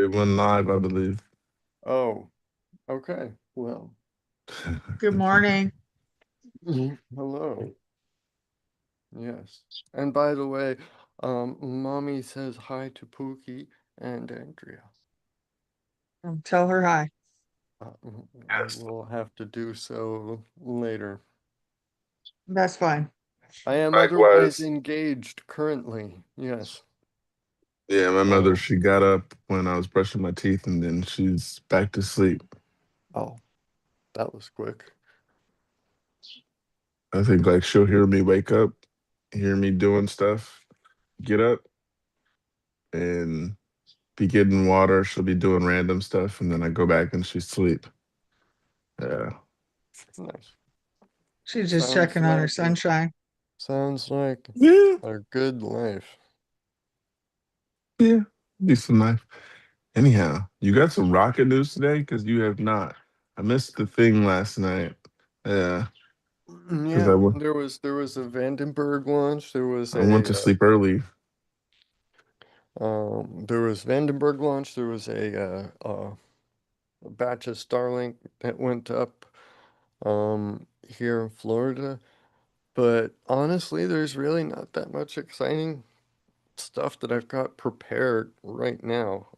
It went live, I believe. Oh, okay. Well, Good morning. hello. Yes. And by the way, Mommy says hi to Pookie and Andrea. Tell her hi. I Yes. will have to do so later. That's fine. I am otherwise Likewise. engaged currently. Yes. Yeah, my mother, Oh, she got up when I was brushing my teeth and then she's back to sleep. oh, that was quick. I think like she'll hear me wake up, hear me doing stuff, get up and be getting water. She'll be doing random stuff and then I go back and she's asleep. Yeah. Nice. She's just Sounds checking on her like it. sunshine. Sounds like Yeah. a good life. Yeah. Be some nice. Anyhow, you got some rocket news today? Because you have not. I missed the thing last night. Yeah. Because Yeah, there was a Vandenberg launch. I went to sleep early. There was Vandenberg launch. There was a batch of Starlink that went up here in Florida. But honestly, there's really not that much exciting stuff that I've got prepared right now.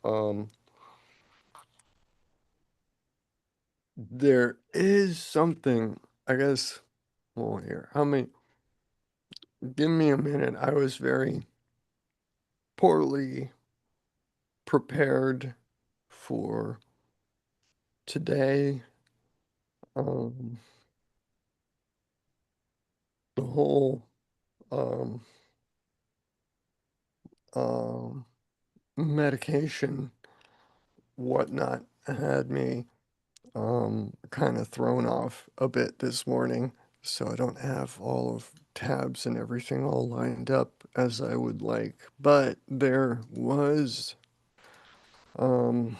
There is something, I guess. Well, here, give me a minute. I was very poorly prepared for today. Um, the whole um, um, medication, whatnot, had me kind of thrown off a bit this morning. So I don't have all of tabs and everything all lined up as I would like. But there was um,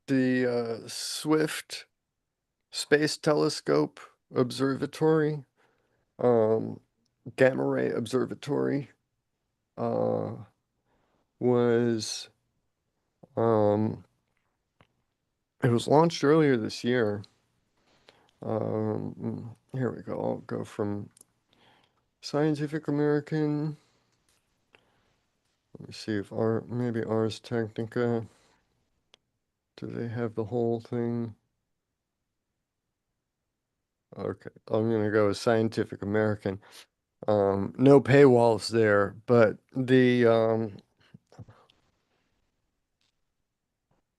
the Swift Space Telescope Observatory, um, Gamma Ray Observatory, uh, was um, it was launched earlier this year. Here we go. I'll go from Scientific American. Let me see if maybe Ars Technica. Do they have the whole thing? Okay, I'm gonna go with Scientific American. No paywalls there, but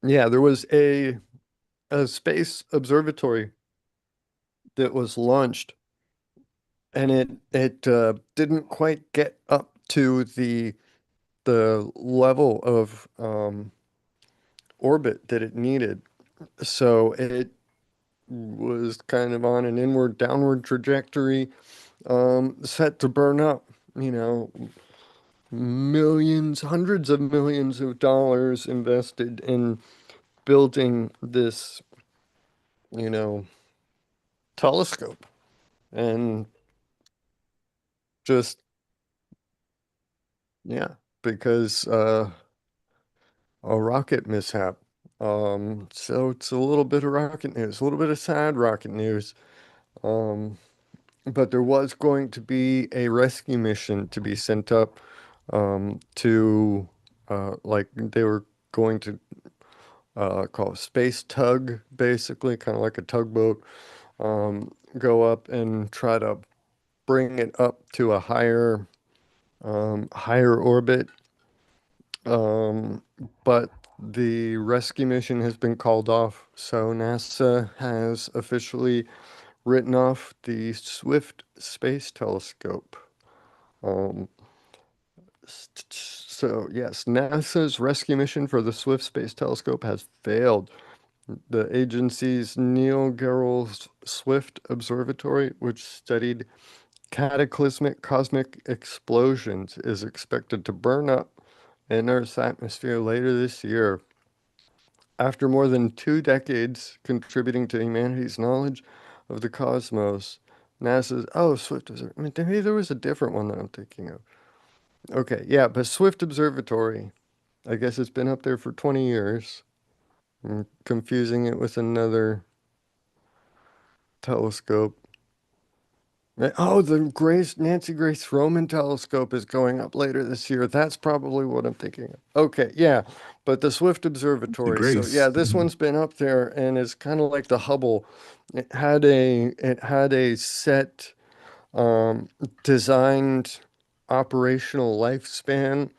yeah, there was a space observatory that was launched, and it didn't quite get up to the level of orbit that it needed. So it was kind of on an inward downward trajectory, set to burn up, you know, millions, hundreds of millions of dollars invested in building this, you know, telescope and just, yeah, because a rocket mishap. So it's a little bit of rocket news, a little bit of sad rocket news. Um, but there was going to be a rescue mission to be sent up to like they were going to call a space tug, basically, kind of like a tugboat, go up and try to bring it up to a higher orbit. Um, but the rescue mission has been called off, so NASA has officially written off the Swift Space Telescope. Um, so yes, NASA's rescue mission for the Swift Space Telescope has failed. The agency's Neil Gehrels Swift Observatory, which studied cataclysmic cosmic explosions, is expected to burn up in Earth's atmosphere later this year. After more than 2 decades contributing to humanity's knowledge of the cosmos, NASA's, oh, Swift Observatory. I mean, maybe there was a different one that I'm thinking of. Okay, yeah, but Swift Observatory, I guess it's been up there for 20 years. I'm confusing it with another telescope. Oh, the Nancy Grace Roman telescope is going up later this year. That's probably what I'm thinking of. Okay, yeah, but the Swift The Observatory. So yeah, Grace. this one's been up there and is kind of like the Hubble. It had a set um, designed operational lifespan,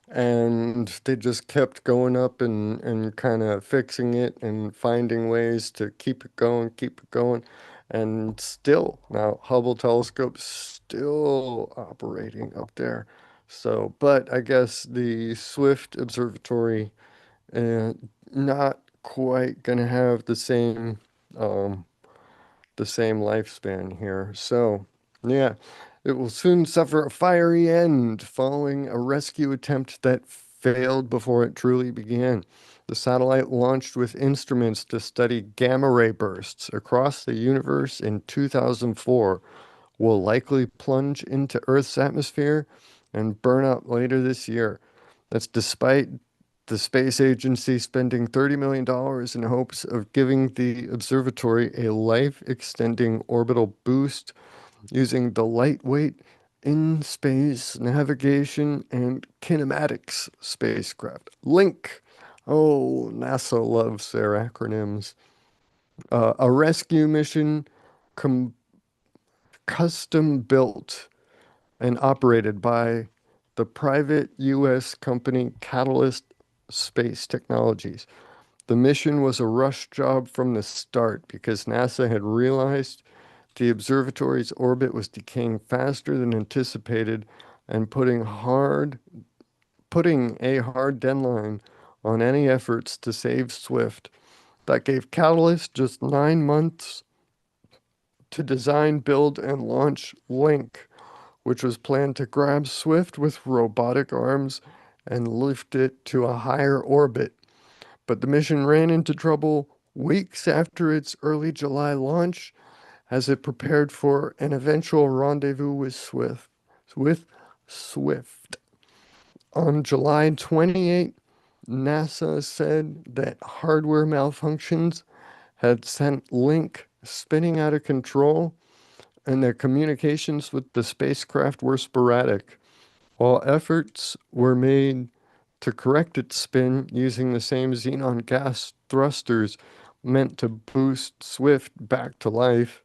and they just kept going up and kind of fixing it and finding ways to keep it going. And still, now Hubble telescope's still operating up there. So, but I guess the Swift Observatory, uh, not quite gonna have um, the same lifespan here. So, yeah, it will soon suffer a fiery end following a rescue attempt that failed before it truly began. The satellite launched with instruments to study gamma ray bursts across the universe in 2004 will likely plunge into Earth's atmosphere and burn up later this year. That's despite the space agency spending $30 million dollars in hopes of giving the observatory a life-extending orbital boost using the lightweight in-space navigation and kinematics spacecraft. Link. Oh, NASA loves their acronyms. A rescue mission com custom built and operated by the private U.S. company Catalyst Space Technologies. The mission was a rush job from the start because NASA had realized the observatory's orbit was decaying faster than anticipated and putting a hard deadline on any efforts to save Swift. That gave Catalyst just 9 months to design, build, and launch Link, which was planned to grab Swift with robotic arms and lift it to a higher orbit. But the mission ran into trouble weeks after its early July launch as it prepared for an eventual rendezvous with Swift. On July 28, NASA said that hardware malfunctions had sent Link spinning out of control and that communications with the spacecraft were sporadic. While efforts were made to correct its spin using the same xenon gas thrusters meant to boost Swift back to life,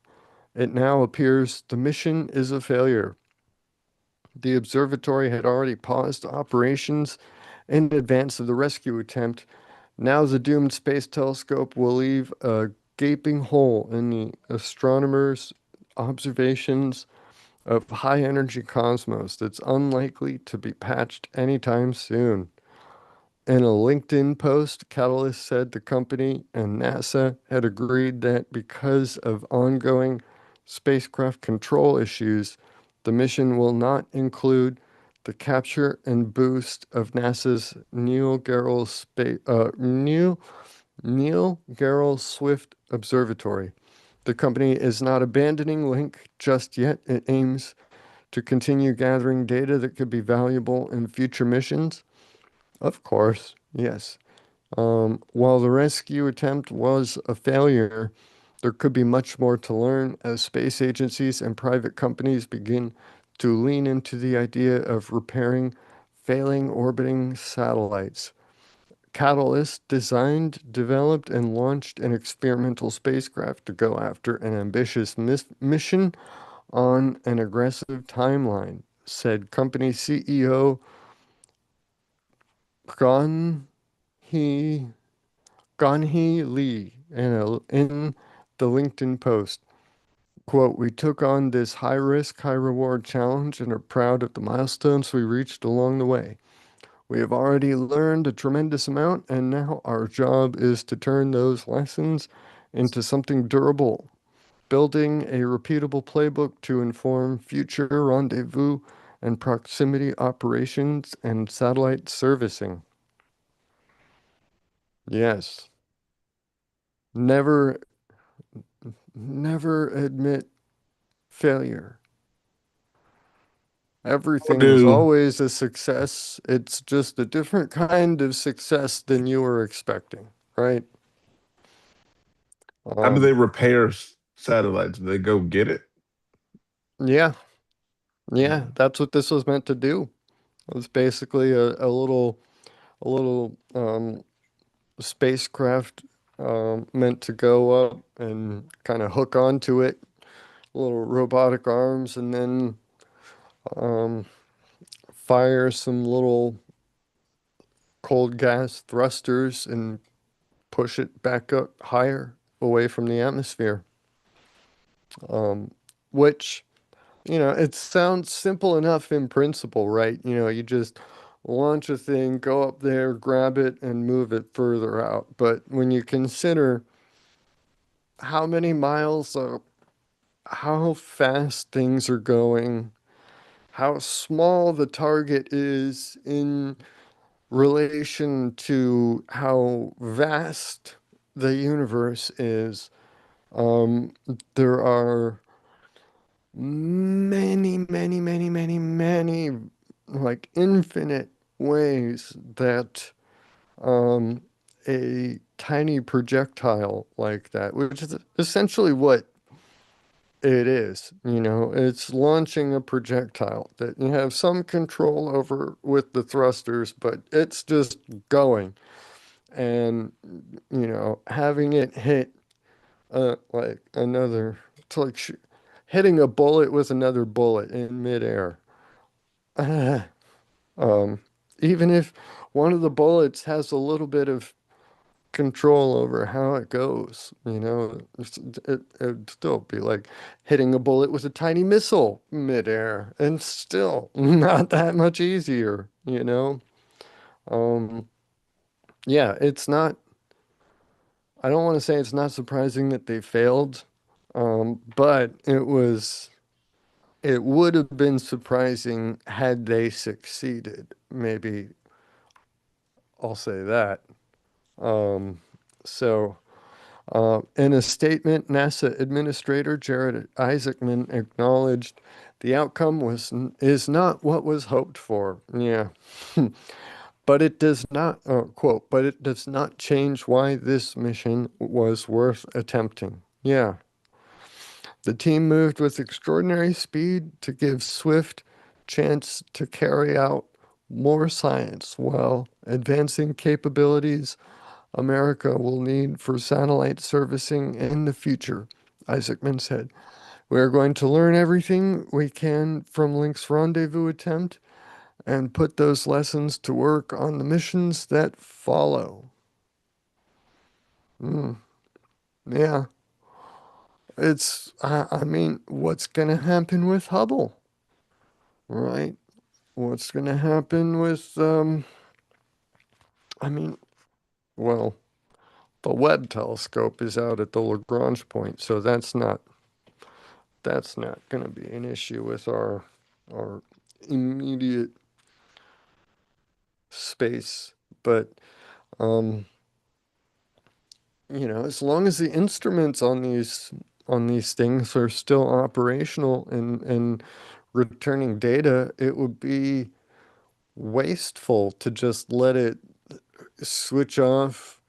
it now appears the mission is a failure. The observatory had already paused operations in advance of the rescue attempt. Now the doomed space telescope will leave a gaping hole in the astronomers' observations of high energy cosmos that's unlikely to be patched anytime soon. In a LinkedIn post, Catalyst said the company and NASA had agreed that because of ongoing spacecraft control issues, the mission will not include the capture and boost of NASA's Neil Gehrels Swift Observatory. The company is not abandoning Link just yet. It aims to continue gathering data that could be valuable in future missions. Of course, yes. While the rescue attempt was a failure, there could be much more to learn as space agencies and private companies begin to lean into the idea of repairing failing orbiting satellites. Catalyst designed, developed, and launched an experimental spacecraft to go after an ambitious mission on an aggressive timeline, said company CEO Gon Hee Ganhee Lee in the LinkedIn post. Quote, we took on this high risk, high reward challenge and are proud of the milestones we reached along the way. We have already learned a tremendous amount, and now our job is to turn those lessons into something durable, building a repeatable playbook to inform future rendezvous and proximity operations and satellite servicing. Yes. Never, never admit failure. How Everything is do always a success. It's just a different kind of success than you were expecting, right? how do Um, they repair satellites? Do they go get it? yeah, yeah, Mm. that's what this was meant to do. It was basically a little spacecraft meant to go up and kind of hook onto it, little robotic arms, and then um, fire some little cold gas thrusters and push it back up higher away from the atmosphere. Um, which, it sounds simple enough in principle, right? You just launch a thing, go up there, grab it, and move it further out. But when you consider how many miles, how fast things are going, how small the target is in relation to how vast the universe is, um, there are many, many, many, many, many, like infinite ways that um, a tiny projectile like that, which is essentially what it is, it's launching a projectile that you have some control over with the thrusters, but it's just going. And, having it hit like another, it's like hitting a bullet with another bullet in midair. Um, Even if one of the bullets has a little bit of control over how it goes, it'd still be like hitting a bullet with a tiny missile midair, and still not that much easier. Um, yeah, it's not, I don't want to say it's not surprising that they failed, but it would have been surprising had they succeeded. Maybe I'll say that. Um, so, in a statement, NASA Administrator Jared Isaacman acknowledged the outcome is not what was hoped for. Yeah. But it does not, quote, but it does not change why this mission was worth attempting. Yeah. The team moved with extraordinary speed to give Swift chance to carry out more science while advancing capabilities America will need for satellite servicing in the future, Isaacman said. We are going to learn everything we can from Link's rendezvous attempt and put those lessons to work on the missions that follow. Mm, yeah, I mean, what's going to happen with Hubble, right? What's going to happen with, I mean, well, the Webb telescope is out at the Lagrange point, so that's not going to be an issue with our immediate space. But um, as long as the instruments on these things are still operational and returning data, it would be wasteful to just let it switch off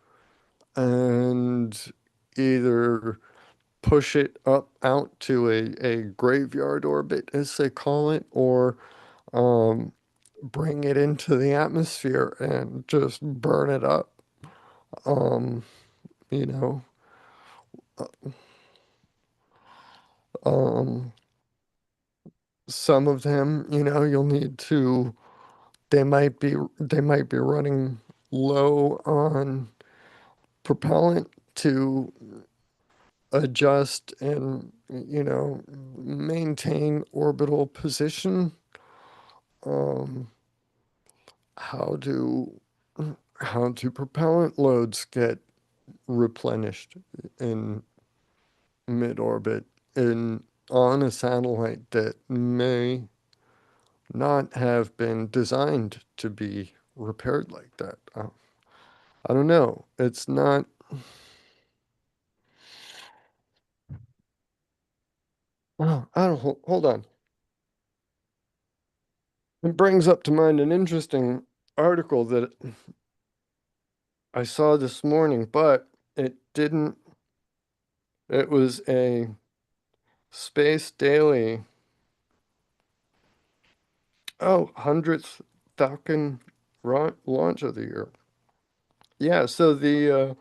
and either push it up out to a graveyard orbit, as they call it, or um, bring it into the atmosphere and just burn it up. Um, you know, um, some of them, you'll need to, they might be running low on propellant to adjust and, maintain orbital position. Um, how do how do propellant loads get replenished in mid-orbit in on a satellite that may not have been designed to be repaired like that? I don't know. It's not. Oh, I don't. Hold on. It brings up to mind an interesting article that I saw this morning, but it didn't. It was a Space Daily. Oh, 100th Falcon launch of the year. Yeah, so the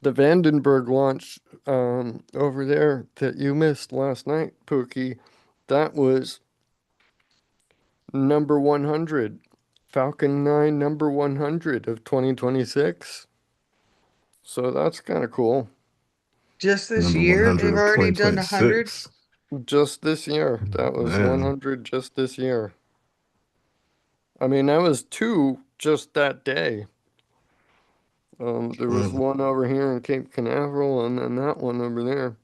Vandenberg launch over there that you missed last night, Pookie, that was number 100. Falcon 9 number 100 of 2026. So that's kind of cool. Just this Number year, 100 they've of already done 100. 2026. Just this year. That was Man, 100 just this year. I mean, that was two just that day. There was man. one over here in Cape Canaveral and then that one over there.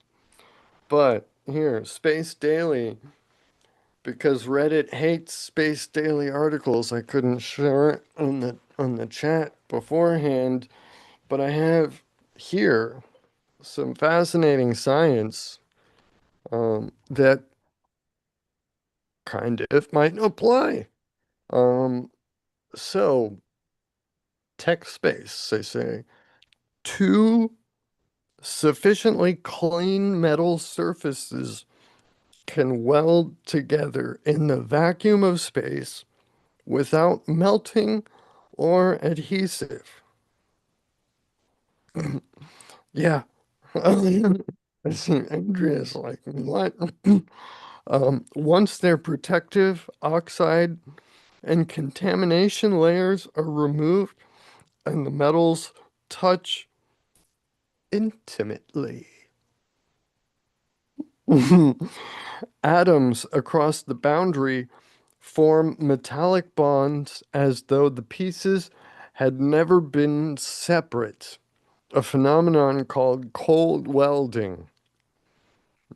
But here, Space Daily, because Reddit hates Space Daily articles, I couldn't share it on the chat beforehand, but I have here some fascinating science that kind of might apply. Um, so tech space, they say, two sufficiently clean metal surfaces can weld together in the vacuum of space without melting or adhesive. Yeah. I see Andrea's like, what? Once their protective oxide and contamination layers are removed and the metals touch intimately. Atoms across the boundary form metallic bonds as though the pieces had never been separate, a phenomenon called cold welding.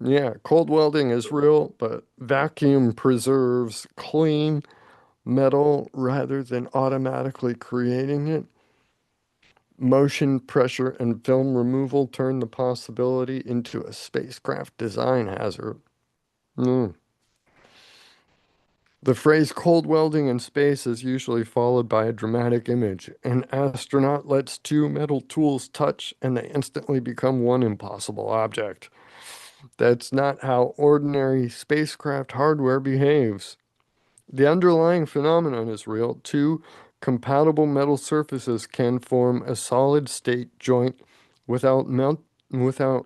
Yeah, cold welding is real, but vacuum preserves clean metal rather than automatically creating it. Motion, pressure, and film removal turn the possibility into a spacecraft design hazard. Mm. The phrase cold welding in space is usually followed by a dramatic image. An astronaut lets two metal tools touch and they instantly become one impossible object. That's not how ordinary spacecraft hardware behaves. The underlying phenomenon is real. Two compatible metal surfaces can form a solid state joint without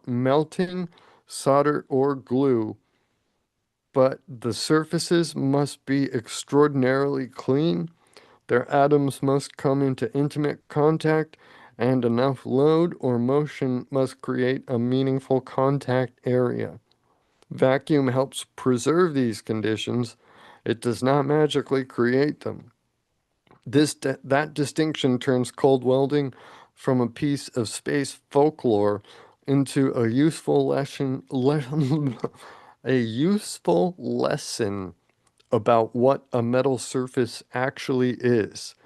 melting, solder, or glue, but the surfaces must be extraordinarily clean. Their atoms must come into intimate contact, and enough load or motion must create a meaningful contact area. Vacuum helps preserve these conditions. It does not magically create them. That distinction turns cold welding from a piece of space folklore into a useful a useful lesson about what a metal surface actually is.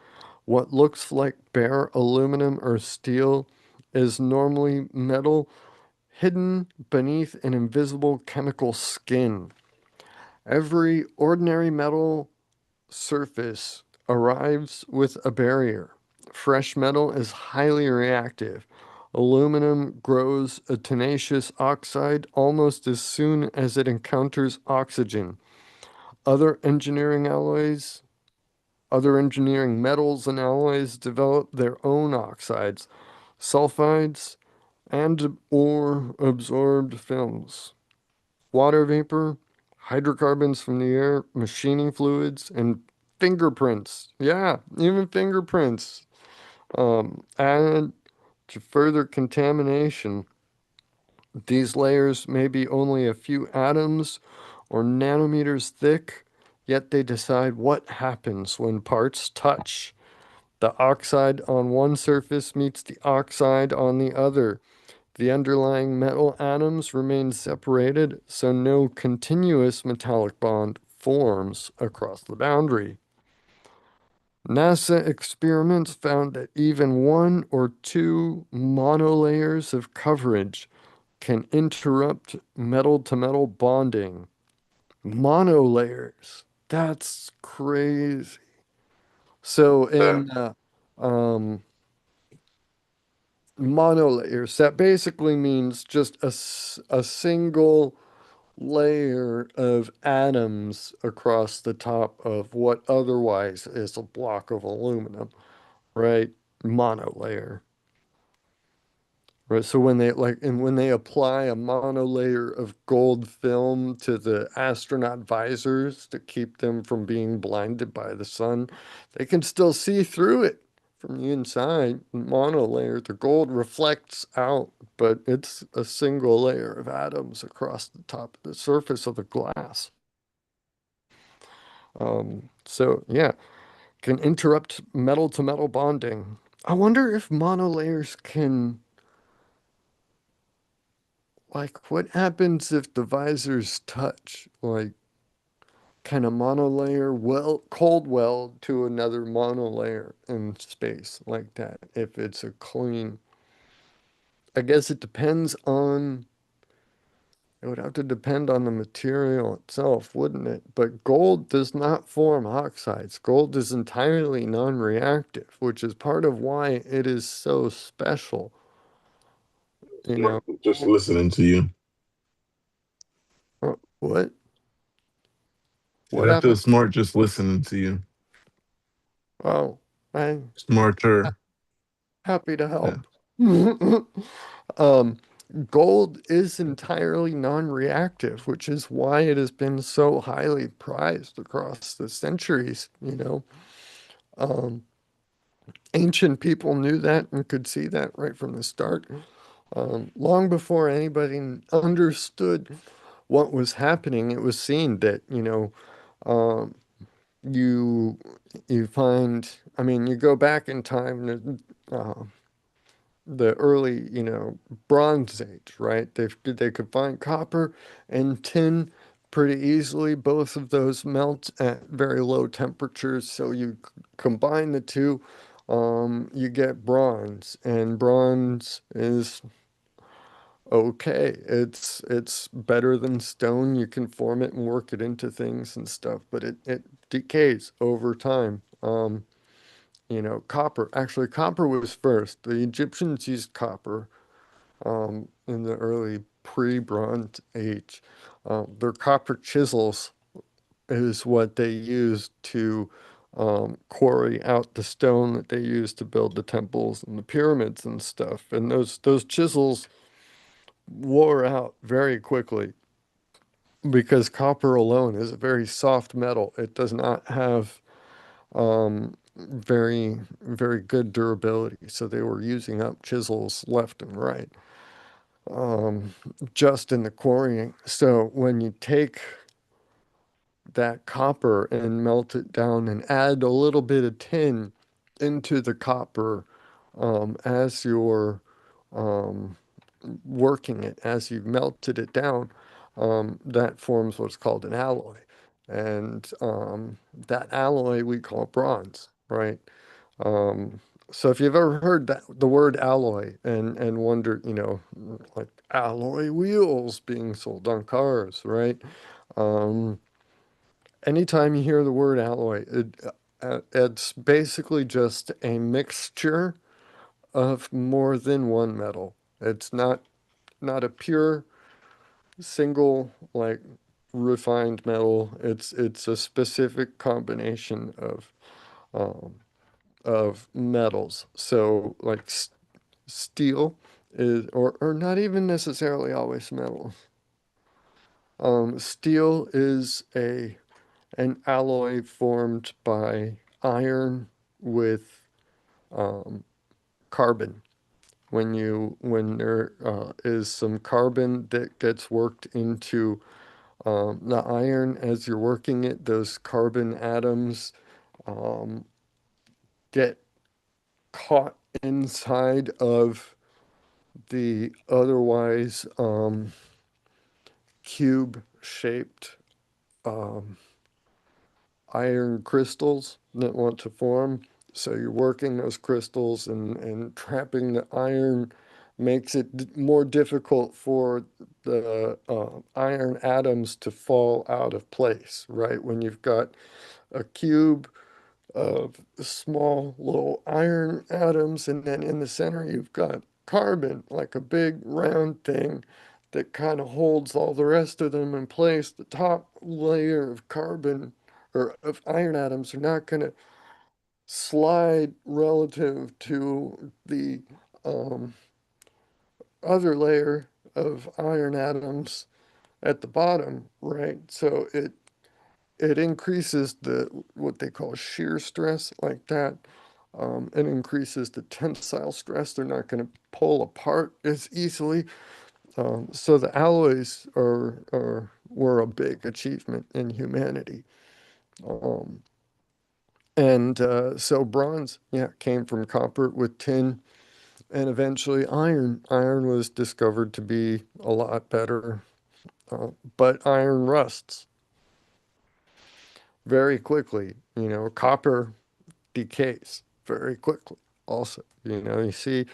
What looks like bare aluminum or steel is normally metal hidden beneath an invisible chemical skin. Every ordinary metal surface arrives with a barrier. Fresh metal is highly reactive. Aluminum grows a tenacious oxide almost as soon as it encounters oxygen. Other engineering alloys, other engineering metals and alloys develop their own oxides, sulfides, and or absorbed films. Water vapor, hydrocarbons from the air, machining fluids, and fingerprints. Yeah, even fingerprints add to further contamination. These layers may be only a few atoms or nanometers thick, yet they decide what happens when parts touch. The oxide on one surface meets the oxide on the other. The underlying metal atoms remain separated, so no continuous metallic bond forms across the boundary. NASA experiments found that even one or two monolayers of coverage can interrupt metal-to-metal bonding. Monolayers. That's crazy. So Yeah. in um, monolayers, that basically means just a single layer of atoms across the top of what otherwise is a block of aluminum, right? Monolayer. Right, so when they apply a monolayer of gold film to the astronaut visors to keep them from being blinded by the sun, they can still see through it from the inside. Monolayer, the gold reflects out, but it's a single layer of atoms across the top of the surface of the glass. So yeah, can interrupt metal to metal bonding. I wonder if monolayers can. Like, what happens if the visors touch? Like, can a monolayer cold weld to another monolayer in space like that? If it's a clean, I guess it would have to depend on the material itself, wouldn't it? But gold does not form oxides. Gold is entirely non-reactive, which is part of why it is so special. You know, Just listening to you. what? What I feel happened? smart just listening to you. Oh, I'm Smarter. happy to Yeah. help. Um, Gold is entirely non-reactive, which is why it has been so highly prized across the centuries, you know. Um, Ancient people knew that and could see that right from the start. Long before anybody understood what was happening, it was seen that, um, you you find, I mean, you go back in time, the early, Bronze Age, right? They could find copper and tin pretty easily. Both of those melt at very low temperatures, so you combine the two, you get bronze, and bronze is okay. It's better than stone. You can form it and work it into things and stuff, but it decays over time. Copper. Actually, copper was first. The Egyptians used copper in the early pre-Bronze Age. Their copper chisels is what they used to quarry out the stone that they used to build the temples and the pyramids and stuff. And those chisels wore out very quickly because copper alone is a very soft metal. It does not have very, very good durability. So they were using up chisels left and right, um, just in the quarrying. So when you take that copper and melt it down and add a little bit of tin into the copper, as you're um, working it, as you've melted it down, that forms what's called an alloy. And that alloy we call bronze, right? Um, so if you've ever heard the word alloy and wondered, like alloy wheels being sold on cars, right? Um, Anytime you hear the word alloy, it's basically just a mixture of more than one metal. It's not a pure single like refined metal. It's a specific combination um, of metals. So like steel is, or not even necessarily always metal. Steel is an alloy formed by iron with um, carbon. When there is some carbon that gets worked into the iron as you're working it, those carbon atoms um, get caught inside of the otherwise cube-shaped um, iron crystals that want to form. So you're working those crystals and trapping the iron makes it more difficult for the iron atoms to fall out of place, right? When you've got a cube of small little iron atoms, and then in the center you've got carbon, like a big round thing that kind of holds all the rest of them in place. The top layer of carbon or of iron atoms are not going to slide relative to the um, other layer of iron atoms at the bottom, right? So it increases the what they call shear stress like that. It increases the tensile stress. They're not going to pull apart as easily. So the alloys were a big achievement in humanity. Um, and so bronze, yeah, came from copper with tin and eventually iron. Iron was discovered to be a lot better, but iron rusts very quickly. Copper decays very quickly. Also, you see,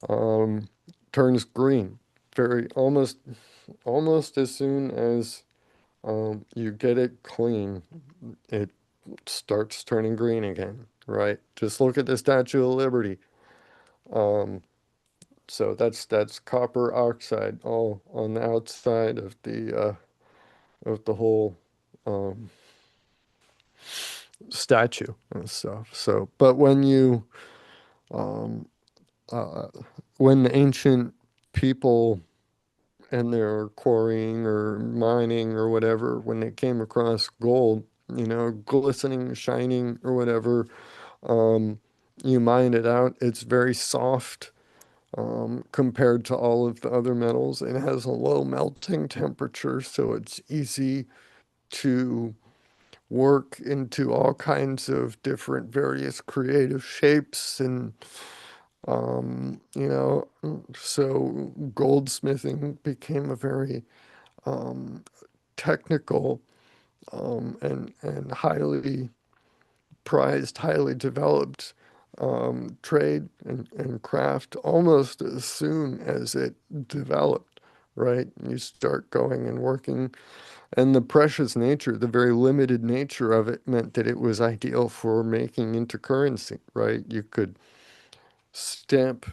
um, turns green very almost as soon as you get it clean, it starts turning green again, right? Just look at the Statue of Liberty. Um, so that's copper oxide all on the outside of the whole um, statue and stuff. So, but um, uh, when the ancient people and their quarrying or mining or whatever, when they came across gold, glistening, shining or whatever, um, you mine it out. It's very soft compared to all of the other metals. It has a low melting temperature, so it's easy to work into all kinds of different various creative shapes and so goldsmithing became a very technical and highly prized, highly developed trade and craft almost as soon as it developed, right? You start going and working, and the precious nature, the very limited nature of it meant that it was ideal for making into currency, right? You could stamp,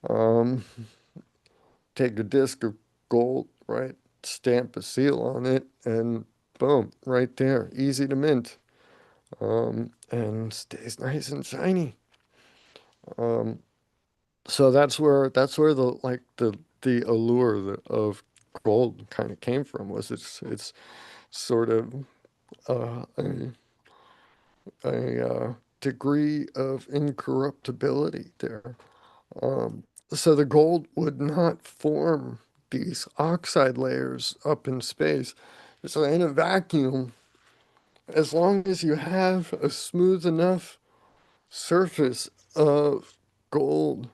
um, take a disc of gold, right? Stamp a seal on it, and boom, right there, easy to mint, and stays nice and shiny. Um, so that's where the allure of gold kind of came from. Was it's sort of a degree of incorruptibility there. So the gold would not form these oxide layers up in space. So in a vacuum, as long as you have a smooth enough surface of gold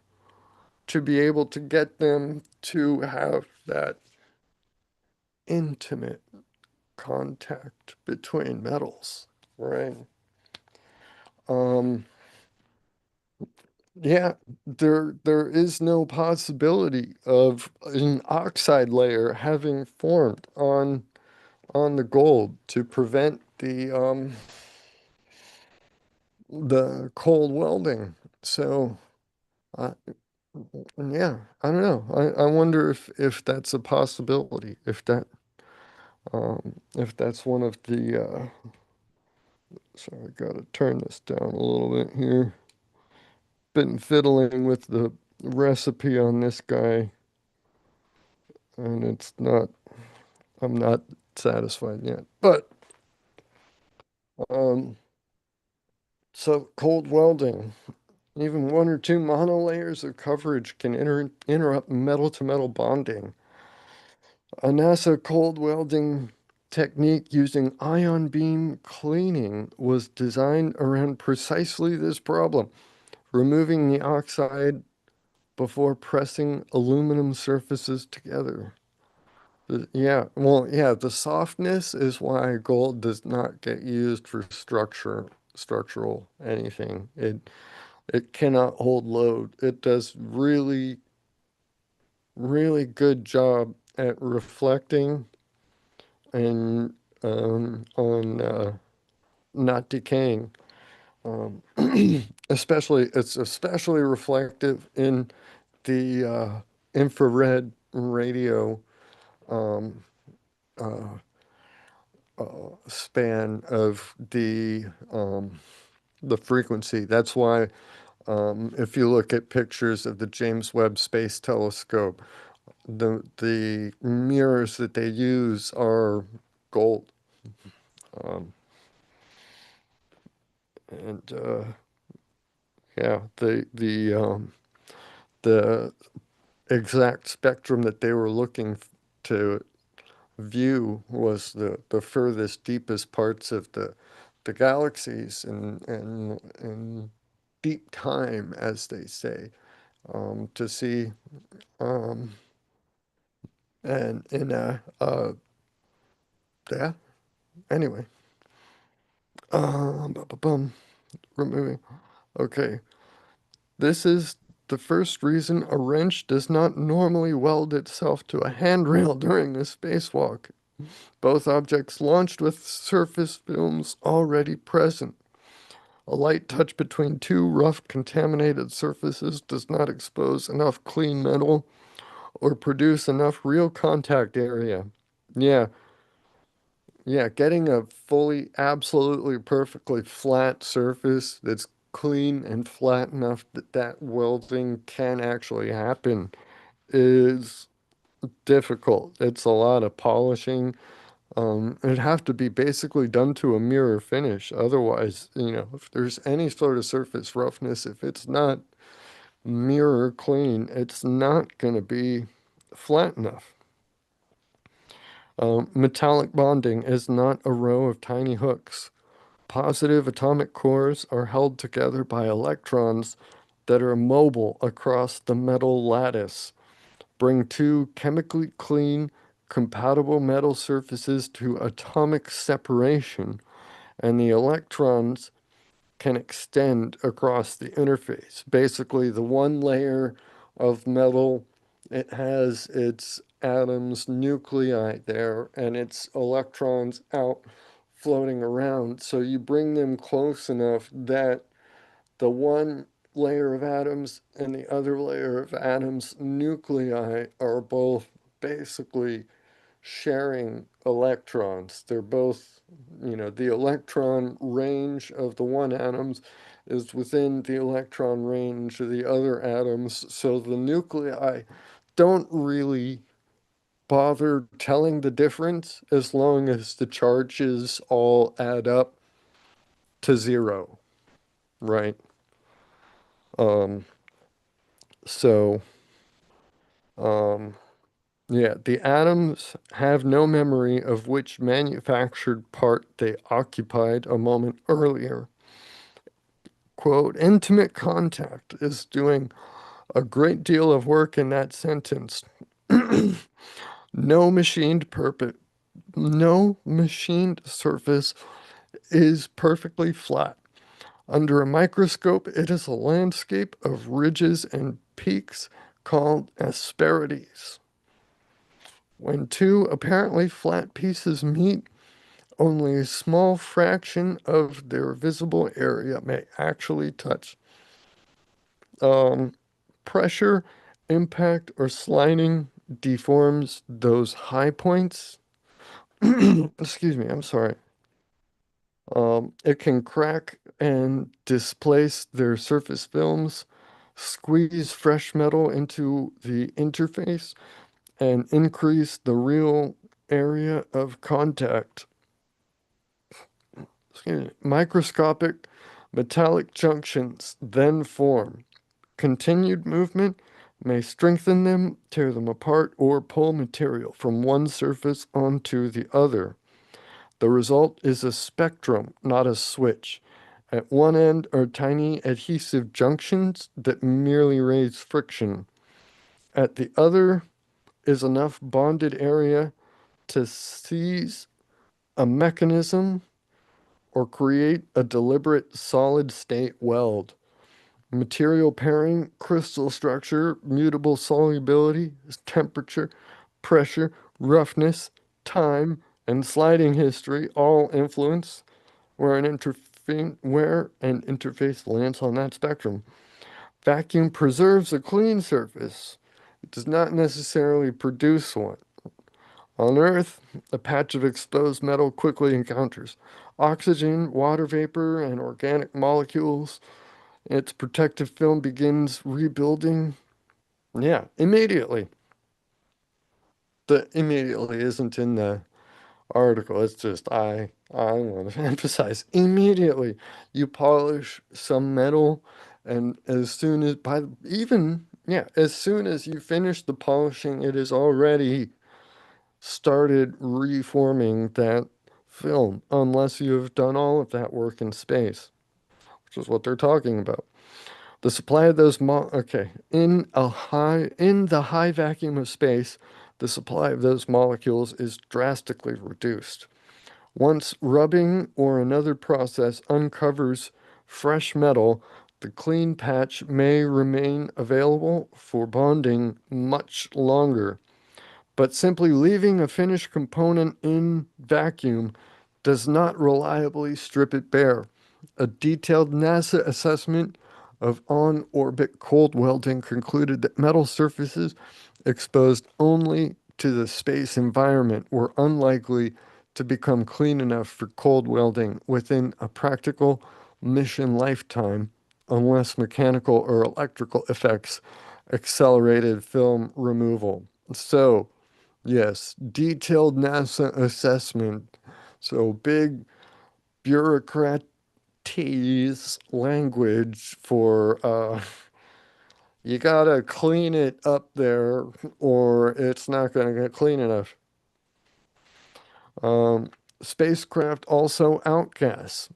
to be able to get them to have that intimate contact between metals, right? Um, yeah, there is no possibility of an oxide layer having formed on the gold to prevent the cold welding. So, uh, yeah, I don't know. I wonder if that's a possibility. If that's one of the sorry, I gotta turn this down a little bit here. Been fiddling with the recipe on this guy, and I'm not satisfied yet. But um, so cold welding, even one or two monolayers of coverage can interrupt metal-to-metal bonding. A NASA cold welding technique using ion beam cleaning was designed around precisely this problem, removing the oxide before pressing aluminum surfaces together. Yeah, well, yeah, the softness is why gold does not get used for structural anything. It cannot hold load. It does really good job at reflecting and on not decaying. Um, especially it's especially reflective in the infrared radio um, uh, span of the frequency. That's why if you look at pictures of the James Webb Space Telescope, the mirrors that they use are gold. Um, and yeah, the exact spectrum that they were looking to view was the furthest, deepest parts of the galaxies and deep time, as they say, to see um, and in a yeah. Anyway, removing. Okay, this is the first reason a wrench does not normally weld itself to a handrail during a spacewalk. Both objects launched with surface films already present. A light touch between two rough, contaminated surfaces does not expose enough clean metal or produce enough real contact area. Yeah, yeah, getting a fully, absolutely perfectly flat surface that's clean and flat enough that that welding can actually happen is difficult. It's a lot of polishing. It'd have to be basically done to a mirror finish. Otherwise, if there's any sort of surface roughness, if it's not mirror clean, it's not going to be flat enough. Metallic bonding is not a row of tiny hooks. Positive atomic cores are held together by electrons that are mobile across the metal lattice. Bring two chemically clean, compatible metal surfaces to atomic separation, and the electrons can extend across the interface. Basically, the one layer of metal, it has its atoms, nuclei there, and its electrons out floating around. So you bring them close enough that the one layer of atoms and the other layer of atoms nuclei are both basically sharing electrons. They're both, the electron range of the one atoms is within the electron range of the other atoms. So the nuclei don't really bother telling the difference as long as the charges all add up to zero, right? Um, so, um, yeah, the atoms have no memory of which manufactured part they occupied a moment earlier. Quote, intimate contact is doing a great deal of work in that sentence. No machined purpose, no machined surface is perfectly flat. Under a microscope, it is a landscape of ridges and peaks called asperities. When two apparently flat pieces meet, only a small fraction of their visible area may actually touch. Um, Pressure, impact, or sliding deforms those high points. Excuse me, I'm sorry. It can crack and displace their surface films, squeeze fresh metal into the interface, and increase the real area of contact. Microscopic metallic junctions then form. Continued movement may strengthen them, tear them apart, or pull material from one surface onto the other. The result is a spectrum, not a switch. At one end are tiny adhesive junctions that merely raise friction. At the other is enough bonded area to seize a mechanism or create a deliberate solid state weld. Material pairing, crystal structure, mutable solubility, temperature, pressure, roughness, time, and sliding history all influence where an interface lands on that spectrum. Vacuum preserves a clean surface. It does not necessarily produce one. On Earth, a patch of exposed metal quickly encounters oxygen, water vapor, and organic molecules. Its protective film begins rebuilding. Yeah, immediately. The immediately isn't in the article. It's just I want to emphasize immediately. You polish some metal, and as soon as as soon as you finish the polishing, it is already started reforming that film, unless you have done all of that work in space, which is what they're talking about. The supply of those in the high vacuum of space, the supply of those molecules is drastically reduced. Once rubbing or another process uncovers fresh metal, the clean patch may remain available for bonding much longer. But simply leaving a finished component in vacuum does not reliably strip it bare. A detailed NASA assessment of on-orbit cold welding concluded that metal surfaces exposed only to the space environment were unlikely to become clean enough for cold welding within a practical mission lifetime unless mechanical or electrical effects accelerated film removal. So, yes, detailed NASA assessment. So big bureaucraties language for you gotta clean it up there or it's not gonna get clean enough. Um, Spacecraft also outgas.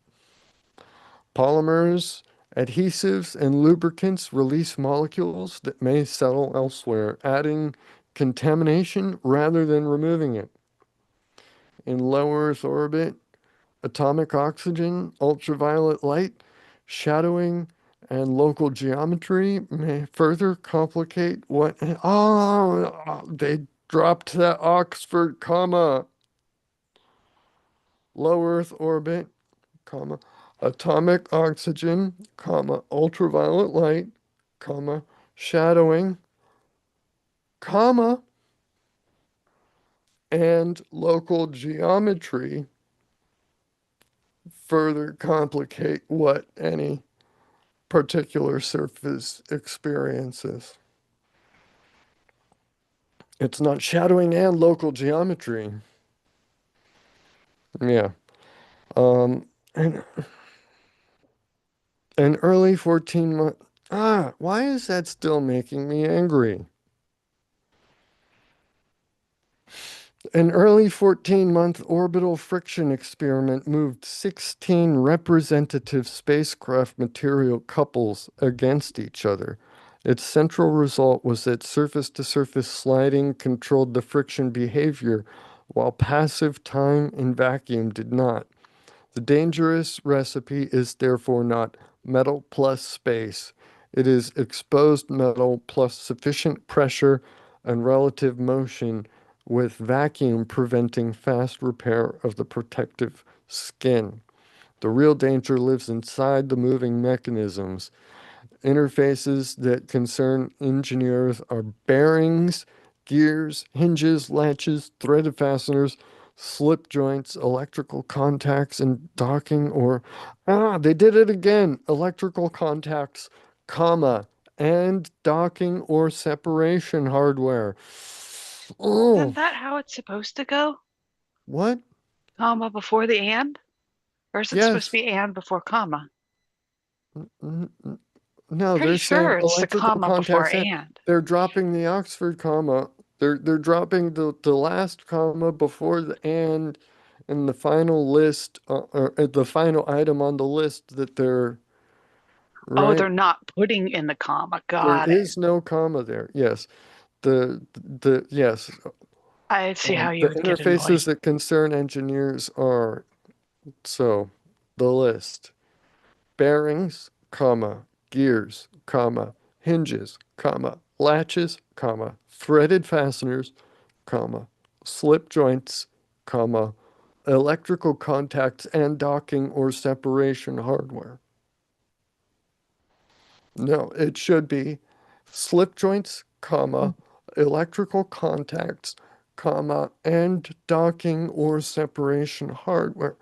Polymers, adhesives, and lubricants release molecules that may settle elsewhere, adding contamination rather than removing it. In low Earth orbit, atomic oxygen, ultraviolet light, shadowing, and local geometry may further complicate what. Oh, they dropped that Oxford comma. Low Earth orbit, comma, atomic oxygen, comma, ultraviolet light, comma, shadowing, comma, and local geometry further complicate what any particular surface experiences. It's not shadowing and local geometry. Yeah. Um, and an early 14-month. Why is that still making me angry? An early 14-month orbital friction experiment moved 16 representative spacecraft material couples against each other. Its central result was that surface-to-surface sliding controlled the friction behavior, while passive time in vacuum did not. The dangerous recipe is therefore not metal plus space. It is exposed metal plus sufficient pressure and relative motion with vacuum preventing fast repair of the protective skin. The real danger lives inside the moving mechanisms. Interfaces that concern engineers are bearings, gears, hinges, latches, threaded fasteners, slip joints, electrical contacts, and docking or they did it again. Electrical contacts, comma, and docking or separation hardware. Isn't Oh, that how it's supposed to go? what? Comma before the and? Or is it supposed to Yes. be and before comma? No, Pretty they're saying sure it's the electrical comma before contacts. and. They're dropping the Oxford comma. They're dropping the last comma before the and in the final list or the final item on the list that they're Oh, right. they're not putting in the comma. There Got it. is no comma there. Yes. Yes, I see how you the would get annoyed. interfaces that concern engineers are, so the list: bearings, comma, gears, comma, hinges, comma, latches, comma, threaded fasteners, comma, slip joints, comma, electrical contacts and docking or separation hardware. No, it should be slip joints, comma, electrical contacts, comma, and docking or separation hardware.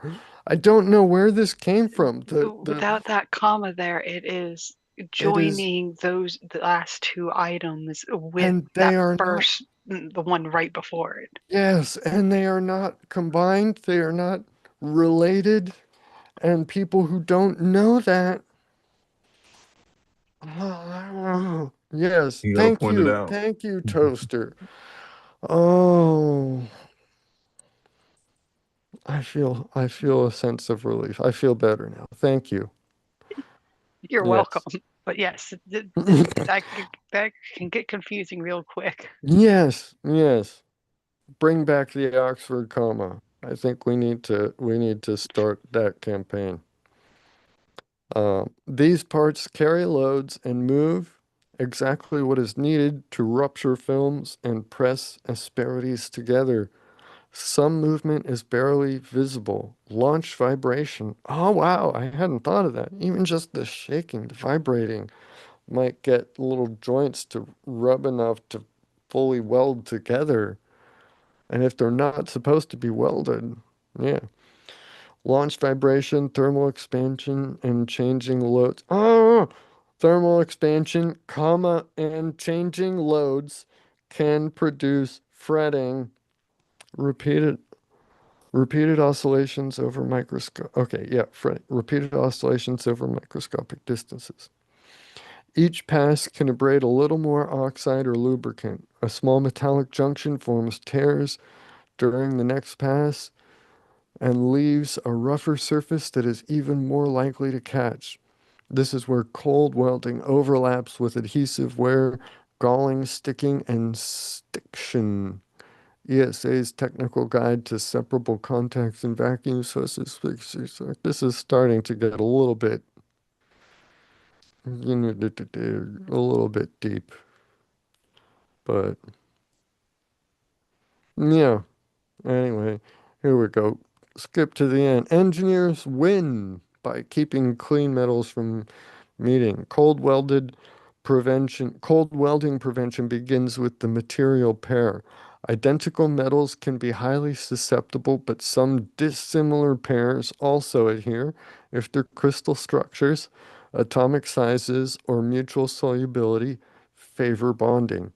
I don't know where this came from. Without that comma there, it is It is, joining the last two items with and they that are not, first, the one right before it. yes, and they are not combined. They are not related. And people who don't know that, yes, You gotta point it out. thank you, Toaster. Oh, I feel a sense of relief. I feel better now. Thank you. You're welcome. Yes. But yes, that can get confusing real quick. Yes, yes. Bring back the Oxford comma. I think we need to start that campaign. These parts carry loads and move exactly what is needed to rupture films and press asperities together. Some movement is barely visible. Launch vibration. Oh, wow. I hadn't thought of that. Even just the shaking, the vibrating might get little joints to rub enough to fully weld together. And if they're not supposed to be welded, yeah. Launch vibration, thermal expansion, and changing loads. Oh, thermal expansion, comma, and changing loads can produce fretting, repeated repeated oscillations over microscope. Okay, yeah, fretting. Repeated oscillations over microscopic distances. Each pass can abrade a little more oxide or lubricant. A small metallic junction forms tears during the next pass and leaves a rougher surface that is even more likely to catch. This is where cold welding overlaps with adhesive wear, galling, sticking, and stiction. ESA's technical guide to separable contacts and vacuum sources. This is starting to get a little bit, a little bit deep, but yeah. Anyway, here we go. Skip to the end. Engineers win by keeping clean metals from meeting. Cold welding prevention begins with the material pair. Identical metals can be highly susceptible, but some dissimilar pairs also adhere if their crystal structures, atomic sizes, or mutual solubility favor bonding.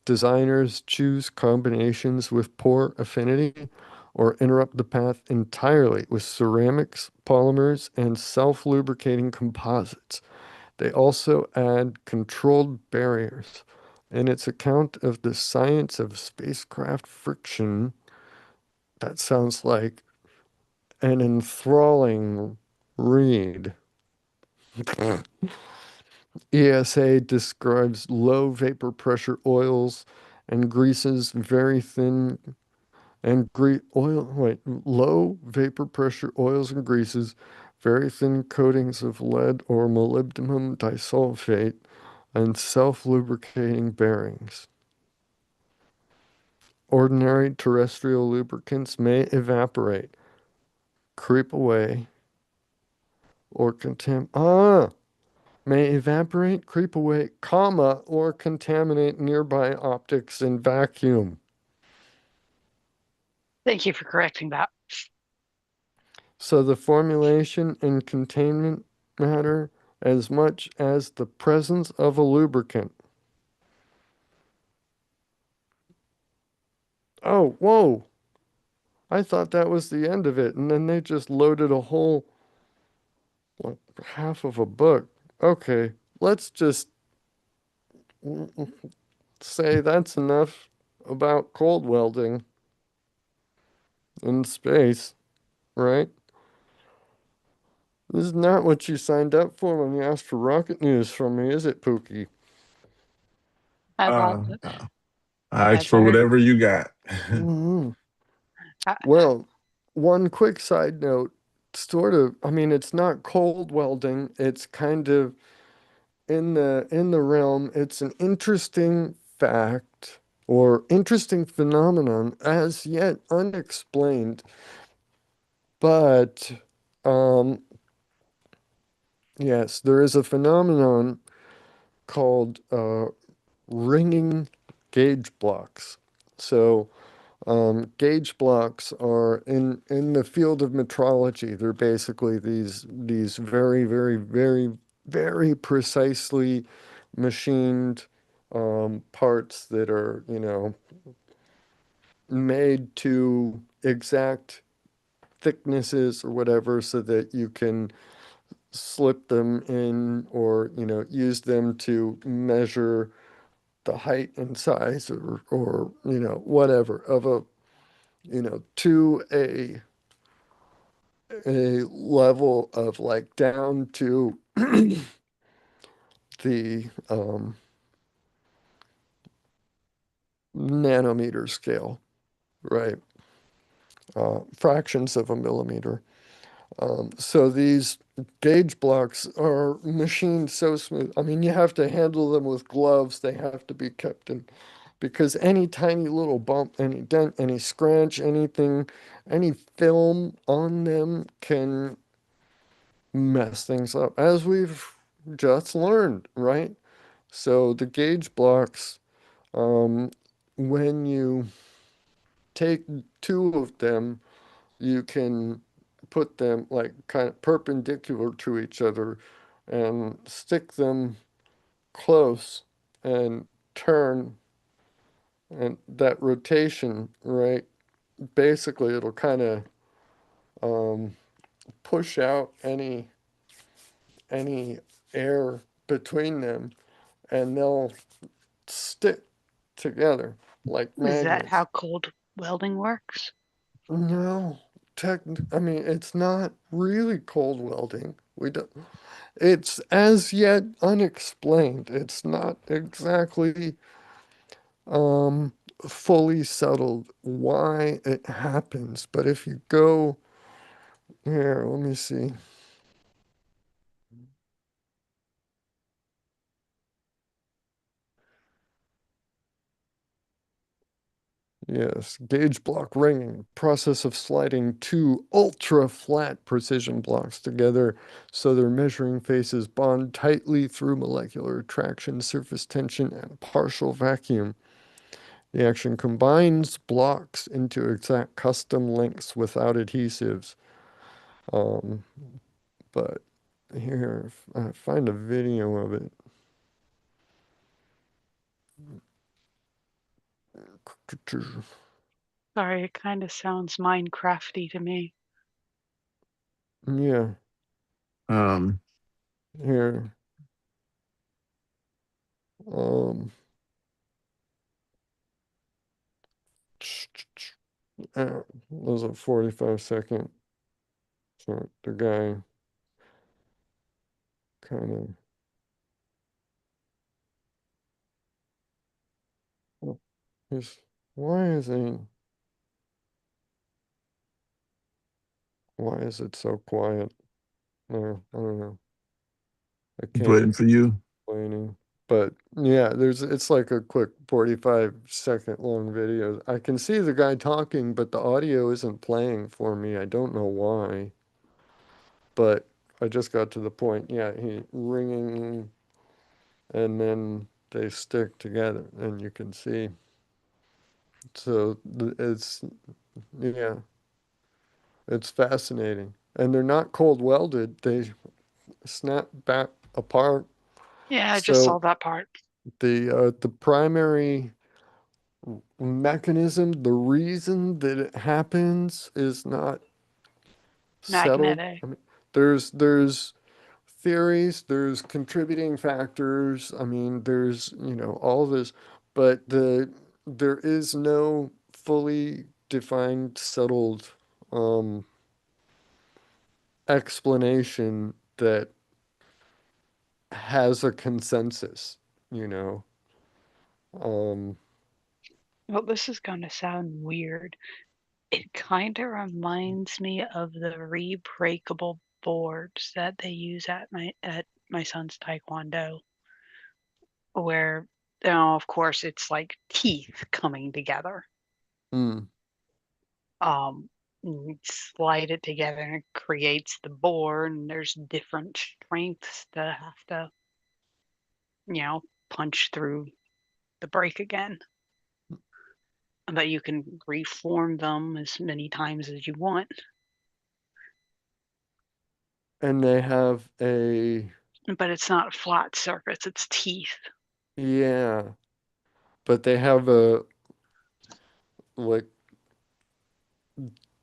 Designers choose combinations with poor affinity or interrupt the path entirely with ceramics, polymers, and self-lubricating composites. They also add controlled barriers. In its account of the science of spacecraft friction, that sounds like an enthralling read. ESA describes low vapor pressure oils and greases, very thin and low vapor pressure oils and greases, very thin coatings of lead or molybdenum disulfate, and self-lubricating bearings. Ordinary terrestrial lubricants may evaporate, creep away, or may evaporate, creep away, comma, or contaminate nearby optics in vacuum. Thank you for correcting that. So the formulation and containment matter as much as the presence of a lubricant. Oh, whoa. I thought that was the end of it, and then they just loaded a whole like, half of a book. Okay, let's just say that's enough about cold welding in space, right? This is not what you signed up for when you asked for rocket news from me, is it, Pookie? I thought Uh, that uh, I ask That's for our. whatever you got. Mhm. Uh, Well, one quick side note, sort of, I mean, it's not cold welding, it's kind of in the realm, it's an interesting fact or interesting phenomenon as yet unexplained, but um yes, there is a phenomenon called ringing gauge blocks. So gauge blocks are in the field of metrology. They're basically these very, very, very, very precisely machined parts that are, made to exact thicknesses or whatever so that you can slip them in or, use them to measure the height and size or whatever of a to a level of like down to the nanometer scale, right? Fractions of a millimeter. So these gauge blocks are machined so smooth. I mean, you have to handle them with gloves. They have to be kept in because any tiny little bump, any dent, any scratch, anything, any film on them can mess things up, as we've just learned, right? So the gauge blocks, um, when you take two of them, you can put them like kind of perpendicular to each other and stick them close and turn, and that rotation, right? Basically, it'll kind of um, push out any air between them, and they'll stick together like is that magnets. how cold welding works? No, I mean, it's not really cold welding. We don't, it's as yet unexplained. It's not exactly um fully settled why it happens. But if you go here, let me see. Yes, gauge block ringing, process of sliding two ultra flat precision blocks together so their measuring faces bond tightly through molecular attraction, surface tension, and partial vacuum. The action combines blocks into exact custom lengths without adhesives. Um, but here, I find a video of it. Sorry, it kind of sounds Minecrafty to me. Yeah, um, here. Um, there's a 45-second. So the guy kind of, he's, why is he, why is it so quiet? No, I don't know. I just can't waiting for you. explain. But yeah, it's like a quick 45-second long video. I can see the guy talking, but the audio isn't playing for me. I don't know why. But I just got to the point. Yeah, he ringing, and then they stick together, and you can see. So it's yeah, it's fascinating. And they're not cold welded. They snap back apart. Yeah, I just saw So that part. the primary mechanism, the reason that it happens is not settled. Magnetic. I mean, there's theories, there's contributing factors. I mean, there's, all this, but there is no fully defined, settled explanation that has a consensus, you know. Um, Well, this is going to sound weird. It kind of reminds me of the rebreakable boards that they use at my son's taekwondo, where, of course, it's like teeth coming together. Hmm. You slide it together and it creates the board, and there's different strengths to have to, punch through the break again. But you can reform them as many times as you want. And they have a, But it's not a flat surface, it's teeth. yeah, but they have a, like,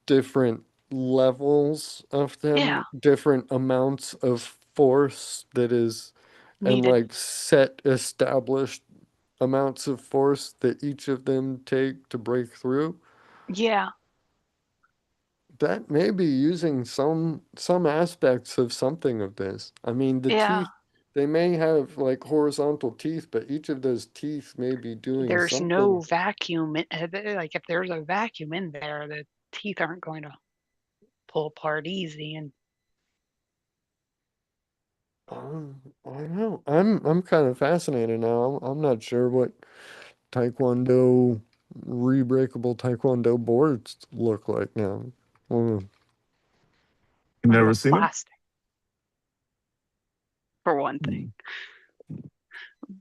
different levels of Yeah, them, different amounts of force that is, and needed. like set established amounts of force that each of them take to break through. Yeah, That may be using some aspects of something of this. I mean, the yeah. teeth, they may have like horizontal teeth, but each of those teeth may be doing There's no something. vacuum. Like if there's a vacuum in there, the teeth aren't going to pull apart easy. And I don't know. I'm kind of fascinated now. I'm not sure what taekwondo rebreakable taekwondo boards look like now. Well, You well, never the seen them? plastic for one thing, Mm.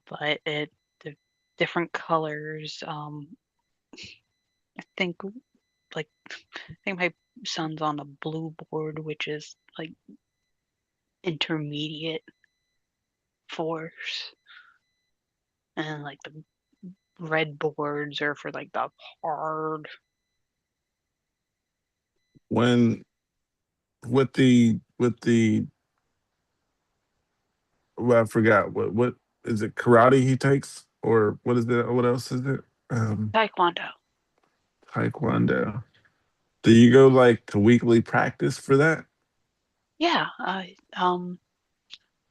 but the different colors. I think like I think my son's on a blue board, which is like intermediate force, and like the red boards are for like the hard. When with the well, I forgot what is it, karate he takes, or what is that? What else is it? Taekwondo. Taekwondo. Do you go like to weekly practice for that? Yeah.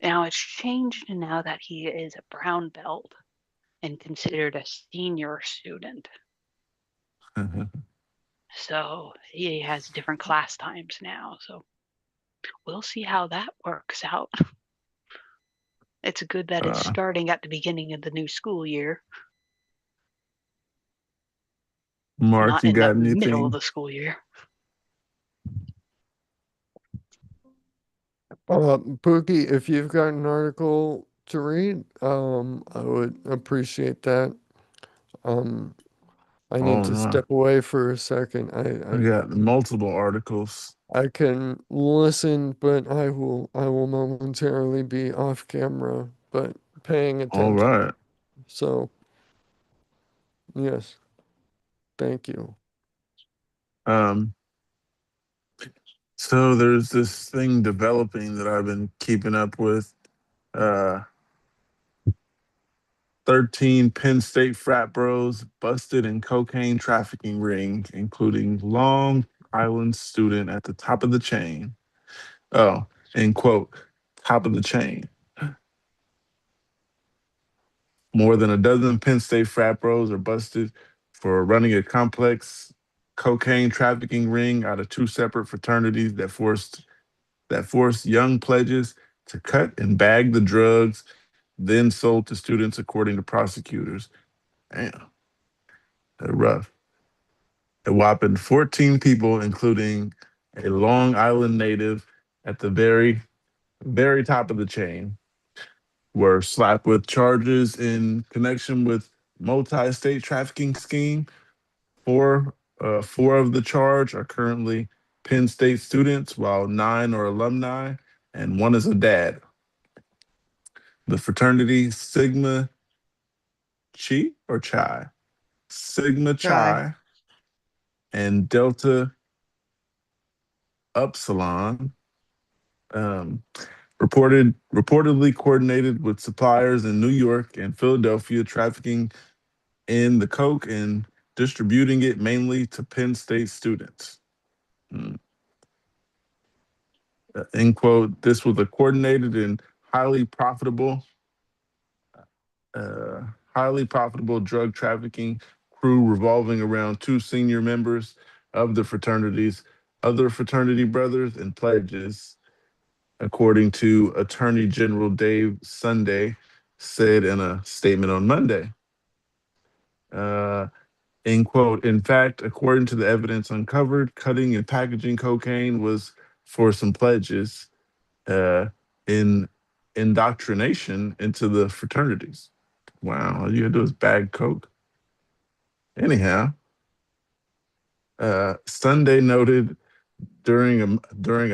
Now it's changed now that he is a brown belt and considered a senior student. So he has different class times now. So we'll see how that works out. It's good that it's uh, starting at the beginning of the new school year, Mark, not you in the got middle of anything? the school year. Pookie, if you've got an article to read, I would appreciate that. Um, I need Oh to no, step away for a second. I got multiple articles. I can listen, but I will momentarily be off camera, but paying All attention. right. So, yes, thank you. Um, so there's this thing developing that I've been keeping up with. Uh, 13 Penn State frat bros busted in cocaine trafficking ring, including Long Island student at the top of the chain. Oh, and quote, top of the chain. More than a dozen Penn State frat bros are busted for running a complex cocaine trafficking ring out of two separate fraternities that forced young pledges to cut and bag the drugs, then sold to students, according to prosecutors. Damn, they're rough. A whopping 14 people, including a Long Island native at the very, very top of the chain, were slapped with charges in connection with multi-state trafficking scheme. Four of the charge are currently Penn State students, while nine are alumni, and one is a dad. The fraternity Sigma Chi or Chi, Sigma Try. Chi, and Delta Upsilon, um, reportedly coordinated with suppliers in New York and Philadelphia, trafficking in the coke and distributing it mainly to Penn State students. Mm. End quote. This was a coordinated and highly profitable, uh, highly profitable drug trafficking crew revolving around two senior members of the fraternity's other fraternity brothers and pledges, according to Attorney General Dave Sunday said in a statement on Monday. End quote. In fact, according to the evidence uncovered, cutting and packaging cocaine was for some pledges in indoctrination into the fraternities. Wow, all you gotta do is bag coke. Anyhow, Sunday noted during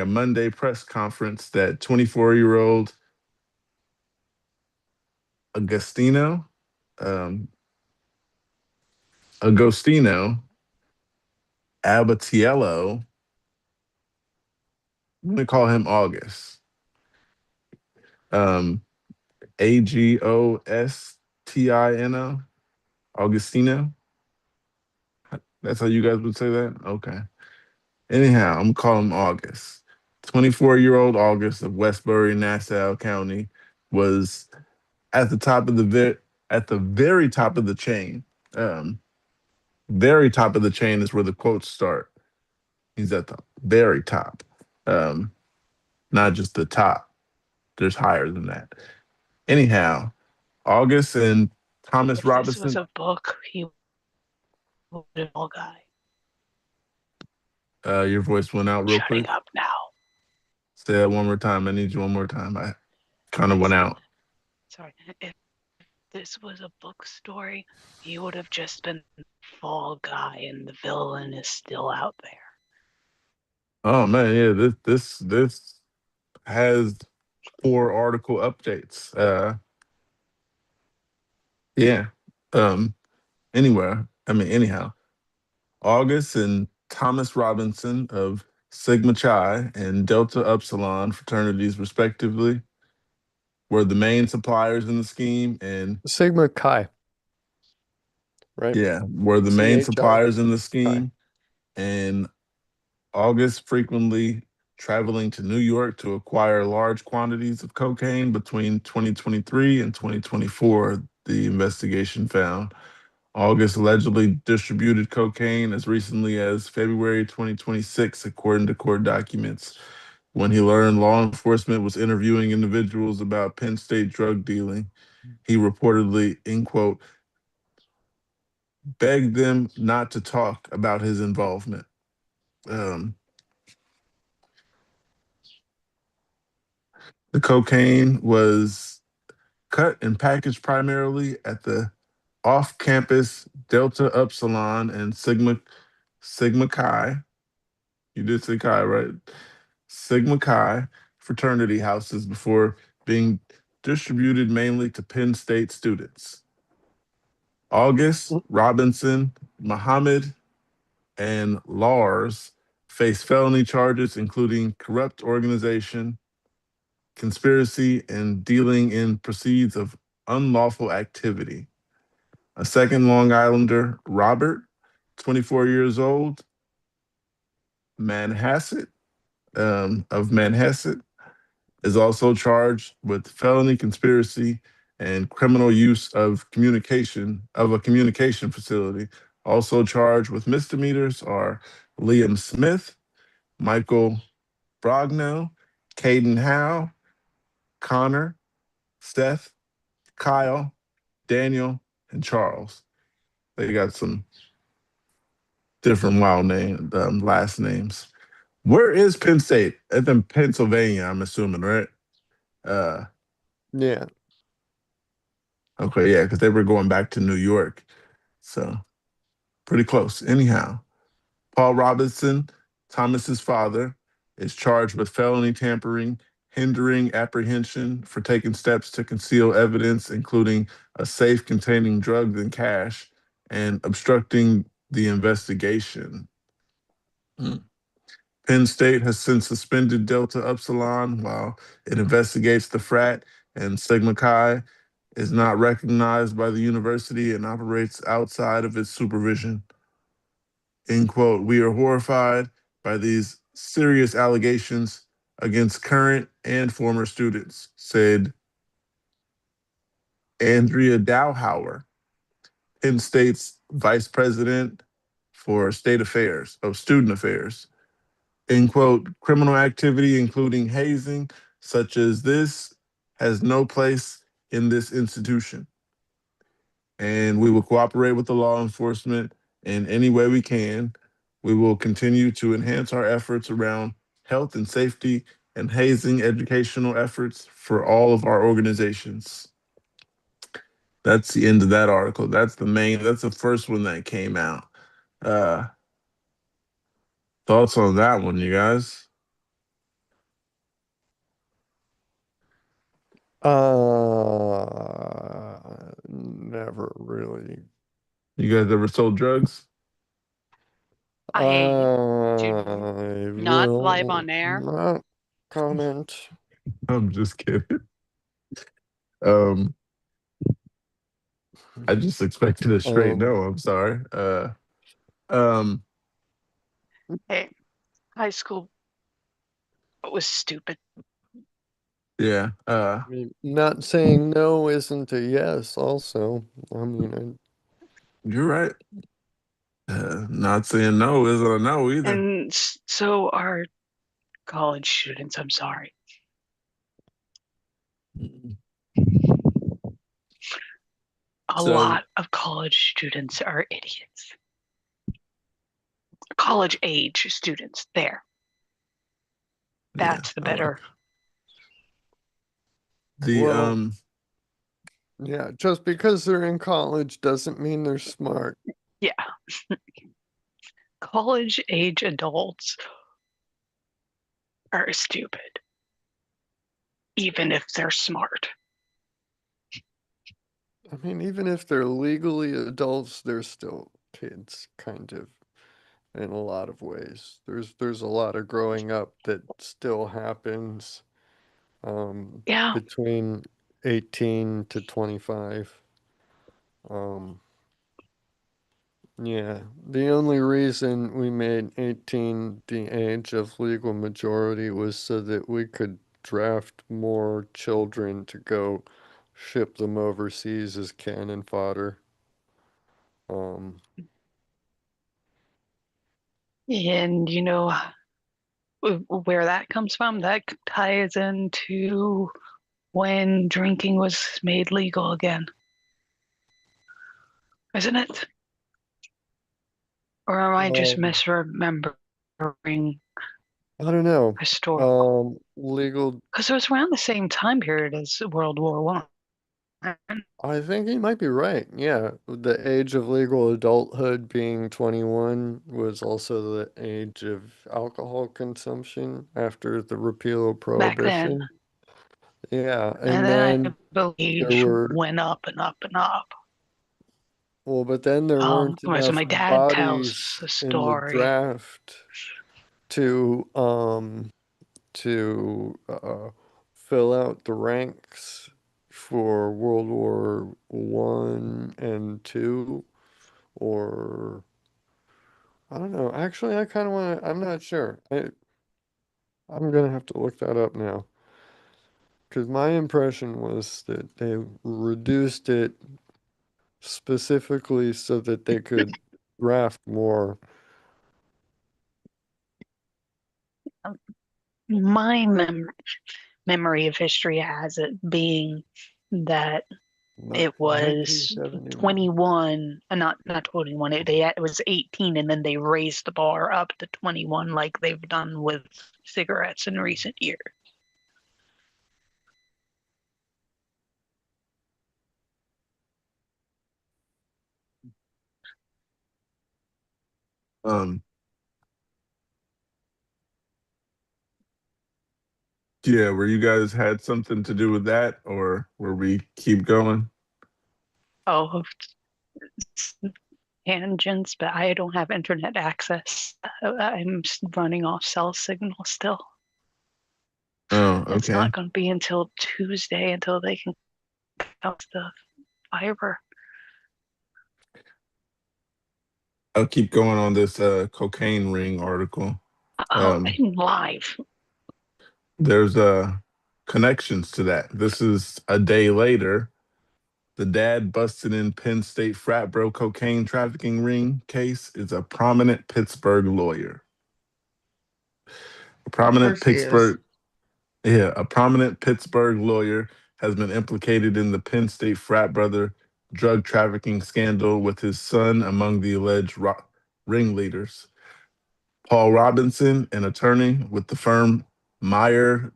a Monday press conference that 24-year-old Agostino um, Agostino Abatiello, I'm gonna call him August. Um, Agostino, Augustino. That's how you guys would say that? Okay. Anyhow, I'm gonna call him August. 24-year-old August of Westbury, Nassau County, was at the top of at the very top of the chain. Um, very top of the chain is where the quotes start. He's at the very top, um, not just the top. There's higher than that. Anyhow, August and Thomas If this was Robinson. a book, he would have all guy. Your voice went out real Shutting quick. up now. Say that one more time. I need you one more time. I kind of went out. Sorry. If this was a book story, he would have just been fall guy and the villain is still out there. Oh man, yeah. This has 4 article updates. Yeah. Um. Anyway, I mean, anyhow, August and Thomas Robinson of Sigma Chi and Delta Upsilon fraternities, respectively, were the main suppliers in the scheme, and Sigma Chi, right? yeah, were the main CHI. suppliers in the scheme. And August frequently traveling to New York to acquire large quantities of cocaine between 2023 and 2024, the investigation found. August allegedly distributed cocaine as recently as February 2026, according to court documents, when he learned law enforcement was interviewing individuals about Penn State drug dealing. He reportedly, in quote, begged them not to talk about his involvement. Um, the cocaine was cut and packaged primarily at the off-campus Delta Upsilon and Sigma Chi. You did say Chi, right? Sigma Chi fraternity houses before being distributed mainly to Penn State students. August, Robinson, Muhammad, and Lars face felony charges, including corrupt organization, conspiracy, and dealing in proceeds of unlawful activity. A second Long Islander, Robert, 24 years old, Manhasset, of Manhasset, is also charged with felony conspiracy and criminal use of a communication facility. Also charged with misdemeanors are Liam Smith, Michael Brogno, Caden Howe, Connor, Seth, Kyle, Daniel, and Charles. They got some different wild last names. Where is Penn State? It's in Pennsylvania, I'm assuming, right? Uh, Yeah. okay, yeah, because they were going back to New York, so pretty close. Anyhow, Paul Robinson, Thomas's father, is charged with felony tampering, hindering apprehension for taking steps to conceal evidence, including a safe containing drugs and cash, and obstructing the investigation. Mm. Penn State has since suspended Delta Upsilon while it investigates the frat, and Sigma Chi is not recognized by the university and operates outside of its supervision. End quote. We are horrified by these serious allegations against current and former students, said Andrea Dowhauer, Penn State's vice president for student affairs. End quote, criminal activity, including hazing, such as this, has no place in this institution. And we will cooperate with the law enforcement in any way we can. We will continue to enhance our efforts around health and safety and hazing educational efforts for all of our organizations. That's the end of that article. That's the first one that came out. Uh, Thoughts on that one, you guys? Never really. You guys ever sold drugs? I I not live will on air. not comment. I'm just kidding. Um, I just expected a straight no. I'm sorry. Um, Hey, high school was stupid. yeah. I mean, not saying no isn't a yes, also. I mean, You're right. Not saying no isn't a no either. And so are college students. I'm sorry. A So lot of college students are idiots. College age students. There. yeah, That's the I like better. the well, yeah, just because they're in college doesn't mean they're smart. Yeah. College age adults are stupid, even if they're smart. I mean, even if they're legally adults, they're still kids, kind of, in a lot of ways. There's a lot of growing up that still happens Yeah. between 18 to 25. Yeah, the only reason we made 18 the age of legal majority was so that we could draft more children to go ship them overseas as cannon fodder. And you know where that comes from? That ties into when drinking was made legal again, isn't it? Or am I just Um, misremembering I don't know. historical? Legal. Because it was around the same time period as World War One. I think you might be right. Yeah, the age of legal adulthood being 21 was also the age of alcohol consumption after the repeal of Back then. prohibition. Yeah, And and then I then there believe were, went up and up and up. well, but then there weren't So enough my dad tells bodies the in the story. draft to fill out the ranks for World War One and Two, or I don't know. Actually, I kind of want to. I'm not sure. I'm gonna have to look that up now because my impression was that they reduced it specifically so that they could draft more. My memory of history has it being that it was 1971. 21, not 21. It was 18, and then they raised the bar up to 21, like they've done with cigarettes in recent years. um, yeah, were you guys had something to do with that, or were we keep going? Oh, tangents, but I don't have internet access. I'm running off cell signal still. Oh, It's okay. not going to be until Tuesday until they can come to the fiber. I'll keep going on this cocaine ring article. Oh, I'm live. There's connections to that. This is a day later. The dad busted in Penn State frat bro cocaine trafficking ring case is a prominent Pittsburgh lawyer. A Of prominent course he is. Pittsburgh, yeah, a prominent Pittsburgh lawyer has been implicated in the Penn State frat brother drug trafficking scandal with his son among the alleged ringleaders. Paul Robinson, an attorney with the firm Meyer,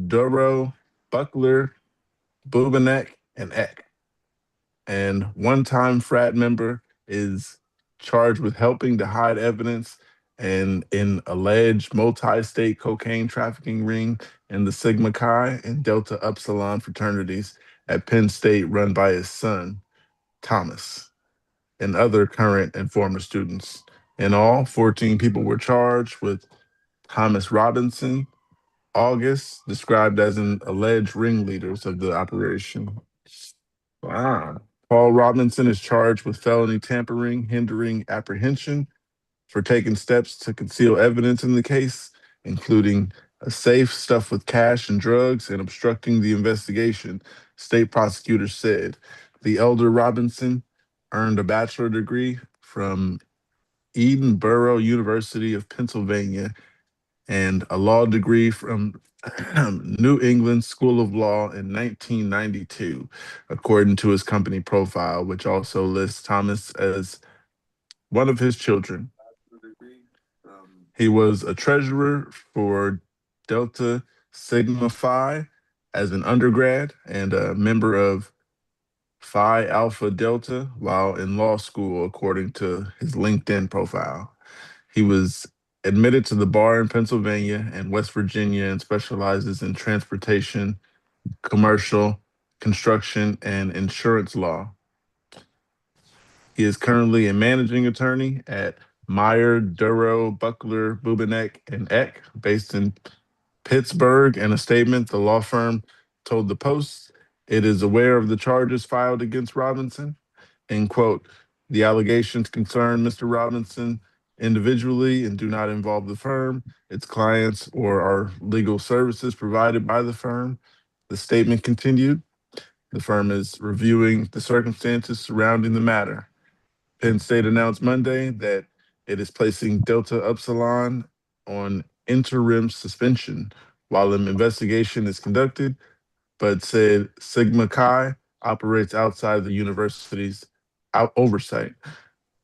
Duro, Buckler, Bubenek, and Eck, and one-time frat member, is charged with helping to hide evidence and in alleged multi-state cocaine trafficking ring in the Sigma Chi and Delta Upsilon fraternities at Penn State run by his son, Thomas, and other current and former students. In all, 14 people were charged with Thomas Robinson, August, described as an alleged ringleaders of the operation. Wow. Paul Robinson is charged with felony tampering, hindering apprehension for taking steps to conceal evidence in the case, including a safe stuffed with cash and drugs and obstructing the investigation, state prosecutors said. The elder Robinson earned a bachelor degree from Edinburgh University of Pennsylvania and a law degree from New England School of Law in 1992, according to his company profile, which also lists Thomas as one of his children. He was a treasurer for Delta Sigma Phi as an undergrad and a member of Phi Alpha Delta while in law school, according to his LinkedIn profile. He was admitted to the bar in Pennsylvania and West Virginia and specializes in transportation, commercial, construction, and insurance law. He is currently a managing attorney at Meyer, Duro, Buckler, Bubenek, and Eck, based in Pittsburgh. In a statement, the law firm told the Post it is aware of the charges filed against Robinson. End quote. The allegations concern Mr. Robinson individually and do not involve the firm, its clients, or our legal services provided by the firm. The statement continued. The firm is reviewing the circumstances surrounding the matter. Penn State announced Monday that it is placing Delta Upsilon on interim suspension while an investigation is conducted, but said Sigma Chi operates outside the university's oversight.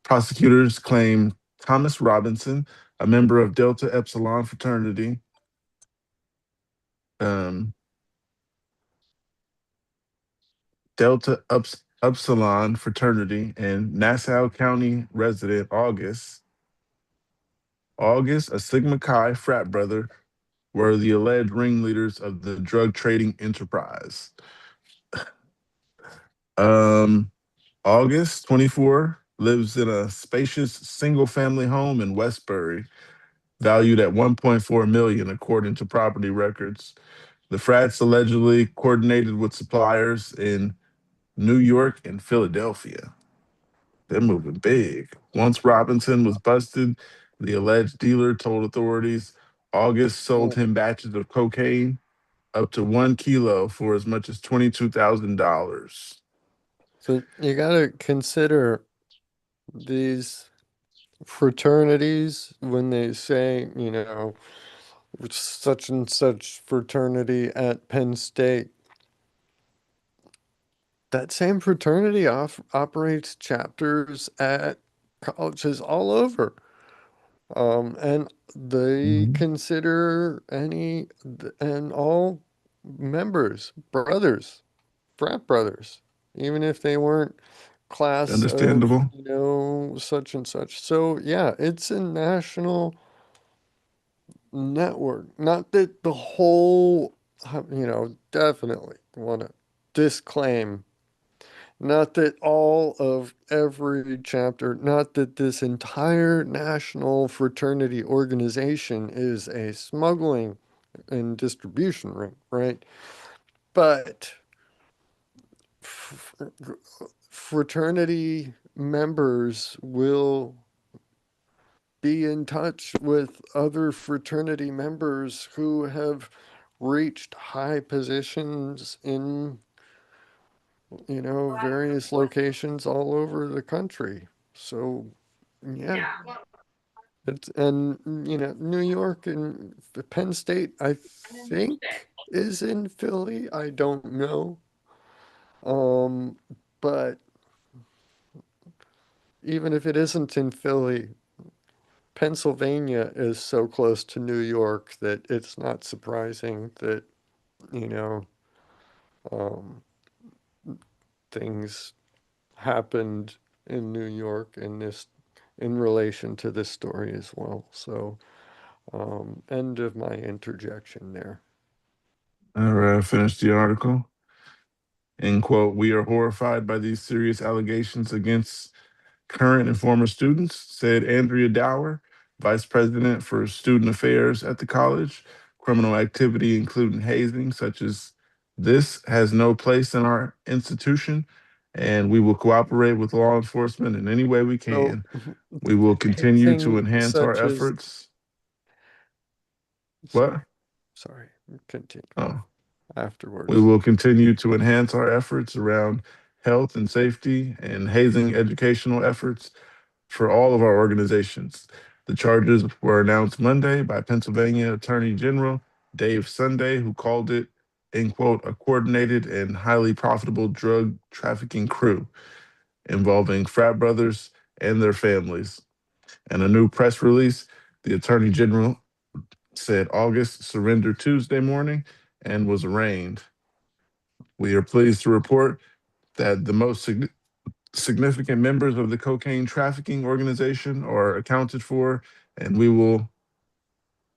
Prosecutors claim Thomas Robinson, a member of Delta Epsilon fraternity, um, Upsilon fraternity, and Nassau County resident August, a Sigma Chi frat brother, were the alleged ringleaders of the drug trading enterprise. Um, August, 24, lives in a spacious single-family home in Westbury, valued at 1.4 million, according to property records. The frats allegedly coordinated with suppliers in New York and Philadelphia. They're moving big. Once Robinson was busted, the alleged dealer told authorities August sold him batches of cocaine up to 1 kilo for as much as $22,000. So you got to consider these fraternities when they say, such and such fraternity at Penn State. That same fraternity operates chapters at colleges all over. And they consider any and all members, brothers, frat brothers, even if they weren't class of, Understandable. such and such. So yeah, it's a national network. Not that the whole, definitely want to disclaim. Not that all of every chapter, not that this entire national fraternity organization is a smuggling and distribution ring, right? But fraternity members will be in touch with other fraternity members who have reached high positions in various locations all over the country. So, yeah. New York and Penn State, I think, is in Philly. I don't know. Um, but even if it isn't in Philly, Pennsylvania is so close to New York that it's not surprising that, you know, um, things happened in New York in relation to this story as well. So, end of my interjection there. All right, I finished the article. End quote. We are horrified by these serious allegations against current and former students, said Andrea Dower, Vice President for Student Affairs at the college. Criminal activity, including hazing, such as this, has no place in our institution, and we will cooperate with law enforcement in any way we So, can. We will continue to hazing enhance our such as, efforts. sorry, What? sorry, continue Oh. We afterwards. will continue to enhance our efforts around health and safety and hazing educational efforts for all of our organizations. The charges were announced Monday by Pennsylvania Attorney General Dave Sunday, who called it, end quote, a coordinated and highly profitable drug trafficking crew involving frat brothers and their families. In a new press release, the Attorney General said August surrendered Tuesday morning and was arraigned. We are pleased to report that the most significant members of the cocaine trafficking organization are accounted for, and we will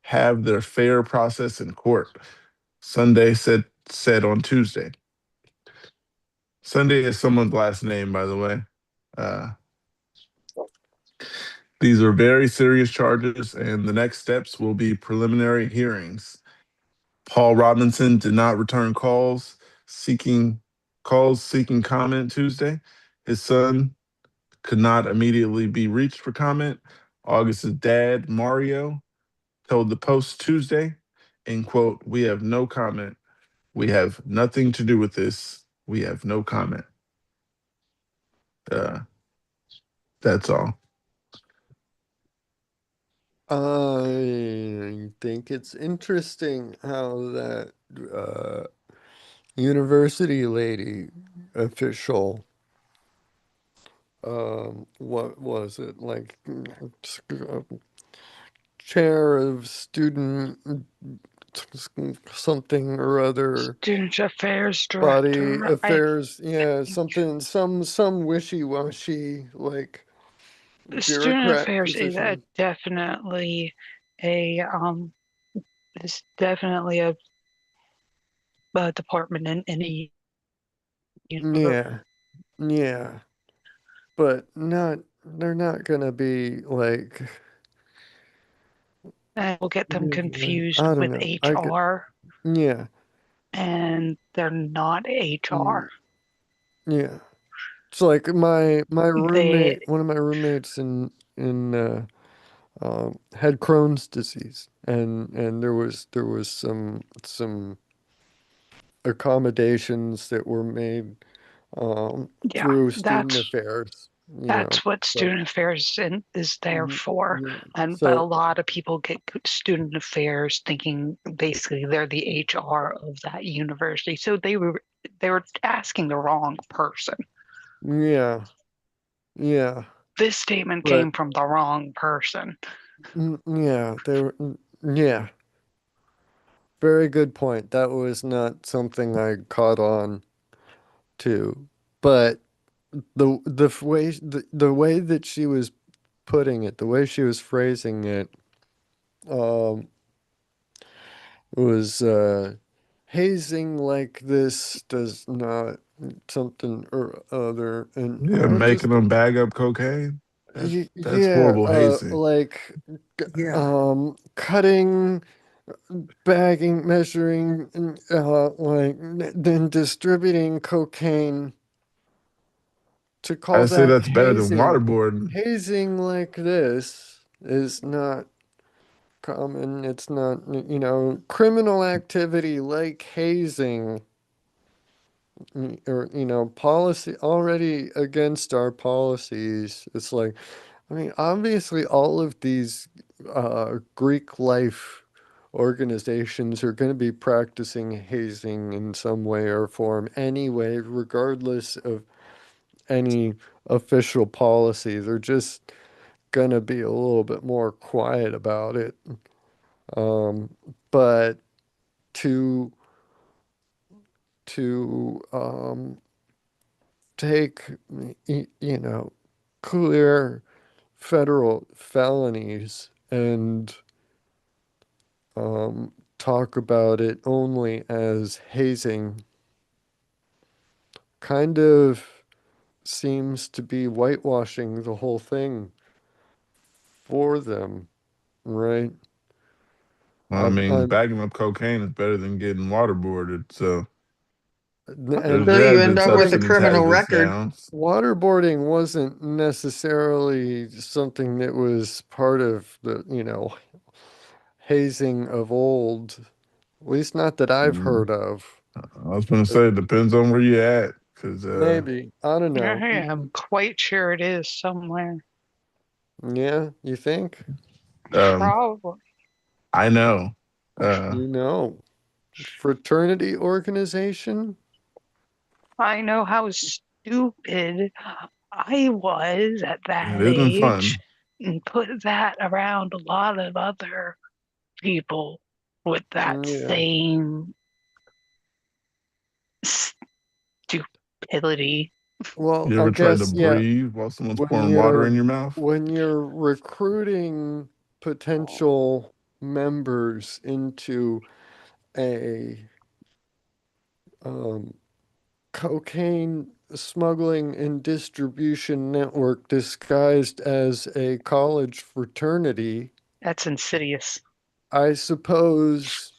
have their fair process in court. Sunday said on Tuesday. Sunday is someone's last name, by the way. Uh, these are very serious charges, and the next steps will be preliminary hearings. Paul Robinson did not return seeking seeking comment Tuesday. His son could not immediately be reached for comment. August's dad, Mario, told the Post Tuesday, end quote, we have no comment. We have nothing to do with this. We have no comment. Uh, that's all. I think it's interesting how that university lady official, what was it, like chair of student something or other Student Affairs body Director. affairs, yeah, something, some wishy-washy, like Student bureaucrat Affairs position. definitely a is definitely a department in any university. Yeah, yeah, but they're not gonna be like, And we'll get them confused I don't with know. HR, Yeah, and they're not HR. yeah. It's like my They, roommate, one of my roommates had Crohn's disease, and there was some accommodations that were made yeah, through student affairs, that's what but Student Affairs is there for. yeah. But a So lot of people get Student Affairs thinking basically they're the HR of that university. So they were asking the wrong person. yeah, yeah, This statement but came from the wrong person. yeah, they were, yeah, very good point. That was not something I caught on to, but the way that she was putting it, the way she was phrasing it, um, was hazing like this does not something or other, and Yeah, I'll making just them bag up cocaine. That's yeah, horrible hazing. like Yeah. cutting, bagging, measuring, and like then distributing cocaine. To call I say that that's better than hazing, waterboarding. hazing like this is not common. It's not, criminal activity like hazing or policy already against our policies. It's like, I mean, obviously all of these Greek life organizations are going to be practicing hazing in some way or form anyway, regardless of any official policy. They're just going to be a little bit more quiet about it. Um, but to to take clear federal felonies and talk about it only as hazing kind of seems to be whitewashing the whole thing for them, right? I I'm, mean, I'm, bagging up cocaine is better than getting waterboarded. So and So there you have end been up with a waterboarding, substance criminal hazards record. down. waterboarding wasn't necessarily something that was part of the, hazing of old, at least not that I've Mm, heard of. I was gonna say it depends on where you at, because Maybe. I don't know. I am quite sure it is somewhere. Yeah, you think? um, Probably. I know. Uh, You know. Fraternity organization? I know how stupid I was at it that isn't age fun. and put that around a lot of other people with that Yeah. same stupidity. Well, You I ever tried to guess, yeah, breathe while someone's when pouring water you're in your mouth? when you're recruiting potential members into a um, cocaine smuggling and distribution network disguised as a college fraternity, That's insidious. I suppose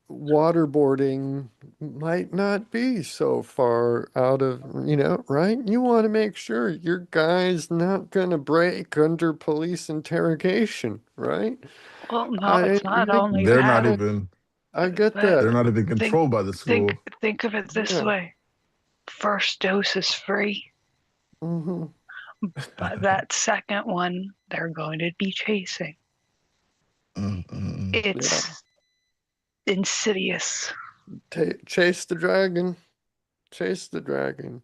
waterboarding might not be so far out of, right? You want to make sure your guy's not going to break under police interrogation, right? Well, no, I it's not only They're not that, even. I get but They're that. not even think controlled by the think school. think of it this Yeah. way. First dose is free, hmm but that second one they're going to be chasing. Yeah. It's insidious. Chase the dragon. Chase the dragon.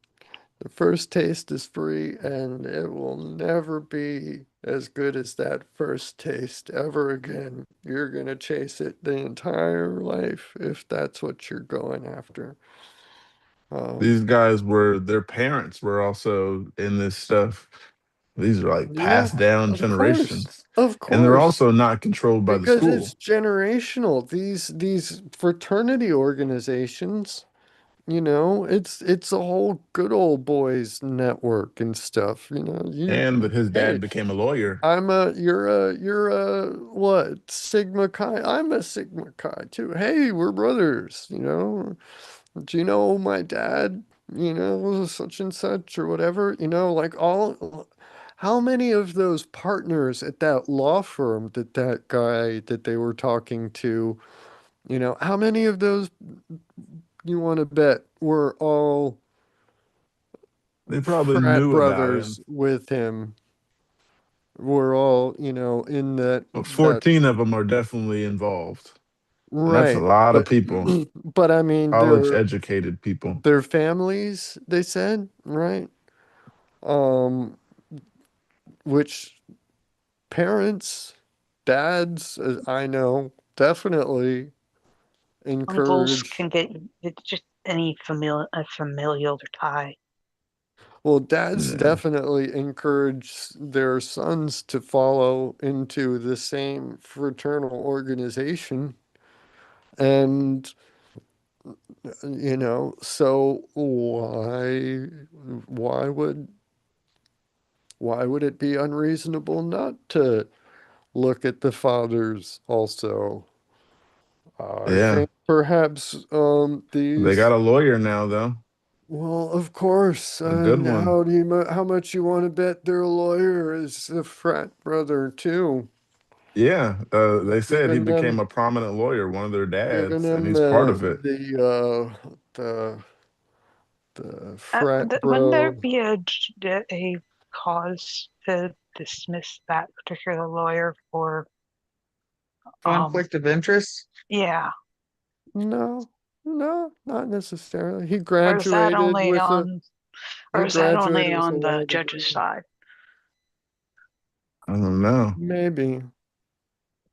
The first taste is free, and it will never be as good as that first taste ever again. You're going to chase it the entire life if that's what you're going after. These Um, guys were, their parents were also in this stuff. These are like yeah, passed down of course. generations. Of And they're course. also not controlled by the Because it's school. generational. These fraternity organizations, it's a whole good old boys network and stuff. And his Hey, dad became a lawyer. you're a what, Sigma Chi? I'm a Sigma Chi too. Hey, we're brothers. Do you know my dad? Such and such or whatever. Like how many of those partners at that law firm that guy that they were talking to, how many of those you want to bet were all They probably frat knew about him. brothers with him? We're all, in that Well, that 14 of them are definitely involved. And that's a right. lot of But people, but I mean college educated people. their families, they said, right? Um, which parents, dads, I know, definitely Uncles encourage. can get it's just any familial tie. Well, dads Yeah. definitely encourage their sons to follow into the same fraternal organization. And, so why would it be unreasonable not to look at the fathers also? I Yeah. think perhaps They these. got a lawyer now, though, Well, of course. a good And one. how much you want to bet their lawyer is a frat brother too? Yeah. They said he Giving became them a prominent lawyer, one of their giving dads, and them he's part of it. the the frat Wouldn't there bro. be a cause to dismiss that particular lawyer for Conflict of interest. yeah, No, no, not necessarily. He or is that graduated only with a on he graduated with a the law judge's degree. side? I don't know. Maybe.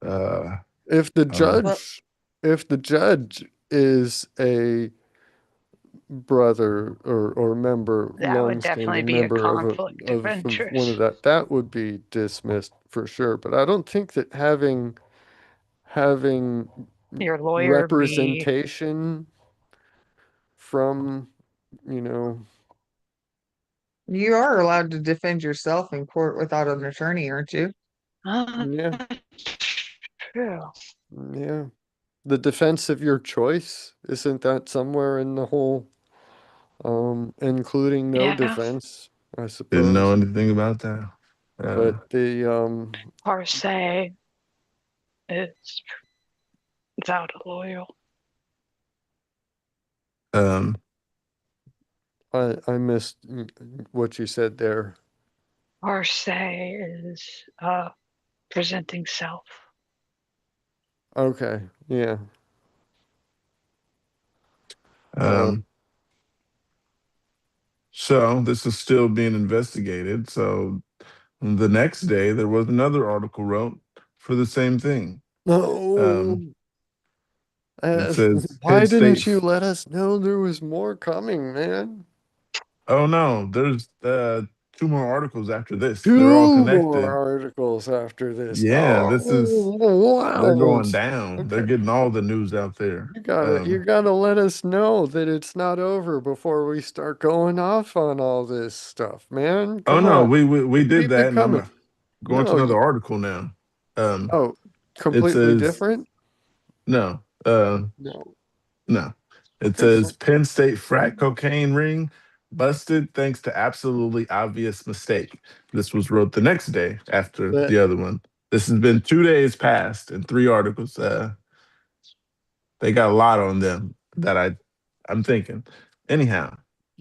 Uh, If the I don't. Well, judge is a brother or member, That would definitely long-standing be a member of conflict of one of interest. that would be dismissed for sure. But I don't think that having Your lawyer be representation from, you know, you are allowed to defend yourself in court without an attorney, aren't you? yeah, True. yeah, the defense of your choice, isn't that somewhere in the whole, including no Yeah. defense, I Didn't know suppose. anything about that. But the Or say it's without a lawyer. um, I missed what you said there. Or say is presenting self. Okay, yeah. um, so this is still being investigated. So the next day, there was another article wrote for the same thing. No, Um, it says why Penn State. didn't you let us know there was more coming, man? Oh no, there's two more articles after this. They're all Two more connected. articles after this. Yeah, this is Oh, they're wow. going down. They're Okay. getting all the news out there. You gotta let us know that it's not over before we start going off on all this stuff, man. Oh Come no, on. we did Keep that, it and I'm coming. going to No, another article now. Um, oh, it completely says different? no, No. no. It Okay, says so Penn State frat cocaine ring busted thanks to absolutely obvious mistake. This was wrote the next day after that the other one. This has been 2 days past and three articles. They got a lot on them that I'm thinking. Anyhow,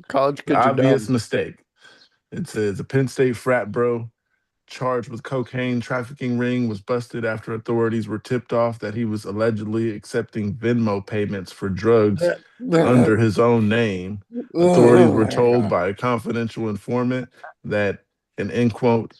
college the kids are obvious dumb. mistake. It says a Penn State frat bro charged with cocaine trafficking ring was busted after authorities were tipped off that he was allegedly accepting Venmo payments for drugs under his own name. Authorities Oh were my told God. by a confidential informant that an end quote,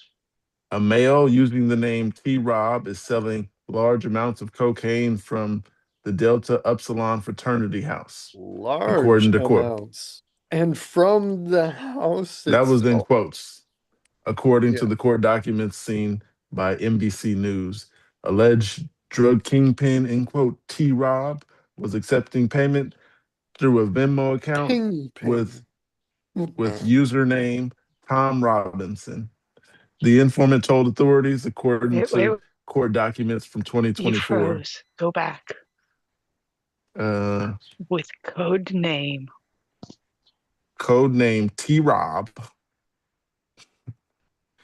a male using the name T Rob is selling large amounts of cocaine from the Delta Upsilon fraternity house, Large according to court. amounts. And from the house That was in itself. quotes, according to Yeah. the court documents seen by NBC News. Alleged drug kingpin, in quote, T Rob was accepting payment through a Venmo account with Kingpin. username Tom Robinson. The informant told authorities, according Wait, to court documents from you 2024, froze. Go back. uh, With code name. code name T Rob.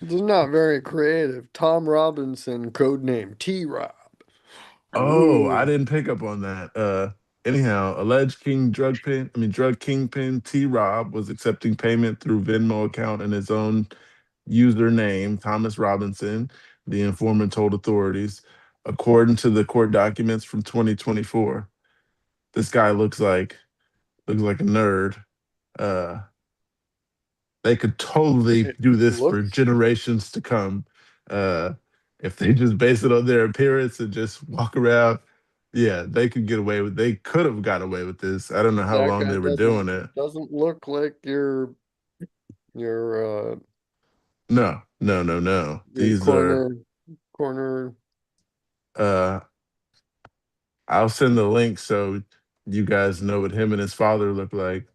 This is not very creative. Tom Robinson, codename T Rob. Oh, I Ooh. didn't pick up on that. Anyhow, alleged drug kingpin T Rob was accepting payment through Venmo account in his own username, Thomas Robinson, the informant told authorities. According to the court documents from 2024, this guy looks like a nerd. Uh, they could totally It do this for looks generations to come. Uh, if they just base it on their appearance and just walk around, yeah, they could get away with. They could have got away with this. I don't know how that long guy they were doing it. doesn't look like your No, no, no, no. your These are. corner Uh, I'll send the link so you guys know what him and his father look like.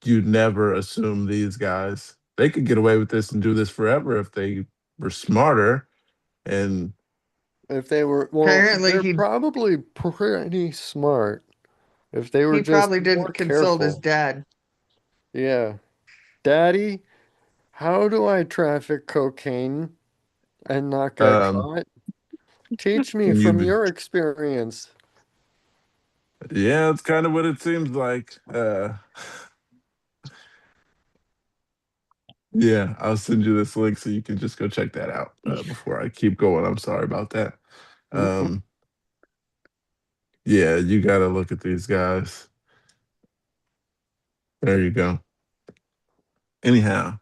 You'd never assume these guys. They could get away with this and do this forever if they were smarter. And if they were well, Apparently, they're probably pretty smart if they were he just probably more didn't consult his careful. dad. Yeah. Daddy, how do I traffic cocaine and not get um, caught? Teach me from you your experience. Yeah, it's kind of what it seems like. Yeah, I'll send you this link so you can just go check that out before I keep going. I'm sorry about that. Mm-mm. Um, yeah, you got to look at these guys. There you go. Anyhow,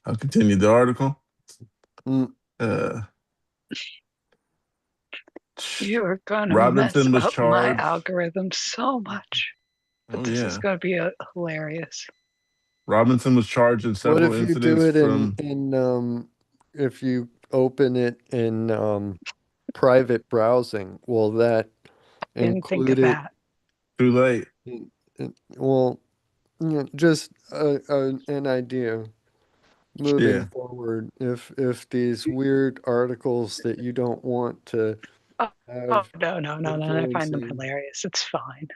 I'll continue the article. Mm. Uh, You are gonna mess Robinson was up my charged. algorithm so much, but Oh, this is yeah. gonna be hilarious. Robinson was charged in What several if you do incidents it from. if you open it in private browsing, will that Didn't think include of it? that. Too late. Well, just an idea moving Yeah. forward. If these weird articles that you don't want to Oh, oh have no! I find them influencing. hilarious. It's fine.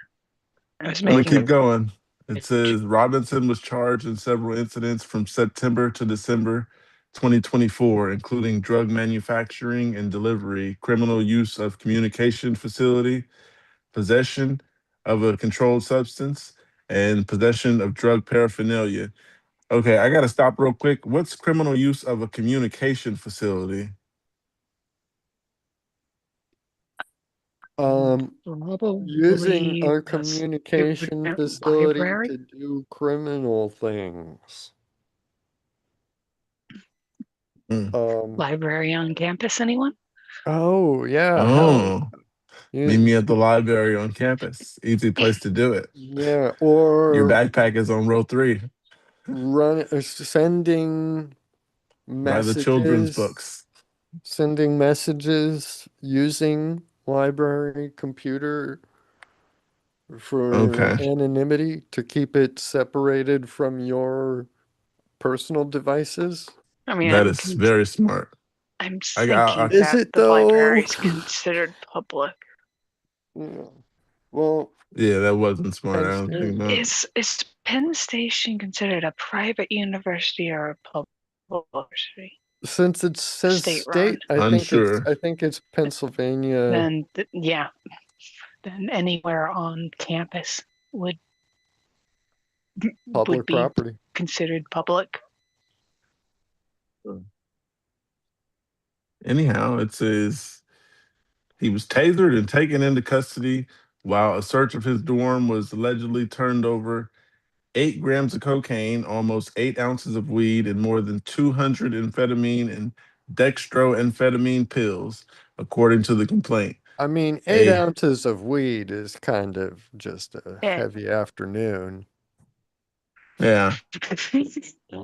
I was I'm going to making a keep Okay. going. It point. says Robinson was charged in several incidents from September to December 2024, including drug manufacturing and delivery, criminal use of communication facility, possession of a controlled substance, and possession of drug paraphernalia. Okay, I got to stop real quick. What's criminal use of a communication facility? Using Probably a the communication student facility library. to do criminal things. Hmm. Um, Library on campus, anyone? oh yeah, hell, Oh, meet you, me at the library on campus. Easy place to do it. yeah, Your or backpack is on row 3. sending Buy the children's messages, books. using library computer for Okay, anonymity to keep it separated from your personal devices. I mean, that is very smart. I'm I thinking Is that it the library though? is considered public. Yeah. Well, yeah, that wasn't smart. Penn I don't think State. that. Is Penn Station considered a private university or a public university? Since it says State run. state, Unsure. I think it's Pennsylvania Then yeah, then anywhere on campus would public be property. considered public. Anyhow, it says he was tasered and taken into custody while a search of his dorm was allegedly turned over 8 grams of cocaine, almost 8 ounces of weed, and more than 200 amphetamine and dextroamphetamine pills, according to the complaint. I mean, eight A ounces of weed is kind of just a Eh. heavy afternoon. yeah,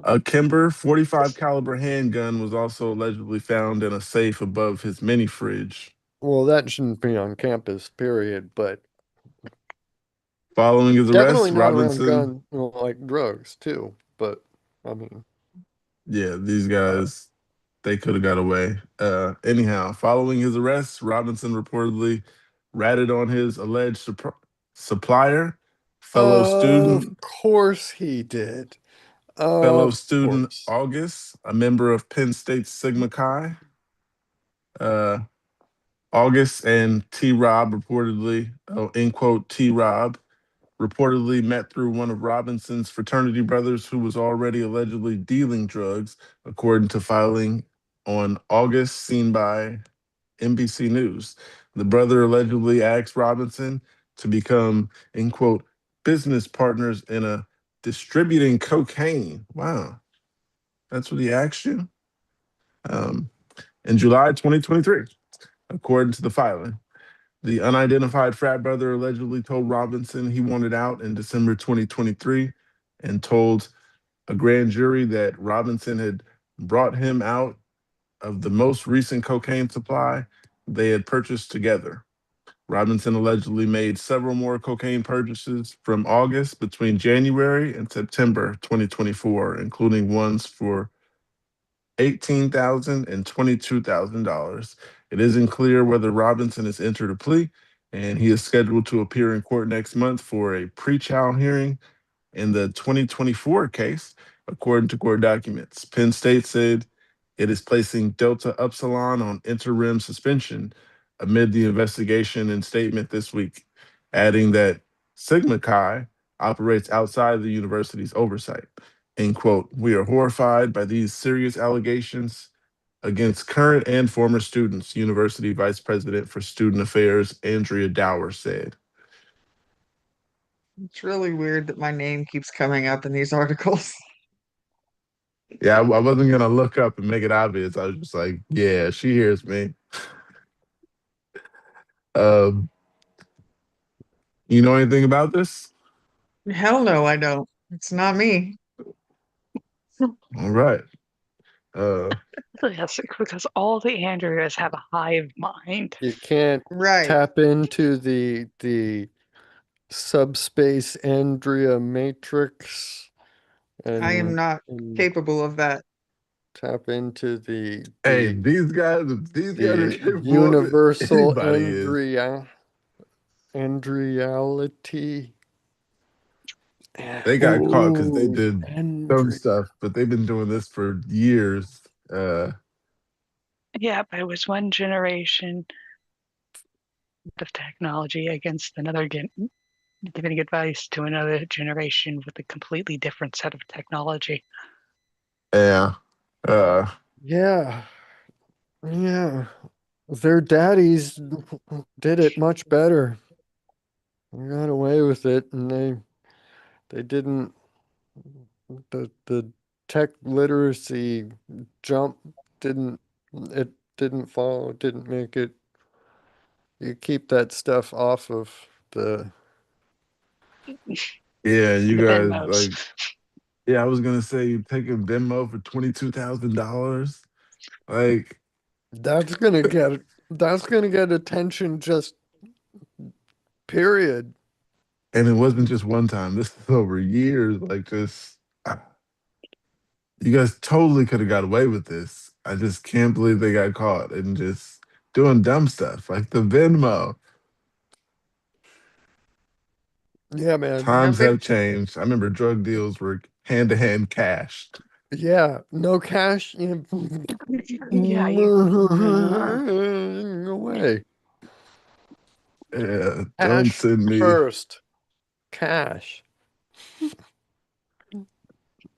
a Kimber 45 caliber handgun was also allegedly found in a safe above his mini fridge. Well, that shouldn't be on campus, period, but Following his definitely arrest, not around Robinson, gun, like drugs too. But I mean, yeah, these uh, guys, they could have got away. Anyhow, following his arrest, Robinson reportedly ratted on his alleged supplier, fellow of student, course he did. fellow Of student course. August, a member of Penn State Sigma Chi. Uh, August and T. Rob reportedly, oh, in quote, T. Rob reportedly met through one of Robinson's fraternity brothers who was already allegedly dealing drugs, according to filing on August seen by NBC News. The brother allegedly asked Robinson to become, in quote, business partners in a distributing cocaine. Wow, that's what he asked you? Um, in July 2023, according to the filing. The unidentified frat brother allegedly told Robinson he wanted out in December 2023 and told a grand jury that Robinson had brought him out of the most recent cocaine supply they had purchased together. Robinson allegedly made several more cocaine purchases from August between January and September 2024, including ones for $18,000 and $22,000. It isn't clear whether Robinson has entered a plea, and he is scheduled to appear in court next month for a pre-trial hearing in the 2024 case, according to court documents. Penn State said it is placing Delta Upsilon on interim suspension amid the investigation and statement this week. adding that Sigma Chi operates outside the university's oversight. End quote. We are horrified by these serious allegations against current and former students, University Vice President for Student Affairs Andrea Dower said. It's really weird that my name keeps coming up in these articles. Yeah, I wasn't gonna look up and make it obvious. I was just like, yeah, she hears me. Um, you know anything about this? Hell no, I don't. It's not me. All right. Uh, Yes, because all the Andreas have a hive mind. You can't Right. tap into the subspace Andrea matrix I am not and capable of that. tap into hey, these guys are the capable of it. universal Anybody is. Andreality. They got caught because they Ooh, did dumb Andrea. stuff, but they've been doing this for years. Yeah, but it was one generation of technology against another giving advice to another generation with a completely different set of technology. Yeah. Uh, Yeah, yeah. Their daddies did it much better. They got away with it, and they didn't. The tech literacy jump didn't it didn't follow, didn't make it. You keep that stuff off of the. yeah, you The guys Venmos. like. Yeah, I was gonna say you taking Venmo for $22,000. Like, That's gonna get attention, just period. and it wasn't just one time. This is over years. Like, just you guys totally could have got away with this. I just can't believe they got caught and just doing dumb stuff like the Venmo. Yeah, man. Now, Times have changed. I remember drug deals were hand to hand cash. Yeah, no cash. Yeah, Away. Yeah, don't Cash send me. first. Cash.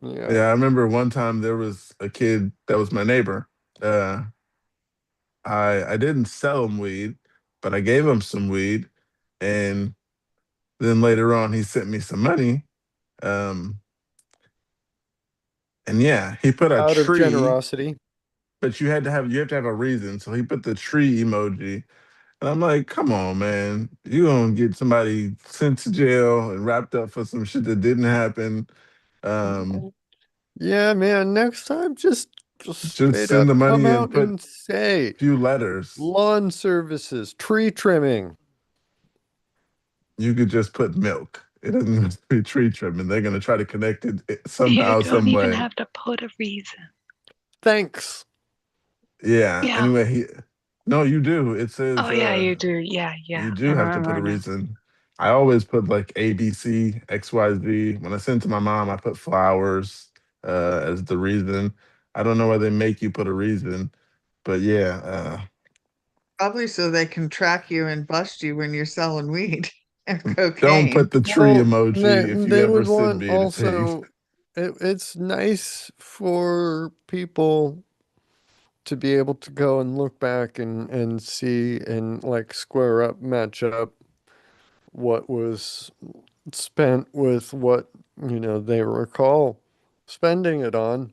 Yeah. Yeah, I remember one time there was a kid that was my neighbor. Uh, I didn't sell him weed, but I gave him some weed, and then later on he sent me some money. Um, and yeah, he put a Out of tree, generosity. but you have to have a reason. So he put the tree emoji, and I'm like, come on, man, you gonna get somebody sent to jail and wrapped up for some shit that didn't happen. Um, Yeah, man. Next time, just just straight send up the come money and out put and say few letters. lawn services, tree trimming. You could just put milk. It doesn't even have to be tree trimming. They're gonna try to connect it you somehow, don't some even way. have to put a reason. Thanks. Yeah. Yeah. Anyway, no, you do. It Oh says yeah, you do. Yeah, you yeah. I do have to put a remember now. reason. I always put like ABC, XYZ. When I send to my mom, I put flowers as the reason. I don't know why they make you put a reason, but yeah, probably so they can track you and bust you when you're selling weed and don't cocaine. put the tree Well, emoji if you they ever would send want me anything. also. It's nice for people to be able to go and look back and see and like square up, match up what was spent with what, they recall spending it on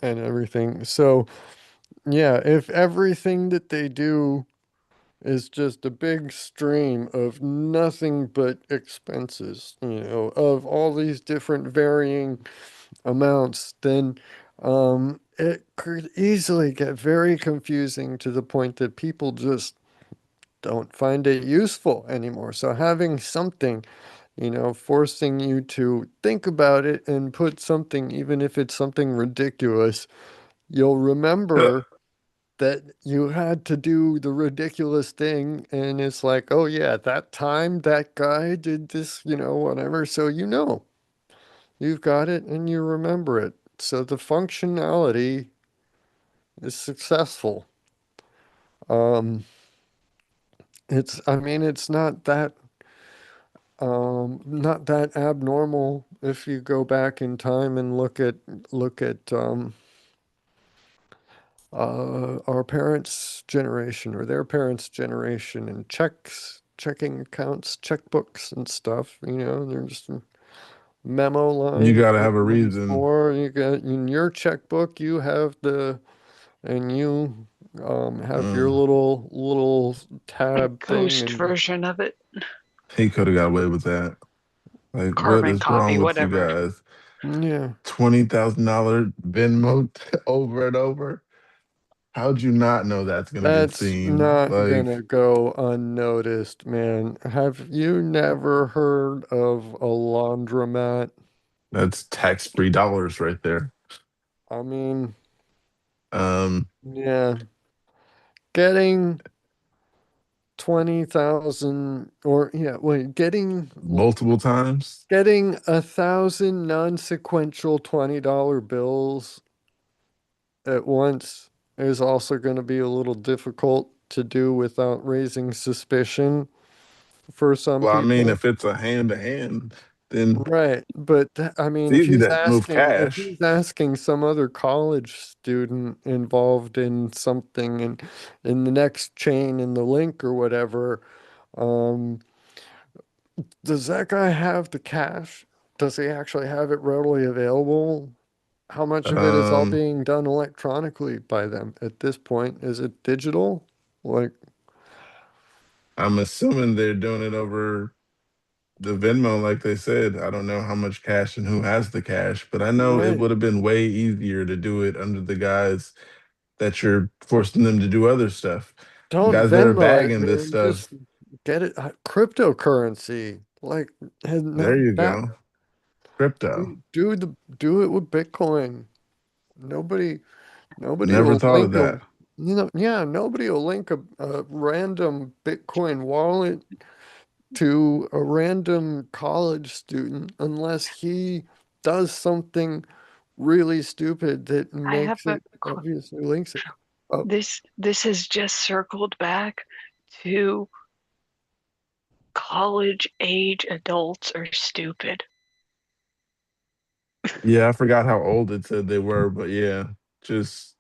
and everything. So, yeah, if everything that they do is just a big stream of nothing but expenses, of all these different varying amounts, then it could easily get very confusing to the point that people just don't find it useful anymore. So having something, forcing you to think about it and put something, even if it's something ridiculous, you'll remember that you had to do the ridiculous thing. And it's like, oh, yeah, that time that guy did this, whatever. So, you've got it and you remember it. So the functionality is successful. Um, I mean, it's not that Not that abnormal if you go back in time and look at our parents' generation or their parents' generation and checking accounts, checkbooks and stuff. There's memo You line gotta have a once reason. more. You got in your checkbook, you have and you have your Mm. little A tab thing, ghost and version of it. He could have got away with that. Like, what Carbon is wrong copy, with you whatever. guys? yeah, $20,000 Venmo over and over. How'd you not know that's gonna get that's seen? not Like, gonna go unnoticed, man. Have you never heard of a laundromat? that's tax-free dollars right there. I mean, Um, yeah, getting 20,000 or yeah, wait, multiple times. getting 1,000 non-sequential $20 bills at once is also going to be a little difficult to do without raising suspicion for some Well, I mean, people. if it's a hand to hand, then Right, but I it's mean, if easy he's to move asking, if cash. he's asking some other college student involved in something and in the next chain in the link or whatever, um, does that guy have the cash? Does he actually have it readily available? How much of it is all Um, being done electronically by them at this point? Is it digital? Like, I'm assuming they're doing it over the Venmo, like they said. I don't know how much cash and who has the cash, but I know it right. would have been way easier to do it under the guise that you're forcing them to do other stuff. The Don't guys that are Venmo it, bagging this man. Just stuff, get it cryptocurrency. Like, and there you that go. Crypto. do it with Bitcoin. Nobody nobody Never will thought of link that. yeah, nobody will link a random Bitcoin wallet to a random college student unless he does something really stupid that I have makes a it obviously links it. Oh, this has just circled back to college age adults are stupid. Yeah, I forgot how old it said they were, but yeah, just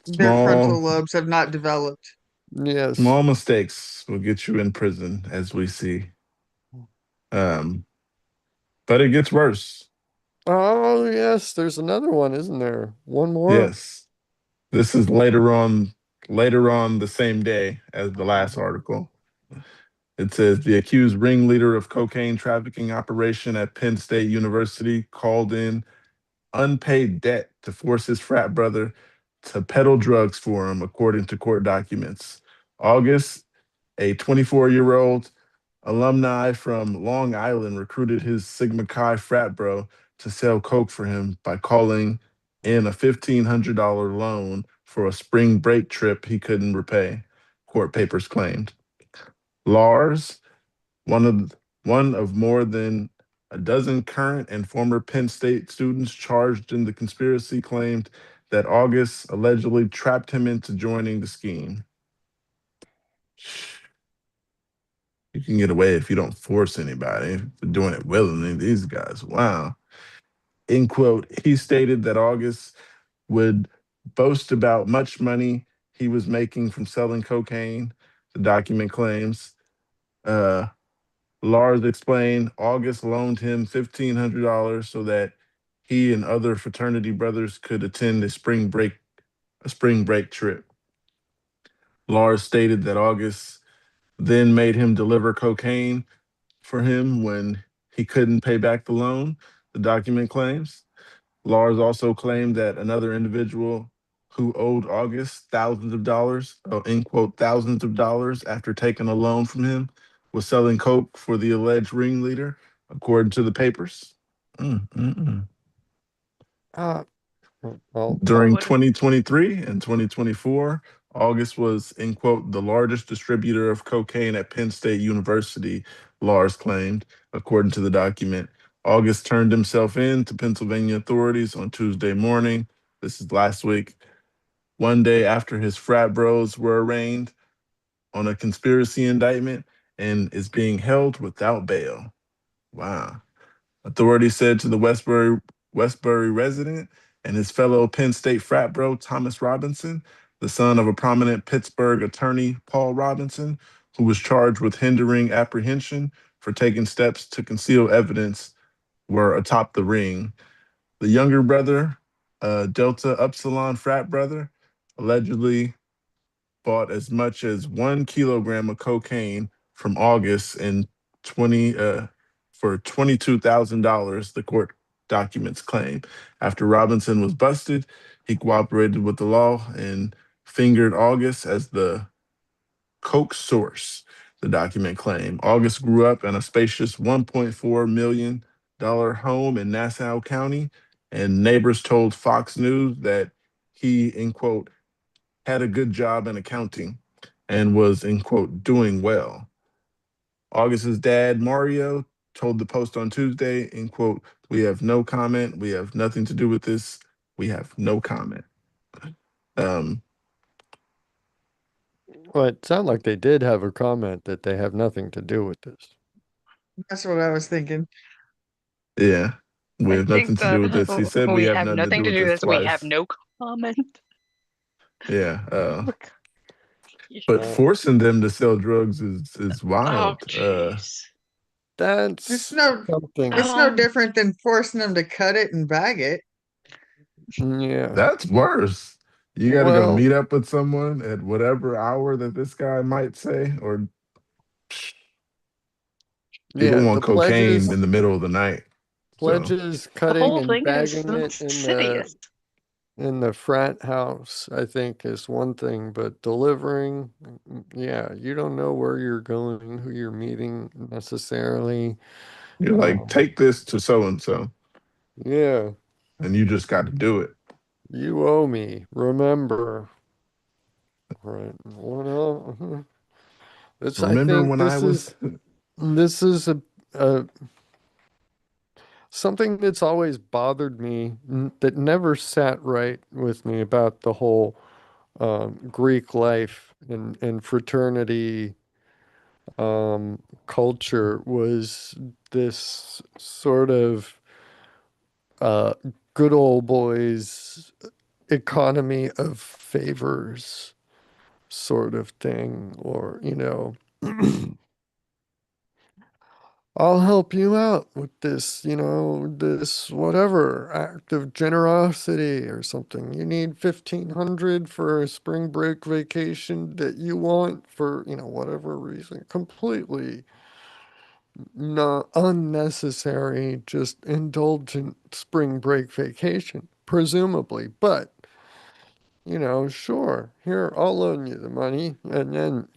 Their small frontal lobes have not developed. yes. small mistakes will get you in prison, as we see. Um, but it gets worse. Oh, yes, there's another one, isn't there? One more? Yes. This is later on the same day as the last article. It says the accused ringleader of cocaine trafficking operation at Penn State University called in unpaid debt to force his frat brother to peddle drugs for him, according to court documents. August, a 24-year-old alumni from Long Island recruited his Sigma Chi frat bro to sell coke for him by calling in a $1,500 loan for a spring break trip he couldn't repay, court papers claimed. Lars, one of one of more than a dozen current and former Penn State students charged in the conspiracy, claimed that August allegedly trapped him into joining the scheme. You can get away if you don't force anybody for doing it willingly. These guys, wow. In quote, he stated that August would boast about much money he was making from selling cocaine, the document claims. Uh, Lars explained August loaned him $1,500 so that he and other fraternity brothers could attend a spring break trip. Lars stated that August then made him deliver cocaine for him when he couldn't pay back the loan, the document claims. Lars also claimed that another individual who owed August thousands of dollars, in quote, thousands of dollars after taking a loan from him, was selling coke for the alleged ringleader, according to the papers. Mm, mm, mm. Ah, well, What During would 2023 and 2024, August was, in quote, the largest distributor of cocaine at Penn State University, Lars claimed, according to the document. August turned himself in to Pennsylvania authorities on Tuesday morning. This is last week, one day after his frat bros were arraigned on a conspiracy indictment and is being held without bail. Wow. Authorities said to the Westbury resident and his fellow Penn State frat bro Thomas Robinson, the son of a prominent Pittsburgh attorney Paul Robinson, who was charged with hindering apprehension for taking steps to conceal evidence, were atop the ring. The younger brother, Delta Upsilon frat brother, allegedly bought as much as 1 kilogram of cocaine from August in 20 for $22,000. The court documents claim. After Robinson was busted, he cooperated with the law and fingered August as the coke source. The document claimed August grew up in a spacious $1.4 million home in Nassau County, and neighbors told Fox News that he, in quote, had a good job in accounting and was, in quote, doing well. August's dad, Mario, told the Post on Tuesday, in quote, we have no comment. We have nothing to do with this. We have no comment. Um, Well, it sounded like they did have a comment that they have nothing to do with this. That's what I was thinking. yeah, we I have nothing think to do with this. He said we we have have nothing to nothing do to with do with this this. We have twice. no comment. Yeah. But Uh, forcing them to sell drugs is Oh, wild. jeez. That's It's no something. it's no different than forcing them to cut it and bag it. Yeah. That's worse. You got to go Well, meet up with someone at whatever hour that this guy might say, or people yeah, want cocaine in the middle of the night. So pledges The cutting whole and thing is bagging it insidious. in the frat house, I think, is one thing, but delivering, yeah, you don't know where you're going, who you're meeting necessarily. you're like, Um, take this to so and so, yeah, and you just got to do it. you owe me. Remember, right? Well, it's. I Remember think when I was? this is a something that's always bothered me that never sat right with me about the whole Greek life and fraternity culture was this sort of uh, good old boys economy of favors sort of thing, or, I'll help you out with this, this whatever act of generosity or something. You need 1,500 for a spring break vacation that you want for, whatever reason. Completely not unnecessary, just indulgent spring break vacation, presumably. But, sure, here, I'll loan you the money. And then,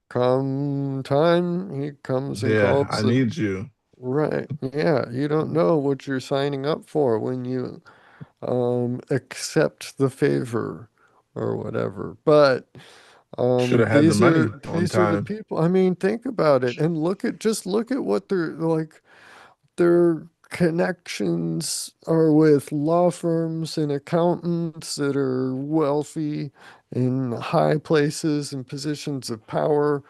come time, he comes and Yeah, I calls the. need you. Right. Yeah, you don't know what you're signing up for when you accept the favor or whatever. But Should have had the these money are on these are the time. people. I mean, think about it and look at what they're like. Their connections are with law firms and accountants that are wealthy in high places and positions of power.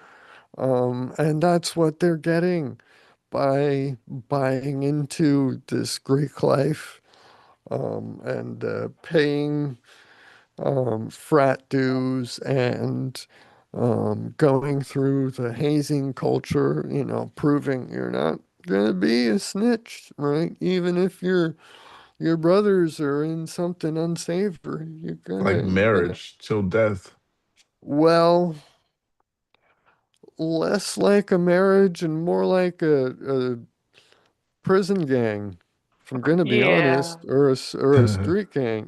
And that's what they're getting by buying into this Greek life, and paying frat dues and going through the hazing culture, proving you're not gonna be a snitch, right? Even if your brothers are in something unsavory, Like you're gonna, marriage till death. well, less like a marriage and more like a prison gang, if I'm gonna be Yeah. honest, or a street gang,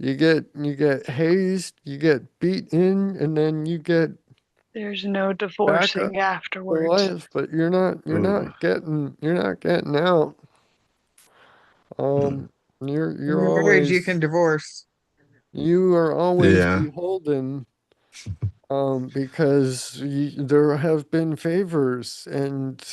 You get hazed, you get beat in, and then you get There's no back up divorcing to afterwards. life, but you're not getting out. Mm. Um, you're You're married, you can always divorce. you are always Yeah, beholden, because there have been favors, and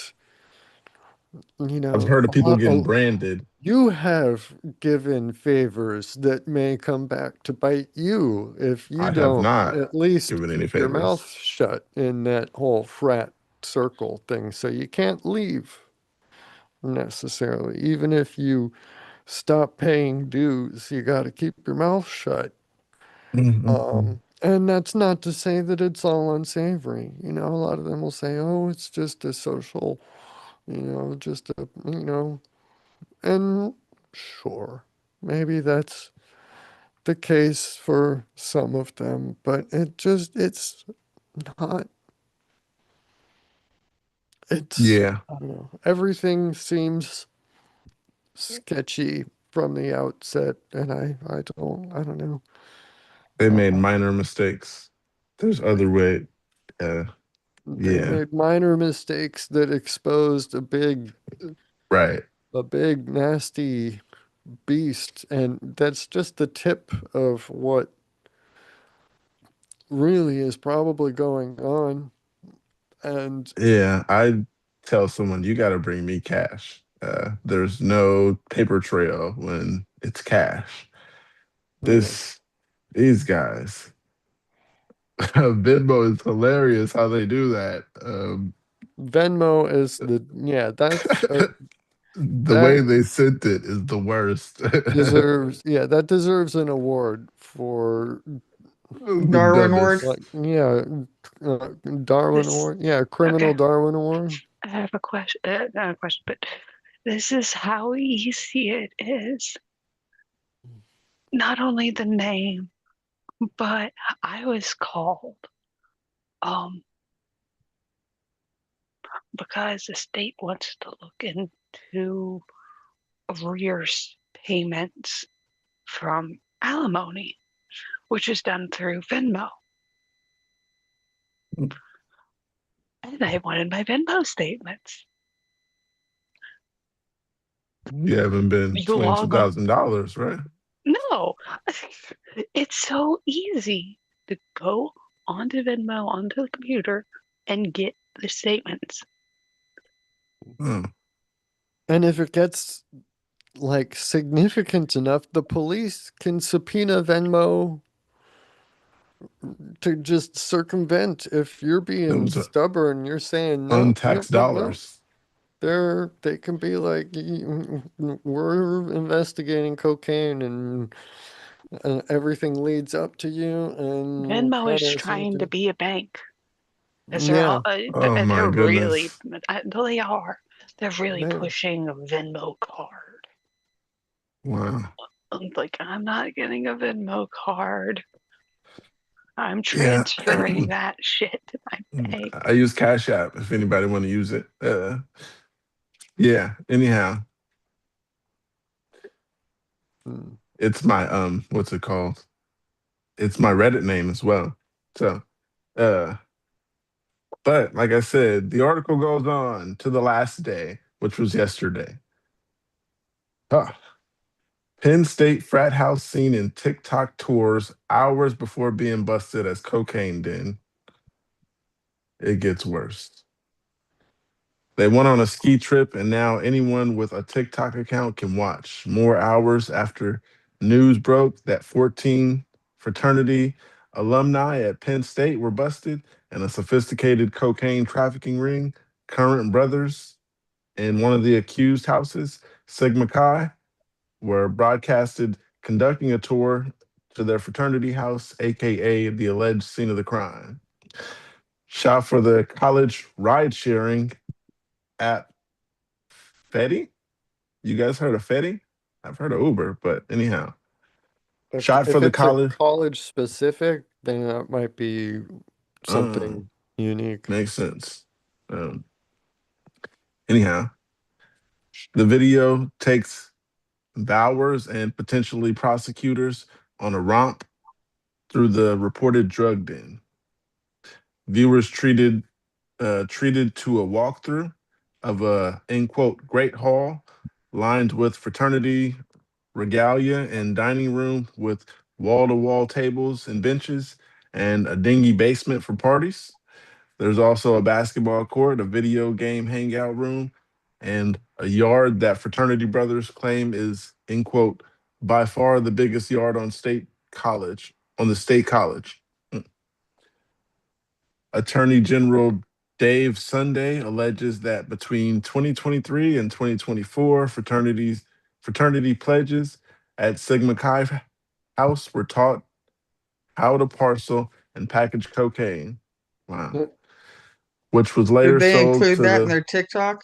You I've know, heard of people getting branded. you have given favors that may come back to bite you if you I have don't not at least given any keep your mouth favors. shut in that whole frat circle thing. So you can't leave necessarily. Even if you stop paying dues, you got to keep your mouth shut. Mm-mm-mm. And that's not to say that it's all unsavory. You know, a lot of them will say, oh, it's just a social, just a, and sure, maybe that's the case for some of them, but it's not, Yeah, everything seems sketchy from the outset, and I don't know. they made Uh, minor mistakes. There's other way. Uh, they yeah, made minor mistakes that exposed right. a big nasty beast, and that's just the tip of what really is probably going on. And Yeah, I tell someone you got to bring me cash. There's no paper trail when it's cash. yeah, This these guys, Venmo is hilarious how they do that. Venmo is that's The that way they sent it is the worst. that deserves an award for The Darwin Ward. dumbest. like Darwin This Award, okay. criminal Darwin Award. I have a question. Not a question, but this is how easy it is. Not only the name, but I was called um because the state wants to look into arrears payments from alimony, which is done through Venmo. And I wanted my Venmo statements. You haven't been You log on. $22,000, right? No, it's so easy to go onto Venmo, onto the computer, and get the statements. Oh, And if it gets like significant enough, the police can subpoena Venmo to just circumvent. If you're being those are stubborn, you're saying no, no, untaxed no, no. dollars. They can be like, we're investigating cocaine and everything leads up to you and Venmo kind is of trying to something. be a bank, as Yeah, Oh my they're really, goodness. they are. They're really they pushing a Venmo card. Wow. I'm like, I'm not getting a Venmo card. I'm Yeah. transferring that shit to my bank. I use Cash App if anybody want to use it. Yeah. Anyhow, mm, it's my what's it called? It's my Reddit name as well. So uh but like I said, the article goes on to the last day, which was yesterday. Huh. Penn State frat house seen in TikTok tours hours before being busted as cocaine den. It gets worse. They went on a ski trip, and now anyone with a TikTok account can watch. More hours after news broke that 14 fraternity alumni at Penn State were busted in a sophisticated cocaine trafficking ring, current brothers in one of the accused houses, Sigma Chi, were broadcasted conducting a tour to their fraternity house, aka the alleged scene of the crime. Shot for the college ride sharing app Fetty. You guys heard of Fetty? I've heard of Uber, but anyhow, shot for if the it's a college. college specific, then that might be Um, something unique. makes sense. Um, anyhow, the video takes Bowers and potentially prosecutors on a romp through the reported drug den. Viewers treated to a walkthrough of a end quote great hall lined with fraternity regalia and dining room with wall-to-wall tables and benches and a dingy basement for parties. There's also a basketball court, a video game hangout room, and a yard that fraternity brothers claim is, in quote, by far the biggest yard on the state college. Attorney General Dave Sunday alleges that between 2023 and 2024, fraternity pledges at Sigma Chi House were taught how to parcel and package cocaine. Wow. Which was Did later they sold include to that in the. their TikTok?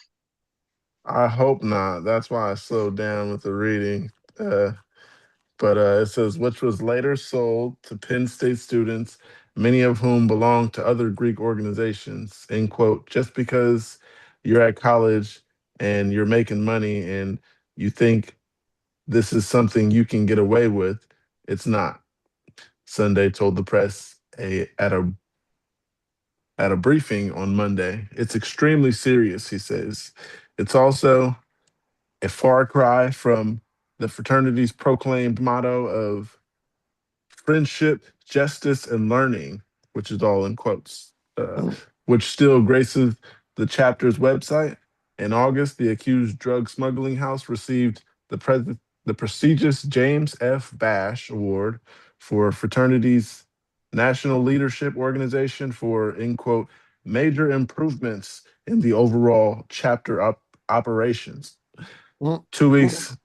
I hope not. That's why I slowed down with the reading. But it says, which was later sold to Penn State students, many of whom belong to other Greek organizations. End quote. Just because you're at college and you're making money and you think this is something you can get away with, it's not. Sunday told the press at a briefing on Monday. It's extremely serious, he says. It's also a far cry from the fraternity's proclaimed motto of friendship, justice, and learning, which is all in quotes, which still graces the chapter's website. In August, the accused drug smuggling house received the prestigious James F. Bash Award for fraternity's national leadership organization for, in quote, major improvements in the overall chapter operations. 2 weeks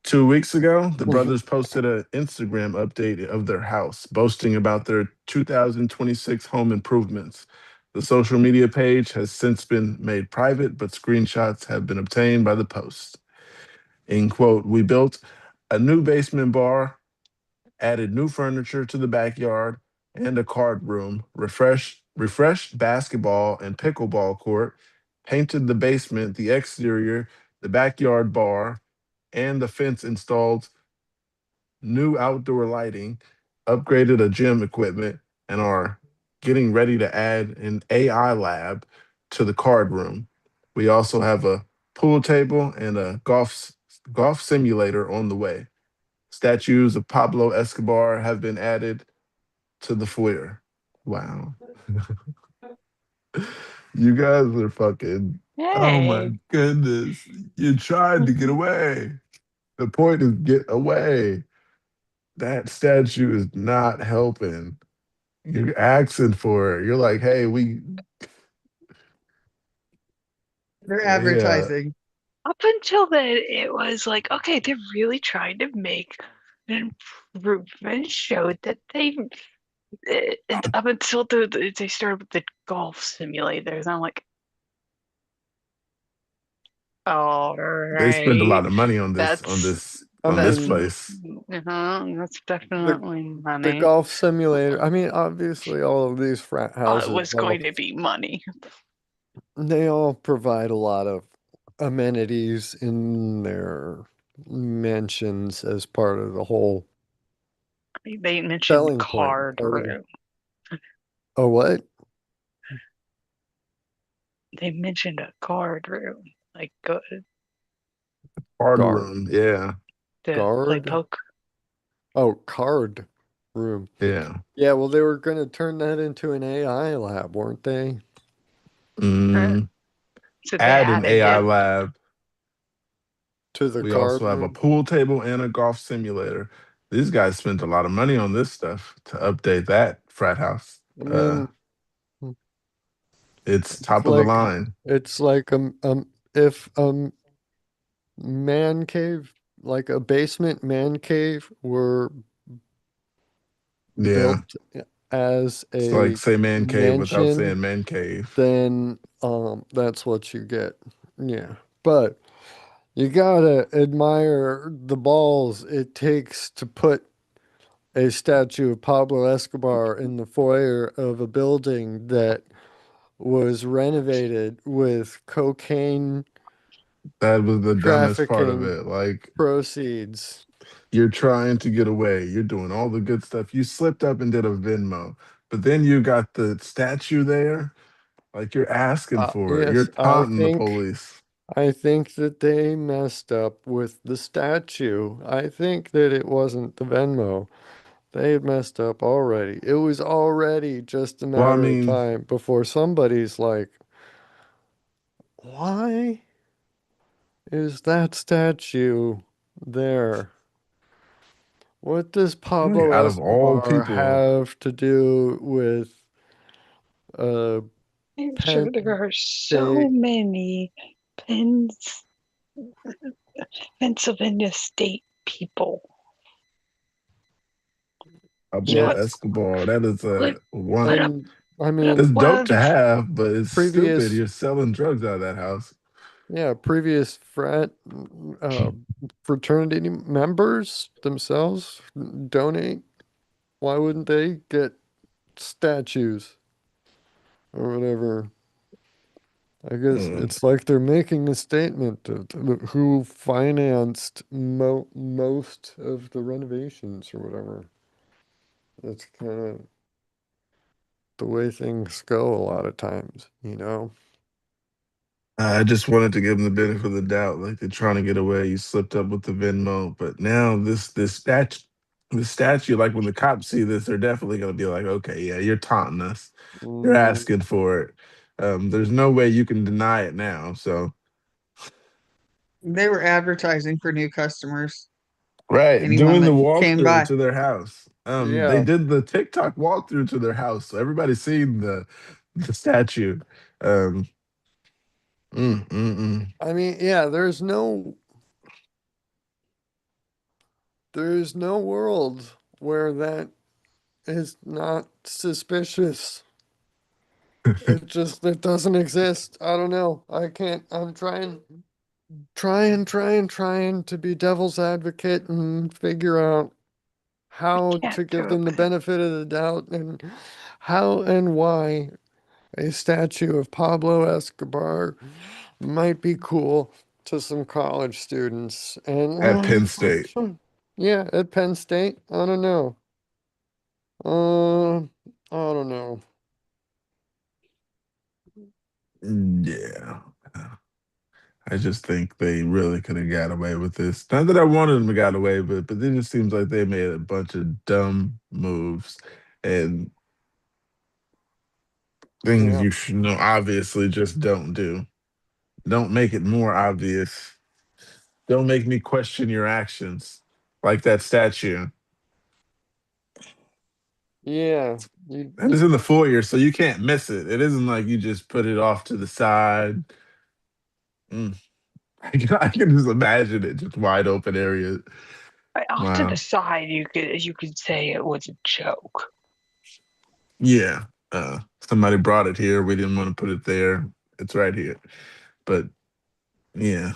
2 weeks ago, the brothers posted an Instagram update of their house, boasting about their 2026 home improvements. The social media page has since been made private, but screenshots have been obtained by the post. In quote, we built a new basement bar, added new furniture to the backyard and a card room, refreshed basketball and pickleball court, painted the basement, the exterior, the backyard bar, and the fence installed new outdoor lighting, upgraded a gym equipment, and are getting ready to add an AI lab to the card room. We also have a pool table and a golf simulator on the way. Statues of Pablo Escobar have been added to the foyer. Wow. You guys are fucking. Oh my Yay. goodness. You tried to get away. The point is get away. That statue is not helping. You're asking for it. You're like, hey, They're yeah, advertising. Up until then, it was like, okay, they're really trying to make an improvement. Showed that up until they started with the golf simulators. I'm like, all they spend a right, lot of money on this on that's this I on this that's mean, place. that's the definitely the money. golf simulator. I mean, obviously, all of these frat It houses, was going to be money. they all provide a lot of amenities in their mansions as part of the whole They mentioned selling point. card room. Oh, what? They mentioned a card room, like go Hard Guard, room. Yeah. to play guard. poke. Oh, card room. Yeah. Yeah, well, they were going to turn that into an AI lab, weren't they? Uh, Mm. so they Add an added AI it. lab. To the We card also have a room. pool table and a golf simulator. These guys spent a lot of money on this stuff to update that frat house. I mean, It's it's top of the like line. it's like if man cave, like a basement man cave, were Yeah. built as It's like a say man cave without mansion, saying man cave. then that's what you get. Yeah. But you gotta admire the balls it takes to put a statue of Pablo Escobar in the foyer of a building that was renovated with cocaine That was the dumbest part of trafficking it. Like proceeds. you're trying to get away. You're doing all the good stuff. You slipped up and did a Venmo, but then you got the statue there. Like you're asking for it. You're Yes, I taunting the think police. I think that they messed up with the statue. I think that it wasn't the Venmo. They had messed up already. It was already just a Well, I matter of mean, time before somebody's like, why is that statue there? What does Like, Pablo out of all Escobar people, have to do with uh I'm sure Penn there are so State? many Penns, Pennsylvania State people. You Pablo Yeah, put Escobar, that is put a one. put up and I put up It's mean, dope to welding. have, but it's stupid. previous You're selling drugs out of that house. yeah, previous uh fraternity members themselves donate. Why wouldn't they get statues or whatever? I guess Mm. it's like they're making a statement of who financed most of the renovations or whatever. That's kind of the way things go a lot of times, you know? I just wanted to give them the benefit of the doubt, like they're trying to get away. You slipped up with the Venmo, but now this statue, like when the cops see this, they're definitely going to be like, okay, yeah, you're taunting us, you're Mm, asking for it. There's no way you can deny it now. So They were advertising for new customers, right, anyone doing the that came walkthrough by. to their house. They yeah. did the TikTok walkthrough to their house, so everybody's seen the statue. Um, mm, mm, mm. I mean, yeah, there's no world where that is not suspicious. It doesn't exist. I don't know. I can't I'm trying to be devil's advocate and figure out I how can't to do give it them the with it. benefit of the doubt and how and why a statue of Pablo Escobar might be cool to some college students. At And Penn State. yeah, at Penn State, I don't know. I don't know. Yeah. I just think they really could have got away with this. Not that I wanted them to got away with it, but it just seems like they made a bunch of dumb moves and things Yeah. you should know obviously just don't do. Don't make it more obvious. Don't make me question your actions. Like that statue. Yeah. You, And it's in the foyer, so you can't miss it. It isn't like you just put it off to the side. Mm. I can just imagine it, just wide open area. Off to the Wow. side, you could say it was a joke. Yeah. Somebody brought it here. We didn't want to put it there. It's right here. But yeah,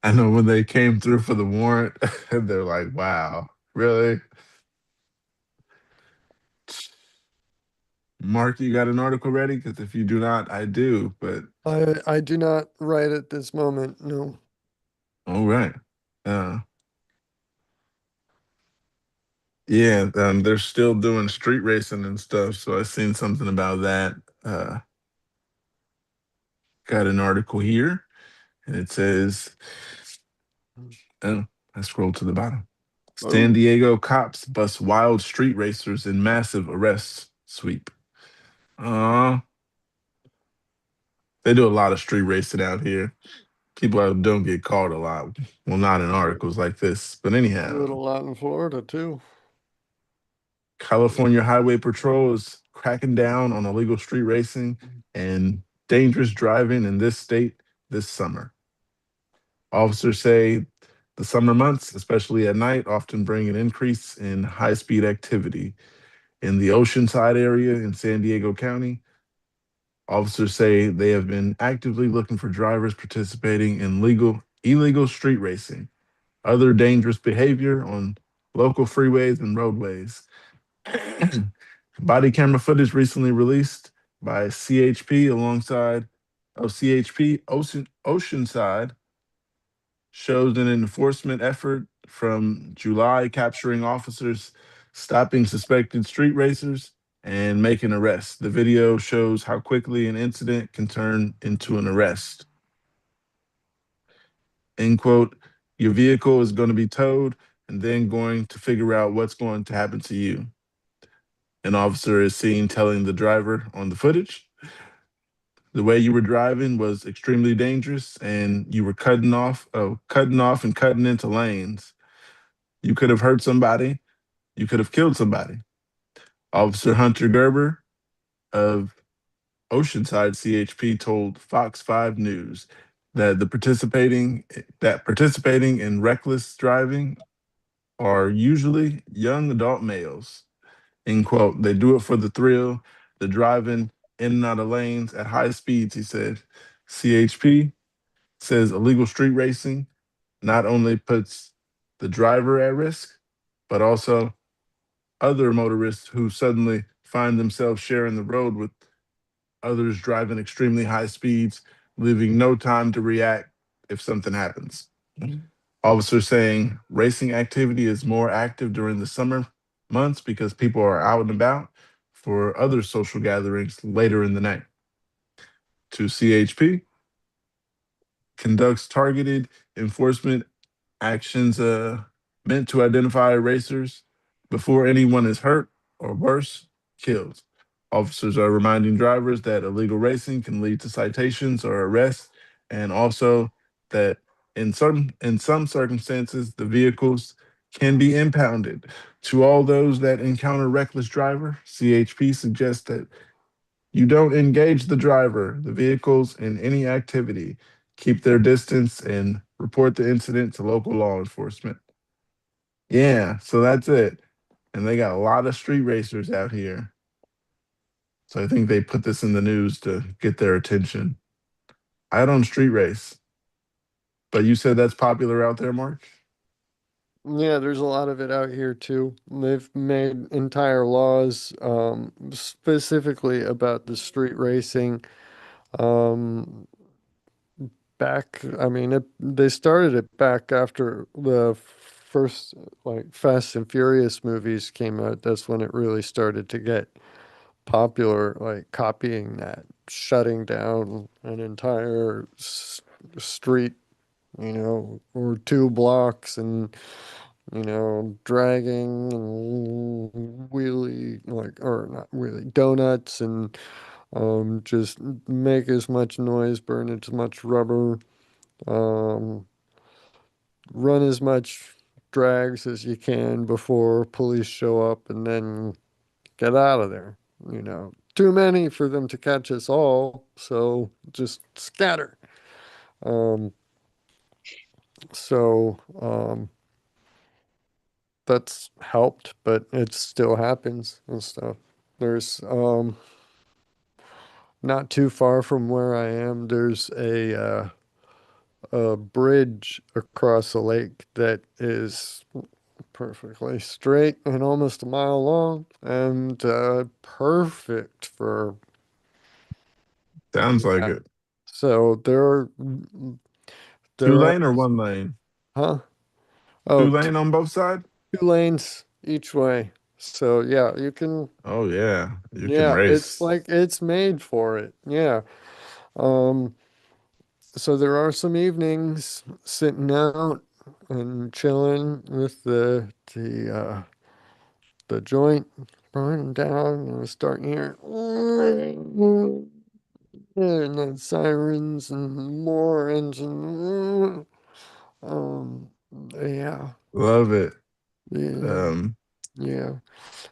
I know when they came through for the warrant, they're like, wow, really? Mark, you got an article ready? Because if you do not, I do. But I do not write at this moment. No. all right. Uh, yeah, they're still doing street racing and stuff. So I seen something about that. Uh, got an article here, and it says, oh, I scrolled to the bottom. San Oh, Diego cops bust wild street racers in massive arrest sweep. Uh, they do a lot of street racing out here. People don't get caught a lot. Well, not in articles like this. But do it a anyhow, lot in Florida too. California Highway Patrol is cracking down on illegal street racing and dangerous driving in this state this summer. Officers say the summer months, especially at night, often bring an increase in high speed activity. In the Oceanside area in San Diego County, officers say they have been actively looking for drivers participating in illegal street racing, other dangerous behavior on local freeways and roadways. Body camera footage recently released by CHP alongside CHP Oceanside shows an enforcement effort from July capturing officers stopping suspected street racers and making arrests. The video shows how quickly an incident can turn into an arrest. End quote. Your vehicle is going to be towed and then going to figure out what's going to happen to you. An officer is seen telling the driver on the footage, the way you were driving was extremely dangerous, and you were cutting off and cutting into lanes. You could have hurt somebody. You could have killed somebody. Officer Hunter Gerber of Oceanside CHP told Fox 5 News that participating in reckless driving are usually young adult males. End quote. They do it for the thrill, the driving in and out of lanes at high speeds, he said. CHP says illegal street racing not only puts the driver at risk, but also other motorists who suddenly find themselves sharing the road with others driving extremely high speeds, leaving no time to react if something happens. Officers saying racing activity is more active during the summer months because people are out and about for other social gatherings later in the night. To CHP, conducts targeted enforcement actions meant to identify racers before anyone is hurt or worse, killed. Officers are reminding drivers that illegal racing can lead to citations or arrests, and also that in some circumstances the vehicles can be impounded. To all those that encounter reckless driver, CHP suggests that you don't engage the driver, the vehicles, in any activity. Keep their distance and report the incident to local law enforcement. Yeah, so that's it. And they got a lot of street racers out here. So I think they put this in the news to get their attention. I don't street race, but you said that's popular out there, Mark? Yeah, there's a lot of it out here too. They've made entire laws specifically about the street racing. Um, they started it back after the first like Fast and Furious movies came out. That's when it really started to get popular, like copying that, shutting down an entire street, or two blocks, and dragging and wheelie, like, or not wheelie, donuts, and just make as much noise, burn as much rubber, um, run as much drags as you can before police show up, and then get out of there. Too many for them to catch us all, so just scatter. Um, so that's helped, but it still happens and stuff. There's not too far from where I am, there's a bridge across a lake that is perfectly straight and almost a mile long, and perfect for Sounds like that. it. So Two there are, lane or one lane? huh? Two Oh, lane on both sides? two lanes each way. So yeah, you can. Oh yeah, you can Yeah, it's race. like it's made for it. Yeah. Um, so there are some evenings sitting out and chilling with the joint burning down, and starting here, and then sirens and more engine. Um, yeah, Love it. yeah, Um, yeah,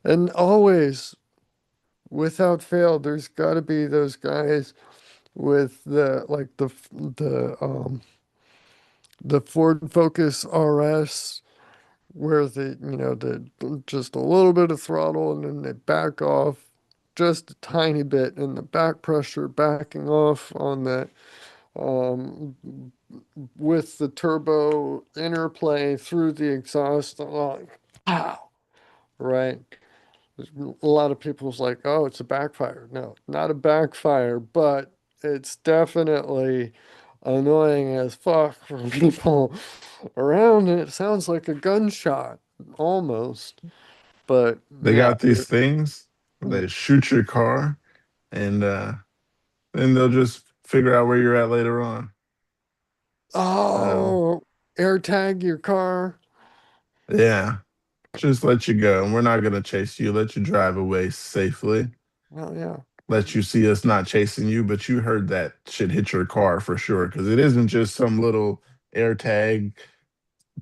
and always, without fail, there's got to be those guys with the Ford Focus RS, where the just a little bit of throttle, and then they back off just a tiny bit, and the back pressure backing off on that, um, with the turbo interplay through the exhaust, like, pow, right? A lot of people's like, oh, it's a backfire. No, not a backfire, but it's definitely annoying as fuck for people around. And it sounds like a gunshot almost. But they yeah, got these things where they shoot your car, and then they'll just figure out where you're at later on. Um, oh, air tag your car. yeah, just let you go. And we're not gonna chase you. Let you drive away safely. Well, yeah. let you see us not chasing you, but you heard that shit hit your car for sure. Because it isn't just some little air tag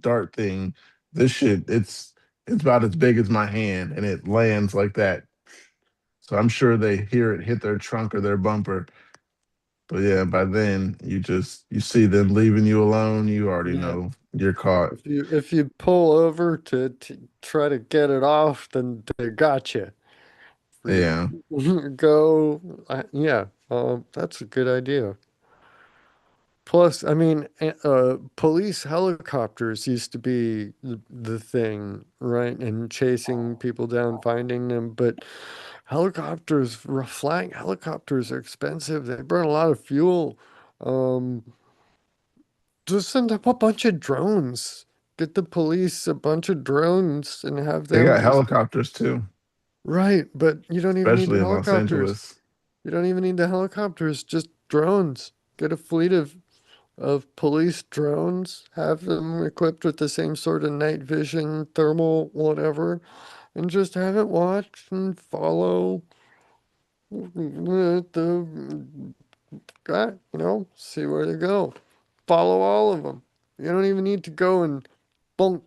dart thing. This shit, it's about as big as my hand, and it lands like that. So I'm sure they hear it hit their trunk or their bumper. But yeah, by then you see them leaving you alone. You already Yeah. know you're caught. If you pull over to try to get it off, then they got you. Yeah, Go, yeah, that's a good idea. Plus, I mean, police helicopters used to be the thing, right? And chasing people down, finding them. But flying helicopters are expensive. They burn a lot of fuel. Um, just send up a bunch of drones. Get the police a bunch of drones and have they them got just, helicopters too, right. But you don't even need especially the in Los helicopters. Angeles. You don't even need the helicopters, just drones. Get a fleet of police drones, have them equipped with the same sort of night vision, thermal, whatever, and just have it watch and follow the guy, see where they go. Follow all of them. You don't even need to go and bunk,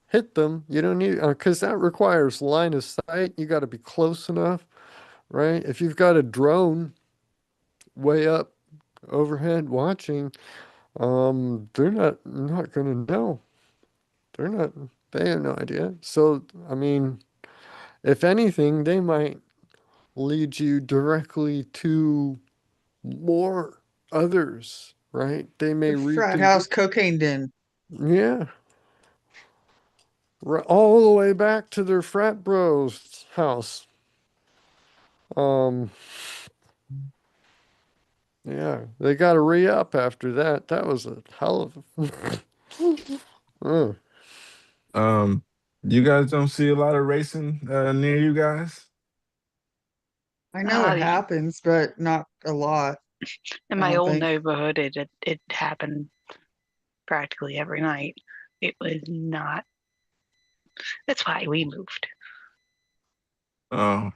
hit them. You don't need, because that requires line of sight. You got to be close enough, right? If you've got a drone way up overhead watching, they're not gonna know. They're not. They have no idea. So, I mean, if anything, they might lead you directly to more others, right? They may The frat house reconvene. cocaine den. Yeah, right, all the way back to their frat bros' house. Um, yeah, they got to re-up after that. That was a hell of a. Um, you guys don't see a lot of racing near you guys? I know it The happens, but not a lot, In I my don't old think. neighborhood, it happened practically every night. It was not. That's why we moved. Oh,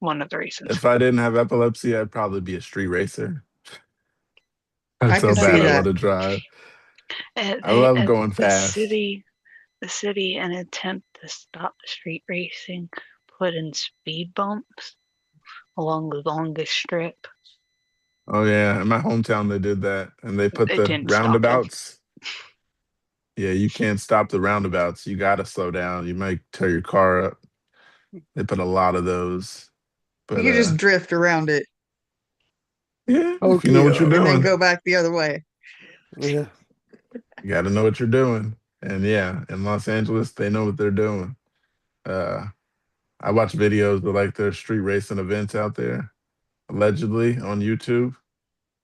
One of the reasons. if I didn't have epilepsy, I'd probably be a street racer. That's I how can No, see bad I they want that. to drive. I they love going the fast. city, in an attempt to stop the street racing, put in speed bumps along the longest strip. Oh yeah, in my hometown they did that, and they put It the didn't stop it. roundabouts. Yeah, you can't stop the roundabouts. You got to slow down. You might tear your car up. They put a lot of those. You But can just drift around it yeah, if you know what you're Tokyo. and then doing, go back the other way. Yeah. you got to know what you're doing. And yeah, in Los Angeles, they know what they're doing. Uh, I watch videos of like their street racing events out there, allegedly on YouTube.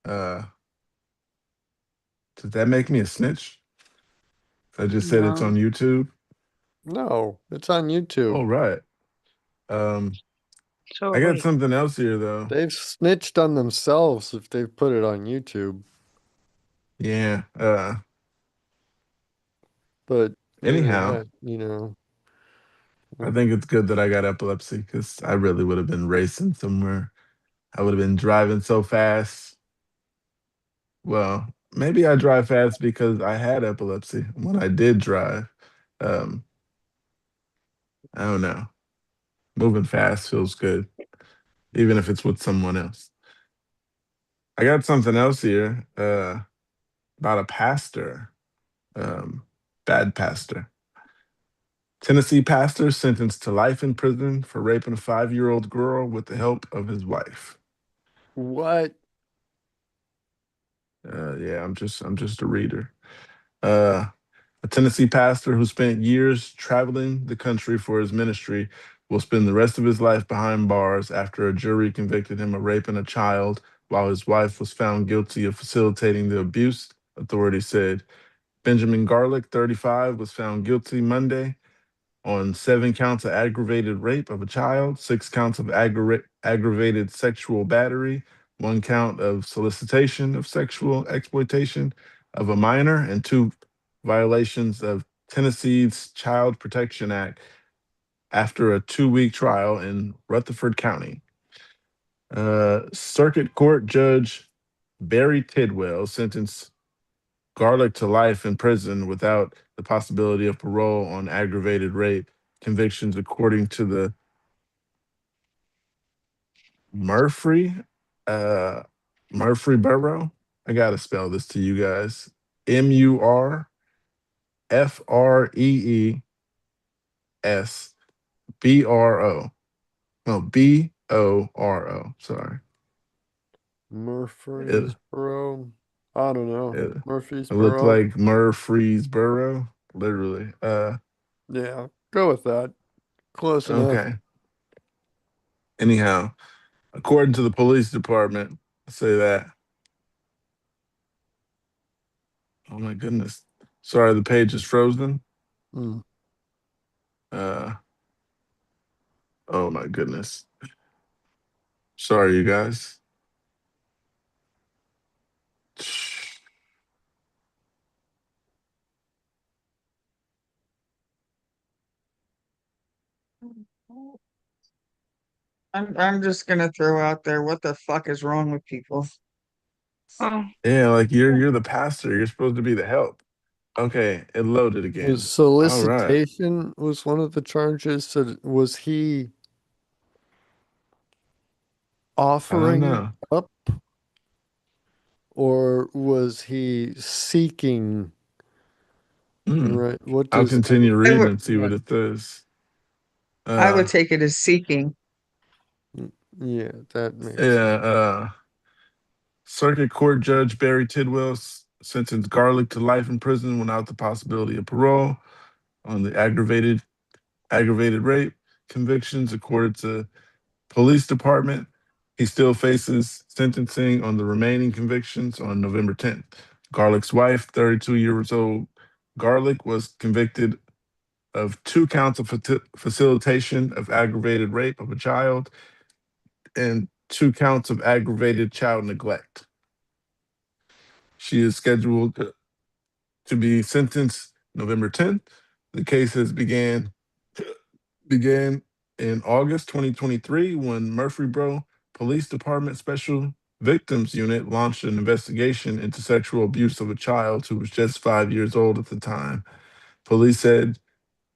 Uh, does that make me a snitch? I just said it's on No. YouTube. No, it's on Oh YouTube. right. Um, So I are got we. something else here though. They've snitched on themselves if they've put it on YouTube. Yeah. But Anyhow, internet, I think it's good that I got epilepsy because I really would have been racing somewhere. I would have been driving so fast. Well, maybe I drive fast because I had epilepsy when I did drive. Um, I don't know. Moving fast feels good, even if it's with someone else. I got something else here about a pastor, um, bad pastor. Tennessee pastor sentenced to life in prison for raping a 5-year-old girl with the help of his wife. what? Yeah, I'm just a reader. Uh, a Tennessee pastor who spent years traveling the country for his ministry will spend the rest of his life behind bars after a jury convicted him of raping a child while his wife was found guilty of facilitating the abuse, authorities said. Benjamin Garlick, 35, was found guilty Monday on 7 counts of aggravated rape of a child, 6 counts of aggravated sexual battery, 1 count of solicitation of sexual exploitation of a minor, and 2 violations of Tennessee's Child Protection Act after a 2-week trial in Rutherford County. Circuit Court Judge Barry Tidwell sentenced Garlic to life in prison without the possibility of parole on aggravated rape convictions, according to the Murphy, uh, Murphy Borough. I gotta spell this to you guys. Murfreesbro. No, Boro. Sorry. It, Murfreesboro. I don't know. it, it looked Murfreesboro. like Murfreesboro, literally. Yeah, go with that. Close enough. Okay. Anyhow, according to the police department, say that. Oh my goodness. Sorry, the page is frozen. Mm. Uh, oh my goodness. Sorry, you guys. I'm just gonna throw out there, what the fuck is wrong with people? Oh, Yeah, like you're the pastor. You're supposed to be the help. Okay, it loaded again. Was All right. solicitation was one of the charges? So was he I don't offering know. up, or was he seeking? Mm. Right. What I'll does continue I reading would, and see what it says. I would Uh, take it as seeking. Yeah, that makes yeah. sense. Circuit Court Judge Barry Tidwell sentenced Garlic to life in prison without the possibility of parole on the aggravated rape convictions, according to police department. He still faces sentencing on the remaining convictions on November 10th. Garlic's wife, 32 years old Garlic, was convicted of 2 counts of facilitation of aggravated rape of a child and 2 counts of aggravated child neglect. She is scheduled to be sentenced November 10th. The case has began in August 2023 when Murfreesboro Police Department Special Victims Unit launched an investigation into sexual abuse of a child who was just 5 years old at the time. Police said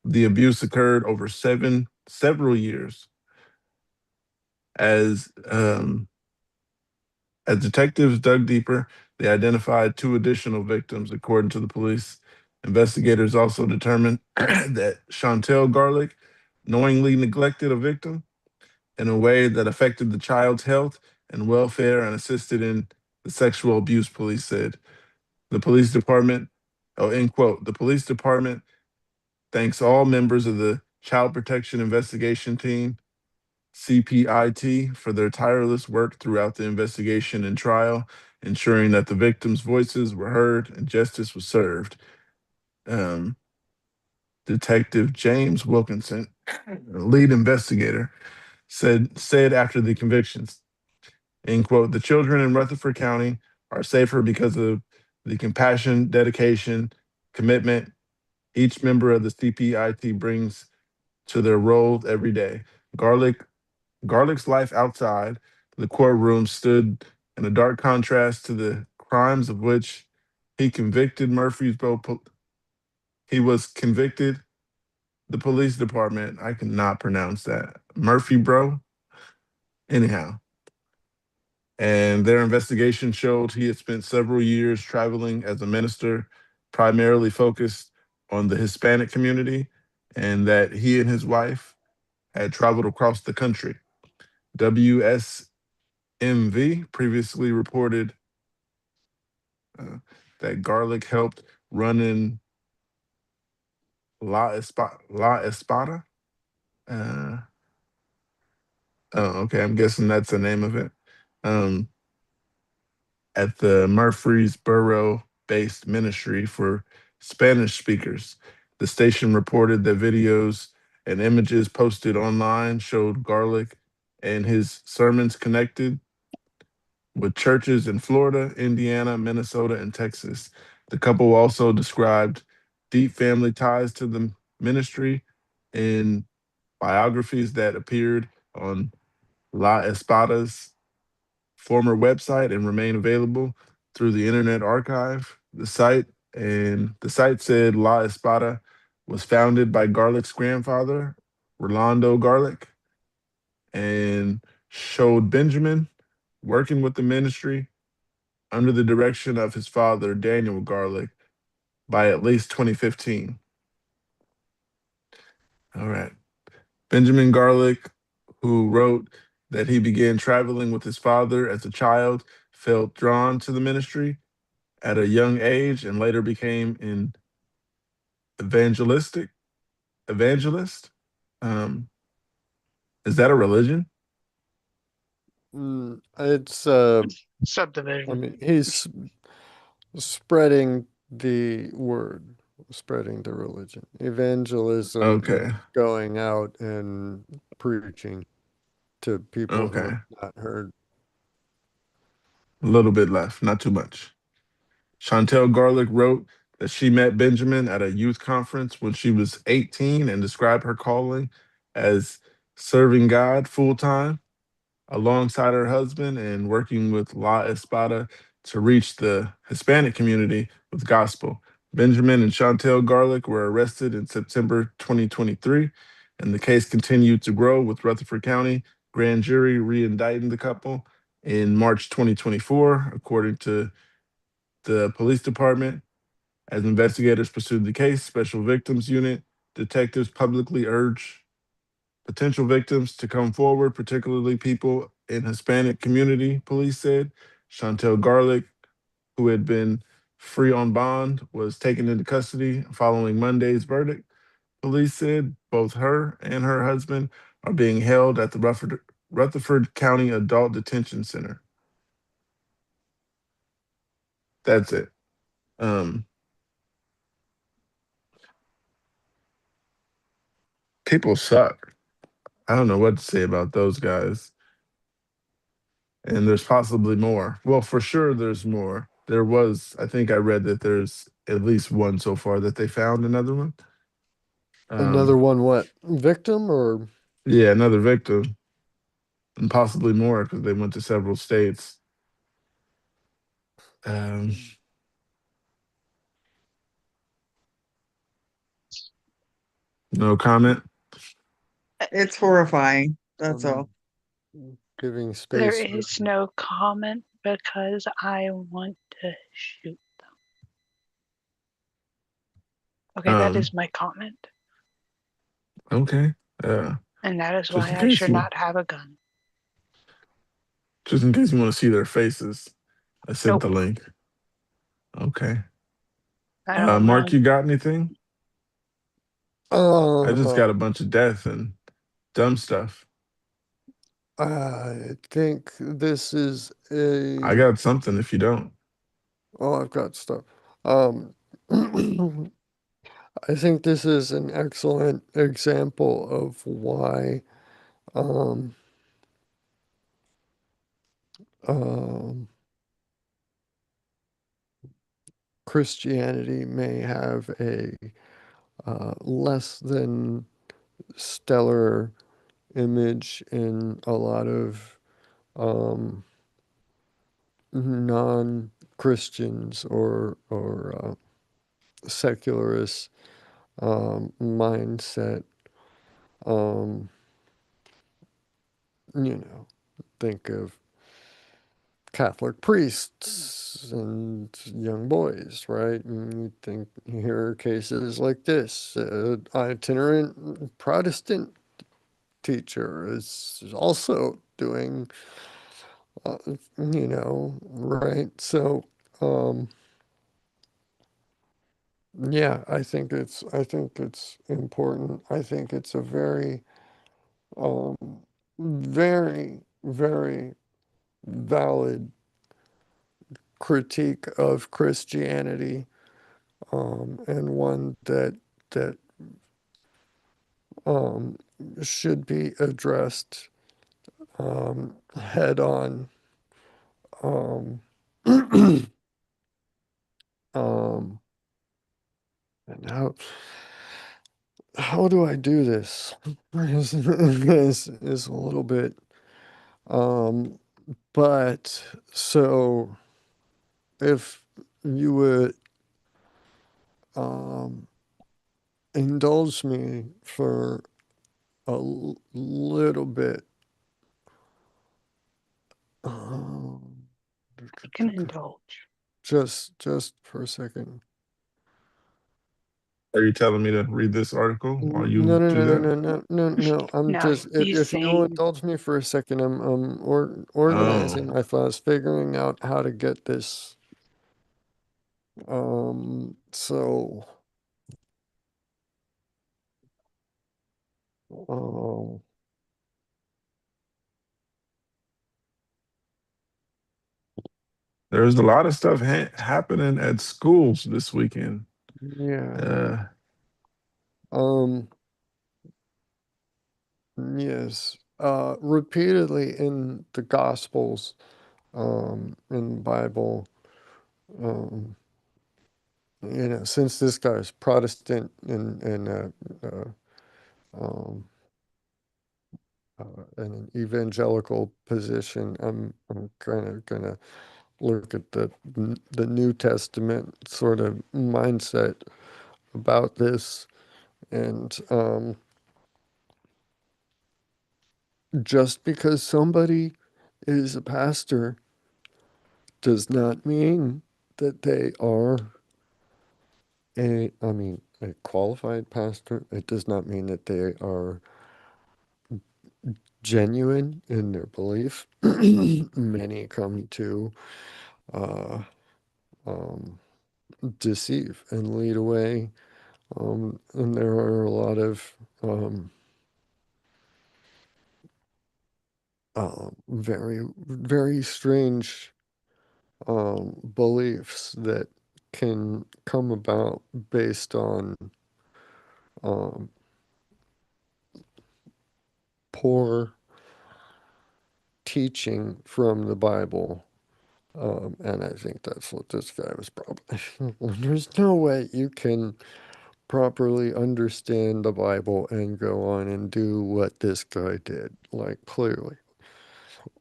the abuse occurred over several years. As as detectives dug deeper, they identified 2 additional victims, according to the police. Investigators also determined that Chantel Garlic knowingly neglected a victim in a way that affected the child's health and welfare and assisted in the sexual abuse, police said. The police department, end quote, the police department thanks all members of the Child Protection Investigation Team, CPIT, for their tireless work throughout the investigation and trial, ensuring that the victims' voices were heard and justice was served. Um, Detective James Wilkinson, lead investigator, said after the convictions, end quote, the children in Rutherford County are safer because of the compassion, dedication, commitment each member of the CPIT brings to their roles every day. Garlic's life outside the courtroom stood in a dark contrast to the crimes of which he convicted Murfreesboro. He was convicted. The police department, I cannot pronounce that. Murphy, bro. Anyhow, and their investigation showed he had spent several years traveling as a minister, primarily focused on the Hispanic community, and that he and his wife had traveled across the country. WSMV previously reported uh, that Garlic helped run in La Espada. Uh, oh, okay, I'm guessing that's the name of it. Um, at the Murfreesboro based ministry for Spanish speakers. The station reported that videos and images posted online showed Garlic and his sermons connected with churches in Florida, Indiana, Minnesota, and Texas. The couple also described deep family ties to the ministry in biographies that appeared on La Espada's former website and remain available through the Internet Archive. The site said La Espada was founded by Garlick's grandfather, Rolando Garlic, and showed Benjamin working with the ministry under the direction of his father, Daniel Garlic, by at least 2015. All right. Benjamin Garlic, who wrote that he began traveling with his father as a child, felt drawn to the ministry at a young age and later became an evangelistic evangelist. Um, is that a religion? It's I Subdivision. mean, he's spreading the word, spreading the religion. Evangelism Okay. is going out and preaching to people who Okay. have not heard. A little bit left, not too much. Chantel Garlic wrote that she met Benjamin at a youth conference when she was 18 and described her calling as serving God full time alongside her husband and working with La Espada to reach the Hispanic community with gospel. Benjamin and Chantel Garlic were arrested in September 2023, and the case continued to grow with Rutherford County grand jury re-indicting the couple in March 2024, according to the police department. As investigators pursued the case, Special Victims Unit detectives publicly urged potential victims to come forward, particularly people in Hispanic community, police said. Chantel Garlic, who had been free on bond, was taken into custody following Monday's verdict. Police said both her and her husband are being held at the Rutherford County Adult Detention Center. That's it. Um, People suck. I don't know what to say about those guys. And there's possibly more. Well, for sure, there's more. There was, I think I read that there's at least one so far that they found another one. Another Um, one, what? Victim or? yeah, another victim, and possibly more because they went to several states. Um, no comment. It's horrifying. That's all. Giving There space for. is no comment because I want to shoot them. Okay, that Um, is my comment. okay. And that is Just why in I case should you, not have a gun. just in case you want to see their faces, I sent the Nope. link. Okay. I don't Mark, know. you got anything? I just Uh, got a bunch of death and dumb stuff. I think this is I a. got something if you don't. Oh, I've got stuff. Um, I think this is an excellent example of why um, um, Christianity may have a less than stellar image in a lot of um, non-Christians or secularist mindset. Um, think of Catholic priests and young boys, right? And you hear cases like this. An itinerant Protestant teacher is also doing, right? So, um, yeah, I think it's important. I think it's a very, um, very, very valid critique of Christianity, and one that um, should be addressed head on. Um, um, and how do I do this? Is a little bit. Um, But so if you would um, indulge me for a little bit. Um, I can indulge. just for a second. Are you telling me to read this article while No, you no, do no, no, that? no, no, no, no. I'm No, just he's if you'll saying indulge me for a second, I'm Oh, organizing my thoughts, figuring out how to get this. So, um, there's a lot of stuff happening at schools this weekend. yeah, Uh, um, yes, repeatedly in the Gospels, in the Bible, um, since this guy's Protestant uh, um, in an evangelical position, I'm kind of gonna look at the New Testament sort of mindset about this, and just because somebody is a pastor does not mean that they are a qualified pastor. It does not mean that they are genuine in their belief. Many come to uh, um, deceive and lead away. And there are a lot of very, very strange beliefs that can come about based on um, poor teaching from the Bible. And I think that's what this guy was probably. There's no way you can properly understand the Bible and go on and do what this guy did. Like, clearly.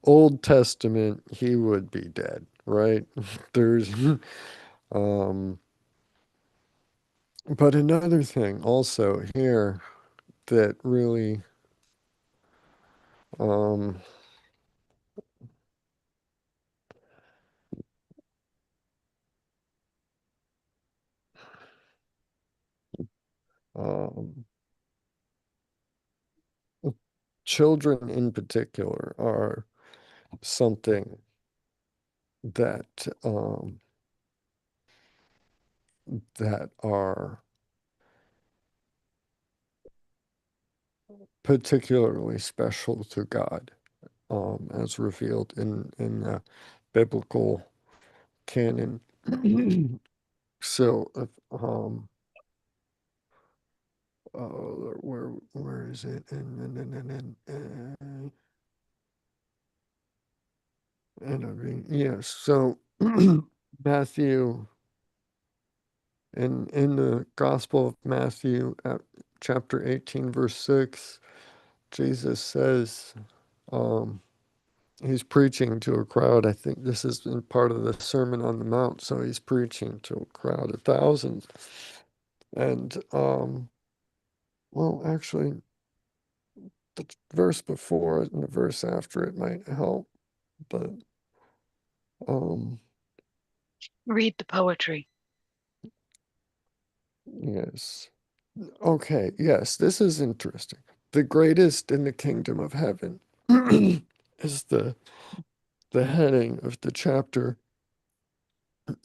Old Testament, he would be dead, right? There's, um, but another thing also here that really, um, um, children in particular are something that that are particularly special to God, as revealed in the biblical canon. So, where is it? And I mean, yes. So Matthew, in the Gospel of Matthew, at chapter 18, verse 6, Jesus says, um, he's preaching to a crowd. I think this is in part of the Sermon on the Mount. So he's preaching to a crowd of thousands. And, well, actually, the verse before it and the verse after it might help, but, um, read the poetry. yes. Okay, yes, this is interesting. The greatest in the kingdom of heaven is the heading of the chapter.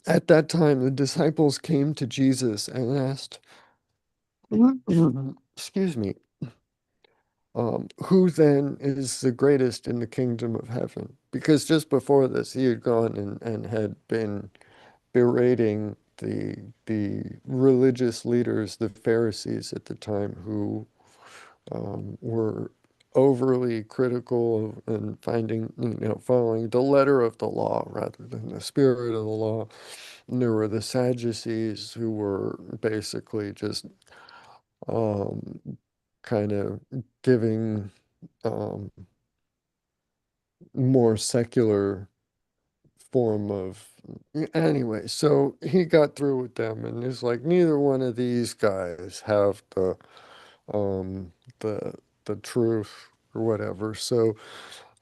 At that time, the disciples came to Jesus and asked, excuse me, who then is the greatest in the kingdom of heaven? Because just before this, he had gone and had been berating the religious leaders, the Pharisees at the time, who were overly critical and following the letter of the law rather than the spirit of the law. And there were the Sadducees who were basically just um, kind of giving um, more secular form of anyway, so he got through with them and he's like, neither one of these guys have um the the truth or whatever. So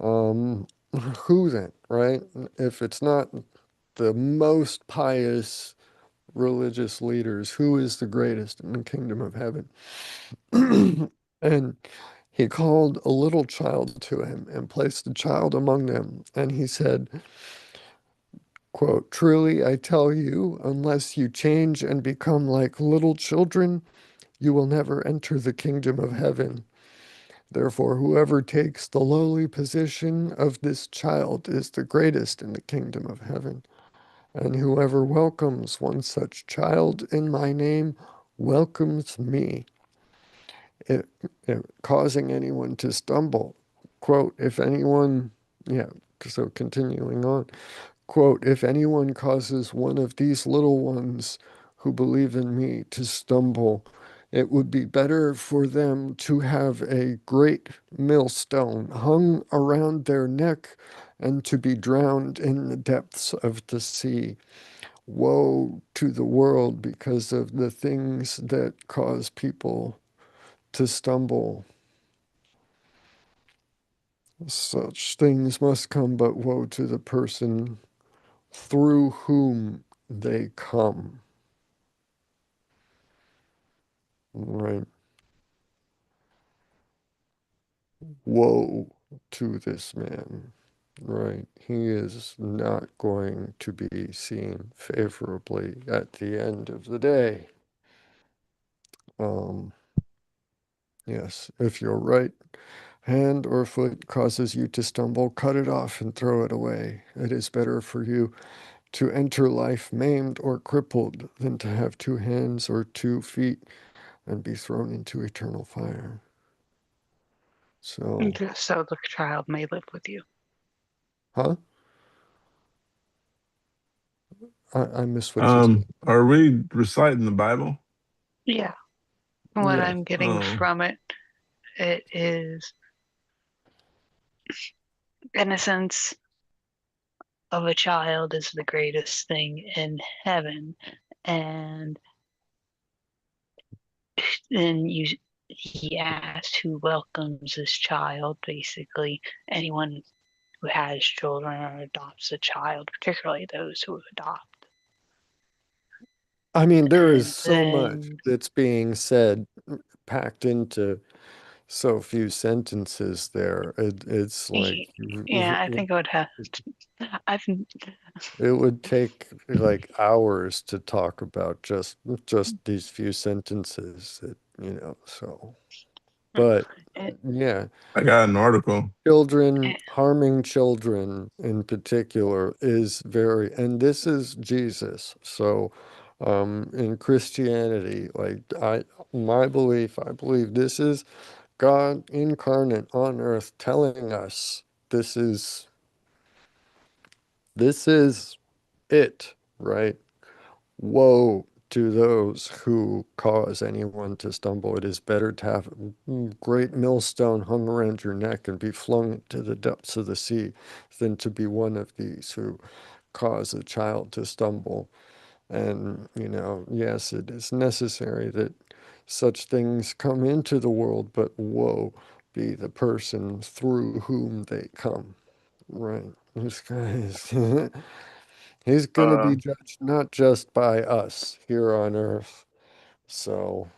um who then, right? If it's not the most pious religious leaders, who is the greatest in the kingdom of heaven? And he called a little child to him and placed the child among them, and he said, quote, "Truly I tell you, unless you change and become like little children, you will never enter the kingdom of heaven. Therefore, whoever takes the lowly position of this child is the greatest in the kingdom of heaven. And whoever welcomes one such child in my name welcomes me, it, causing anyone to stumble." Quote, if anyone, yeah, so continuing on, quote, if anyone causes one of these little ones who believe in me to stumble, it would be better for them to have a great millstone hung around their neck and to be drowned in the depths of the sea. Woe to the world because of the things that cause people to stumble. Such things must come, but woe to the person through whom they come. Right. Woe to this man. Right. He is not going to be seen favorably at the end of the day. Um, yes, if your right hand or foot causes you to stumble, cut it off and throw it away. It is better for you to enter life maimed or crippled than to have 2 hands or 2 feet and be thrown into eternal fire. So, Just so the child may live with you. huh? I missed what you said. Are we reciting the Bible? Yeah. What Yeah. I'm getting Oh, from it, it is innocence of a child is the greatest thing in heaven. And then he asked who welcomes this child, basically anyone who has children or adopts a child, particularly those who adopt. I mean, there is And so much then that's being said, packed into so few sentences there. It's like yeah, I think I would have. I've it would take like hours to talk about just these few sentences that, so. But it, yeah, I got an article. children, harming children in particular is very, and this is Jesus. So, in Christianity, like my belief, I believe this is God incarnate on earth telling us this is it, right? Woe to those who cause anyone to stumble. It is better to have a great millstone hung around your neck and be flung into the depths of the sea than to be one of these who cause a child to stumble. And, yes, it is necessary that such things come into the world, but woe be the person through whom they come. Right. This guy is he's going to Uh, be judged not just by us here on earth. So,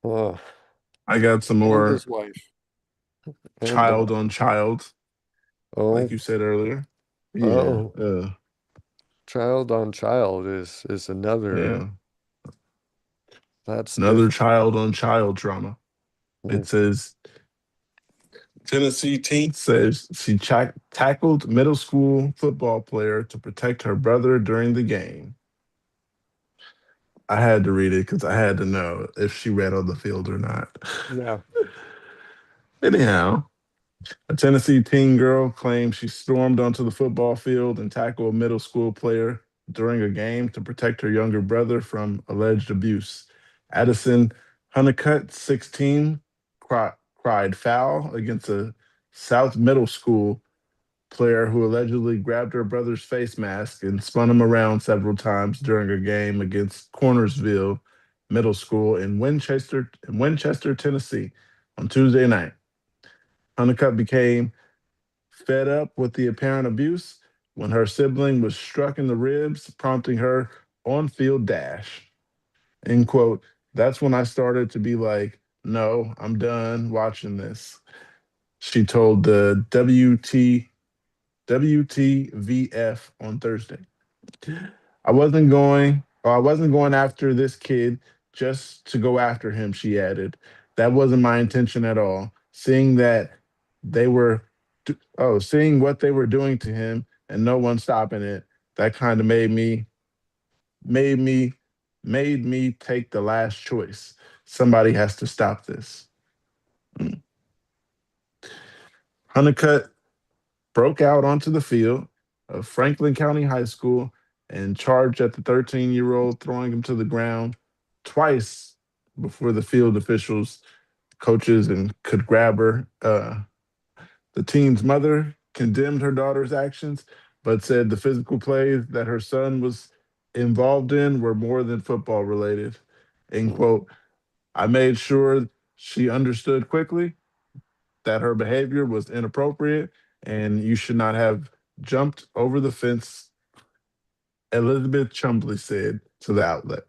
uh, I got some and more his wife and the child wife. on child, like Oh, you said earlier. Yeah, oh, child on child is another. yeah. That's Another different. child on child trauma. It Mm. says Tennessee teen says she tackled middle school football player to protect her brother during the game. I had to read it because I had to know if she ran on the field or not. Yeah. Anyhow, a Tennessee teen girl claims she stormed onto the football field and tackled a middle school player during a game to protect her younger brother from alleged abuse. Addison Honeycutt, 16, cried foul against a South Middle School player who allegedly grabbed her brother's face mask and spun him around several times during a game against Cornersville Middle School in Winchester, Tennessee on Tuesday night. Honeycutt became fed up with the apparent abuse when her sibling was struck in the ribs, prompting her on-field dash. End quote. That's when I started to be like, no, I'm done watching this. She told the WTVF on Thursday. I wasn't going after this kid just to go after him, she added. That wasn't my intention at all. They were, seeing what they were doing to him and no one stopping it, that kind of made me, made me take the last choice. Somebody has to stop this. Mm. Honeycutt broke out onto the field of Franklin County High School and charged at the 13-year-old, throwing him to the ground twice before the field officials, coaches, and could grab her. The teen's mother condemned her daughter's actions, but said the physical plays that her son was involved in were more than football related. End quote. I made sure she understood quickly that her behavior was inappropriate and you should not have jumped over the fence, Elizabeth Chumbley said to the outlet.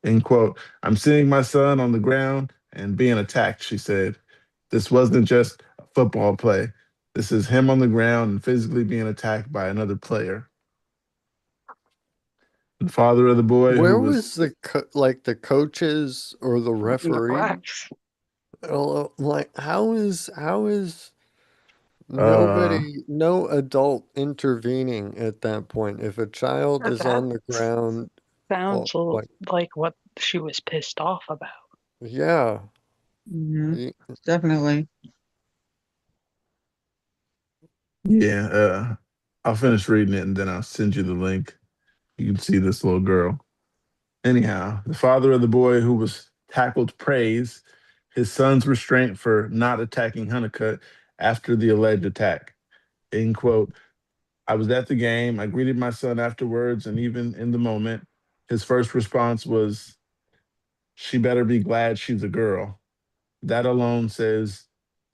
End quote. I'm seeing my son on the ground and being attacked, she said. This wasn't just a football play. This is him on the ground and physically being attacked by another player. The father of the boy who Where was was the coaches or the The referee? refs. Like, how is uh no adult intervening at that point? If a child is on the That ground, sounds like, like what she was pissed off about. yeah, Hmm. y- Definitely. yeah, I'll finish reading it and then I'll send you the link. You can see this little girl. Anyhow, the father of the boy who was tackled praised his son's restraint for not attacking Honeycutt after the alleged attack. End quote. I was at the game. I greeted my son afterwards, and even in the moment, his first response was, she better be glad she's a girl. That alone says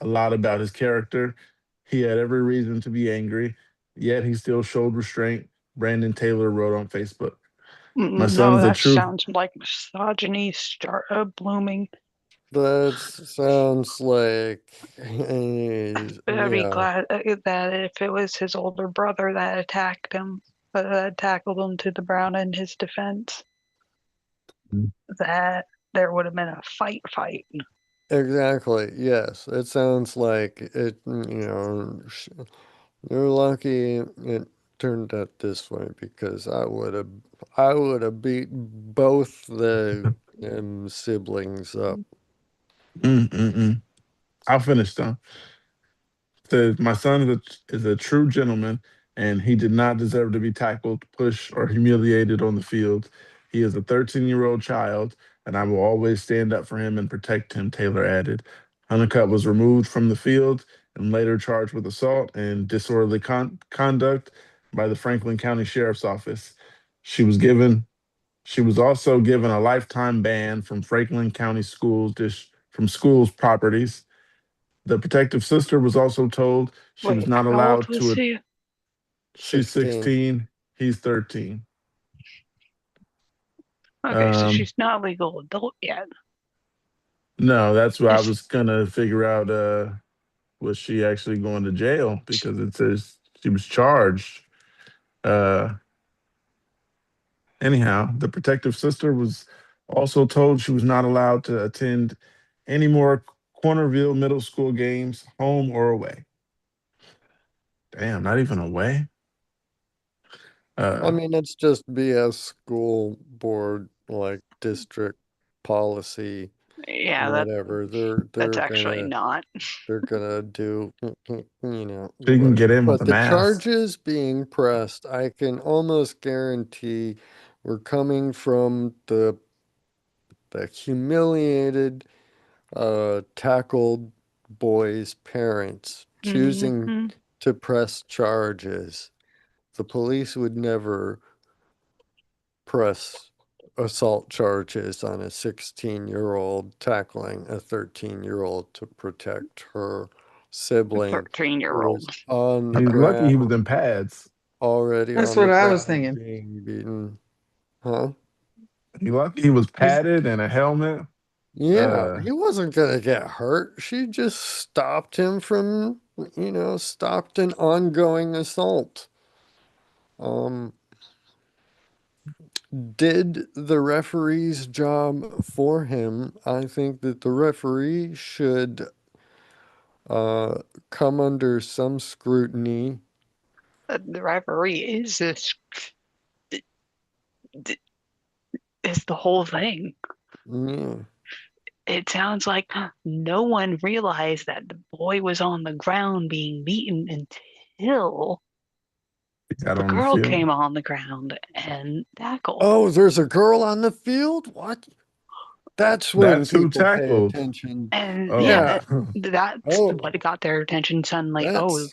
a lot about his character. He had every reason to be angry, yet he still showed restraint, Brandon Taylor wrote on Facebook. My No, son's a that true sounds like misogyny start blooming. that sounds like, I'd be yeah, glad that if it was his older brother that attacked him, tackled him to the ground in his defense, that there would have been a fight. exactly. Yes, it sounds like it. You're lucky it turned out this way because I would have beat both the siblings up. Mm-mm-mm. I'll finish though. Says my son is a true gentleman, and he did not deserve to be tackled, pushed, or humiliated on the field. He is a 13-year-old child, and I will always stand up for him and protect him. Taylor added. Honeycutt was removed from the field and later charged with assault and disorderly conduct by the Franklin County Sheriff's Office. She was given. She was also given a lifetime ban from Franklin County from schools properties. The protective sister was also told she was Wait, not how old allowed was to. he? She's 16. 16. He's 13. Okay, so Um, she's not a legal adult yet. no, that's what I It's was gonna figure out. Was she actually going to jail? Because it says she was charged. Uh, anyhow, the protective sister was also told she was not allowed to attend any more Cornerville Middle School games, home or away. Damn, not even away. I Uh, mean, it's just BS school board, like district policy, yeah, whatever. They're that's they're actually gonna not. they're gonna do, she can get whatever. in with But a the mask. charges being pressed, I can almost guarantee were coming from the humiliated, tackled boy's parents choosing Mhm. to press charges. The police would never press assault charges on a 16-year-old tackling a 13-year-old to protect her sibling who was 13-year-old. on the He's lucky he was in ground, pads. already That's on what the I was ground thinking. being beaten. Huh? He lucky he was He's- padded and a helmet. Yeah, he wasn't gonna get hurt. She just stopped him from, stopped an ongoing assault. Um, did the referee's job for him. I think that the referee should come under some scrutiny. The referee is the whole thing. Yeah, It sounds like no one realized that the boy was on the ground being beaten until He got the on the girl field. came on the ground and tackled. oh, there's a girl on the field? What? That's when That's who people pay tackled. attention. And Oh, Yeah. yeah, that's Oh, what got their attention suddenly. Oh,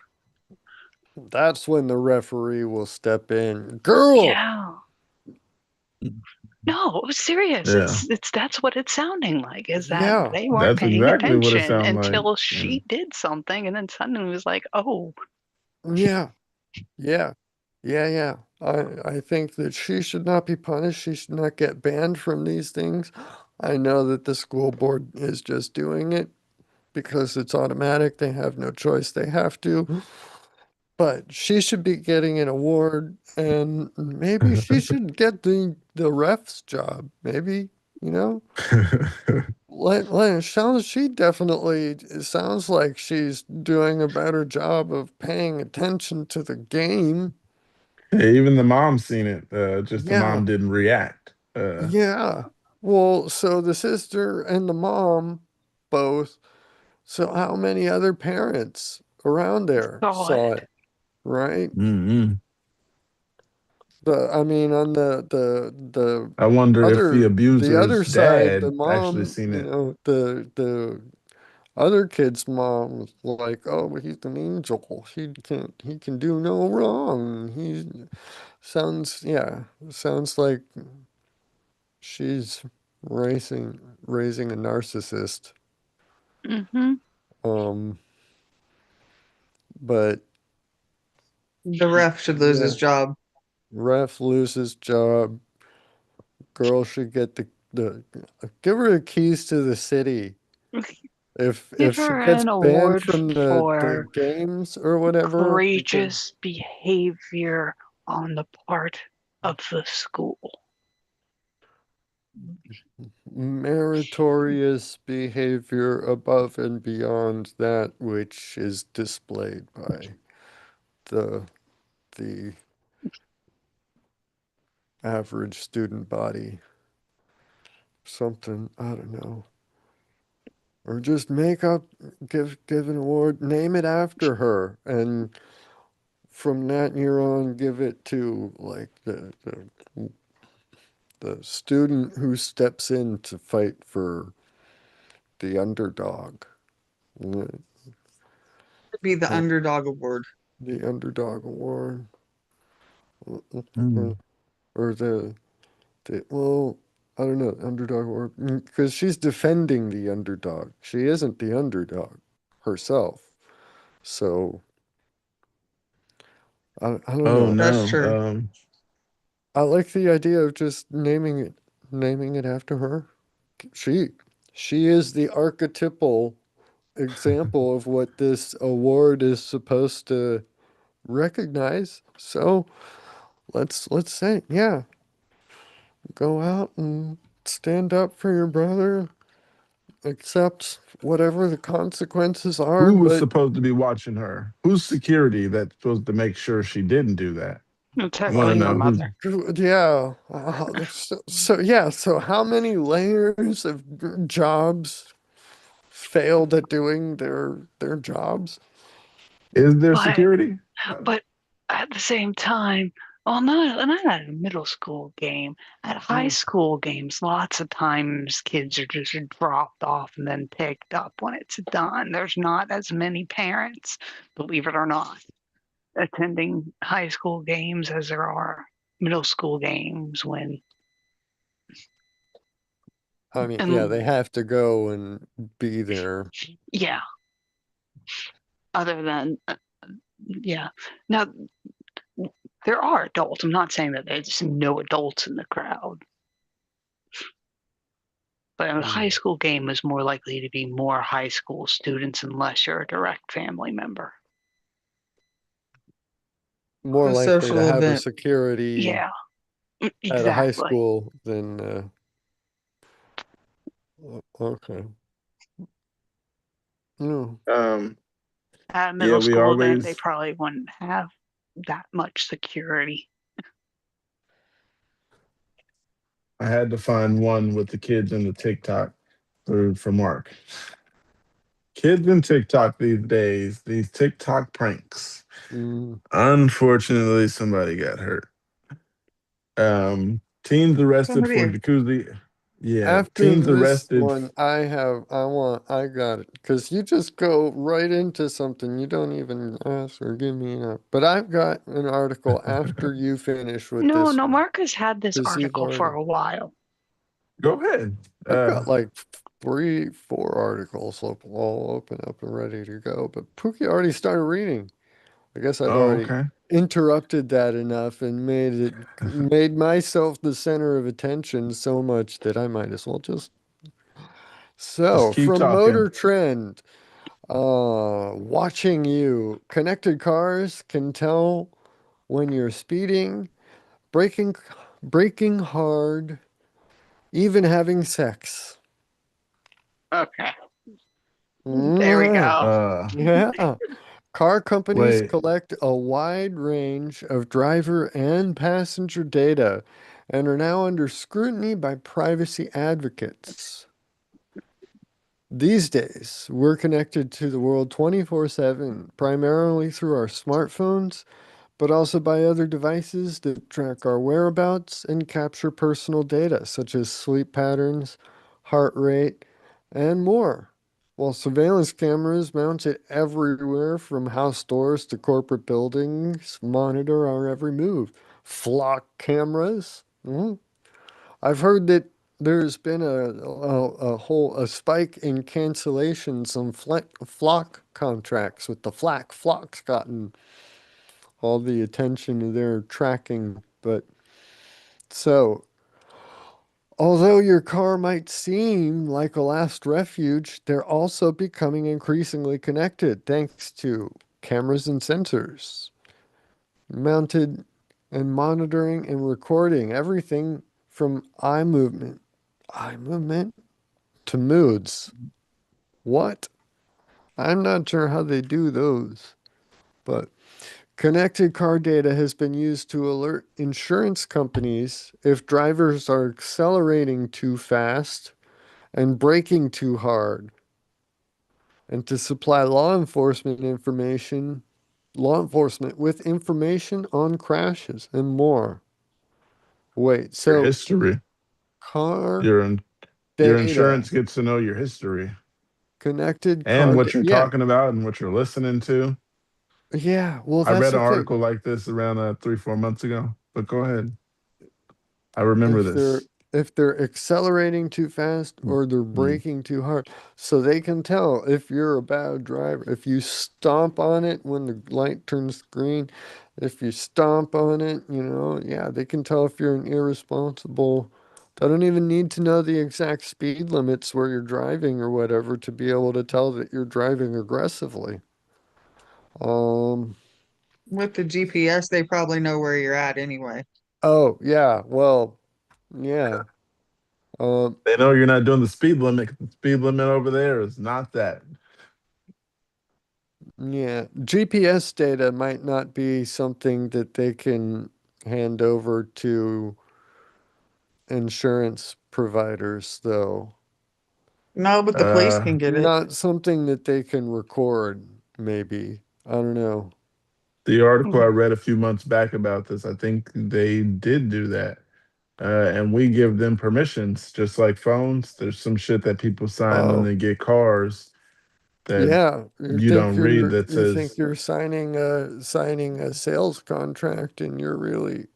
that's when the referee will step in. Girl. yeah. No, it was serious. yeah. That's what it's sounding like, is that Yeah. they weren't That's paying exactly what it attention sounded like. until Yeah. she did something, and then suddenly it was like, oh, Yeah. Yeah. Yeah, yeah. I think that she should not be punished. She should not get banned from these things. I know that the school board is just doing it because it's automatic. They have no choice. They have to. But she should be getting an award, and maybe she should get the ref's job. Maybe, you know? She definitely, it sounds like she's doing a better job of paying attention to the game. Yeah, even the mom seen it. Just the Yeah, mom didn't react. yeah. Well, so the sister and the mom both. So how many other parents around there saw saw it. it, right? Mm-mm. I mean, on the I wonder if the the other abuser's side, the dad actually mom, seen it. the other kid's mom was like, "Oh, but he's an angel. He can do no wrong." He sounds like she's raising a narcissist. Mm-hmm. Um, but The ref should lose yeah, his job. ref loses job. Girl should get the give her the keys to the city. If Give she her gets an banned award from the for games or whatever, because courageous behavior on the part of the school. meritorious behavior above and beyond that which is displayed by the the average student body. Something, I don't know. Or just give an award, name it after her, and from that year on, give it to like the student who steps in to fight for the underdog. The Be the underdog award. underdog award. Mm. Or well, I don't know, underdog award. Because she's defending the underdog. She isn't the underdog herself. So I don't Oh know. That's no. true. I like the idea of just naming it after her. She she is the archetypal example of what this award is supposed to recognize. So let's say, yeah, go out and stand up for your brother, accept whatever the consequences are, Who was but supposed to be watching her? Who's security that's supposed to make sure she didn't do that? It's I want to actually her know who's. mother. yeah. So how many layers of jobs failed at doing their jobs? Is there But security? but at the same time, Well, not at a middle school game. At high school games, lots of times kids are just dropped off and then picked up when it's done. There's not as many parents, believe it or not, attending high school games as there are middle school games when I mean, yeah, and they have to go and be there. yeah, other than yeah. Now there are adults. I'm not saying that there's no adults in the crowd. But a high school game is more likely to be more high school students unless you're a direct family member. More A likely to social have a event. security Yeah, at a high exactly. school than okay. No. At a Yeah, middle we school event, they always. probably wouldn't have that much security. I had to find one with the kids in the TikTok for Mark. Kids in TikTok these days, these TikTok pranks. Mm. Unfortunately, somebody got hurt. Teens arrested for Somebody, jacuzzi. Yeah, After teens this arrested. one, I got it. Because you just go right into something. You don't even ask or give me enough. But I've got an article after you finish with No, this no, one. Marcus had this Because you've article for already, a while. Go ahead. I've got like 4 articles all open up and ready to go. But Pookie already started reading. I guess I've Oh, already okay. interrupted that enough and made myself the center of attention so much that I might as well just. Just So, keep from talking. Motor Trend, watching you, connected cars can tell when you're speeding, braking, braking hard, even having sex. Okay, there we Yeah. go. Yeah. Car companies Wait. collect a wide range of driver and passenger data and are now under scrutiny by privacy advocates. These days, we're connected to the world 24/7, primarily through our smartphones, but also by other devices that track our whereabouts and capture personal data such as sleep patterns, heart rate, and more. While surveillance cameras mounted everywhere from house doors to corporate buildings monitor our every move. Flock cameras. I've heard that there's been a spike in cancellations on flock contracts with the flocks gotten all the attention they're tracking. But so, although your car might seem like a last refuge, they're also becoming increasingly connected thanks to cameras and sensors mounted and monitoring and recording everything from eye movement to moods. What? I'm not sure how they do those, but connected car data has been used to alert insurance companies if drivers are accelerating too fast and braking too hard, and to supply law enforcement with information on crashes and more. Wait, Your so history. car Your your data, insurance gets to know your history connected and car what data. you're Yeah, talking about and what you're listening to. yeah. Well, I that's read the an thing. article like this around 3, 4 months ago. But go ahead. I remember if they're this. if they're accelerating too fast or they're Mm. braking too hard. So they can tell if you're a bad driver. If you stomp on it when the light turns green, if you stomp on it, yeah, they can tell if you're an irresponsible. They don't even need to know the exact speed limits where you're driving or whatever to be able to tell that you're driving aggressively. Um, with the GPS, they probably know where you're at anyway. oh yeah, well, yeah. Um, They know you're not doing the speed limit. The speed limit over there is not that. Yeah, GPS data might not be something that they can hand over to insurance providers, though. No, but the police Uh, can get it. Not something that they can record, maybe. I don't know. The article I read a few months back about this, I think they did do that. And we give them permissions, just like phones. There's some shit that people sign when Oh, they get cars that yeah. you don't read that You think says you're signing a sales contract, and you're really,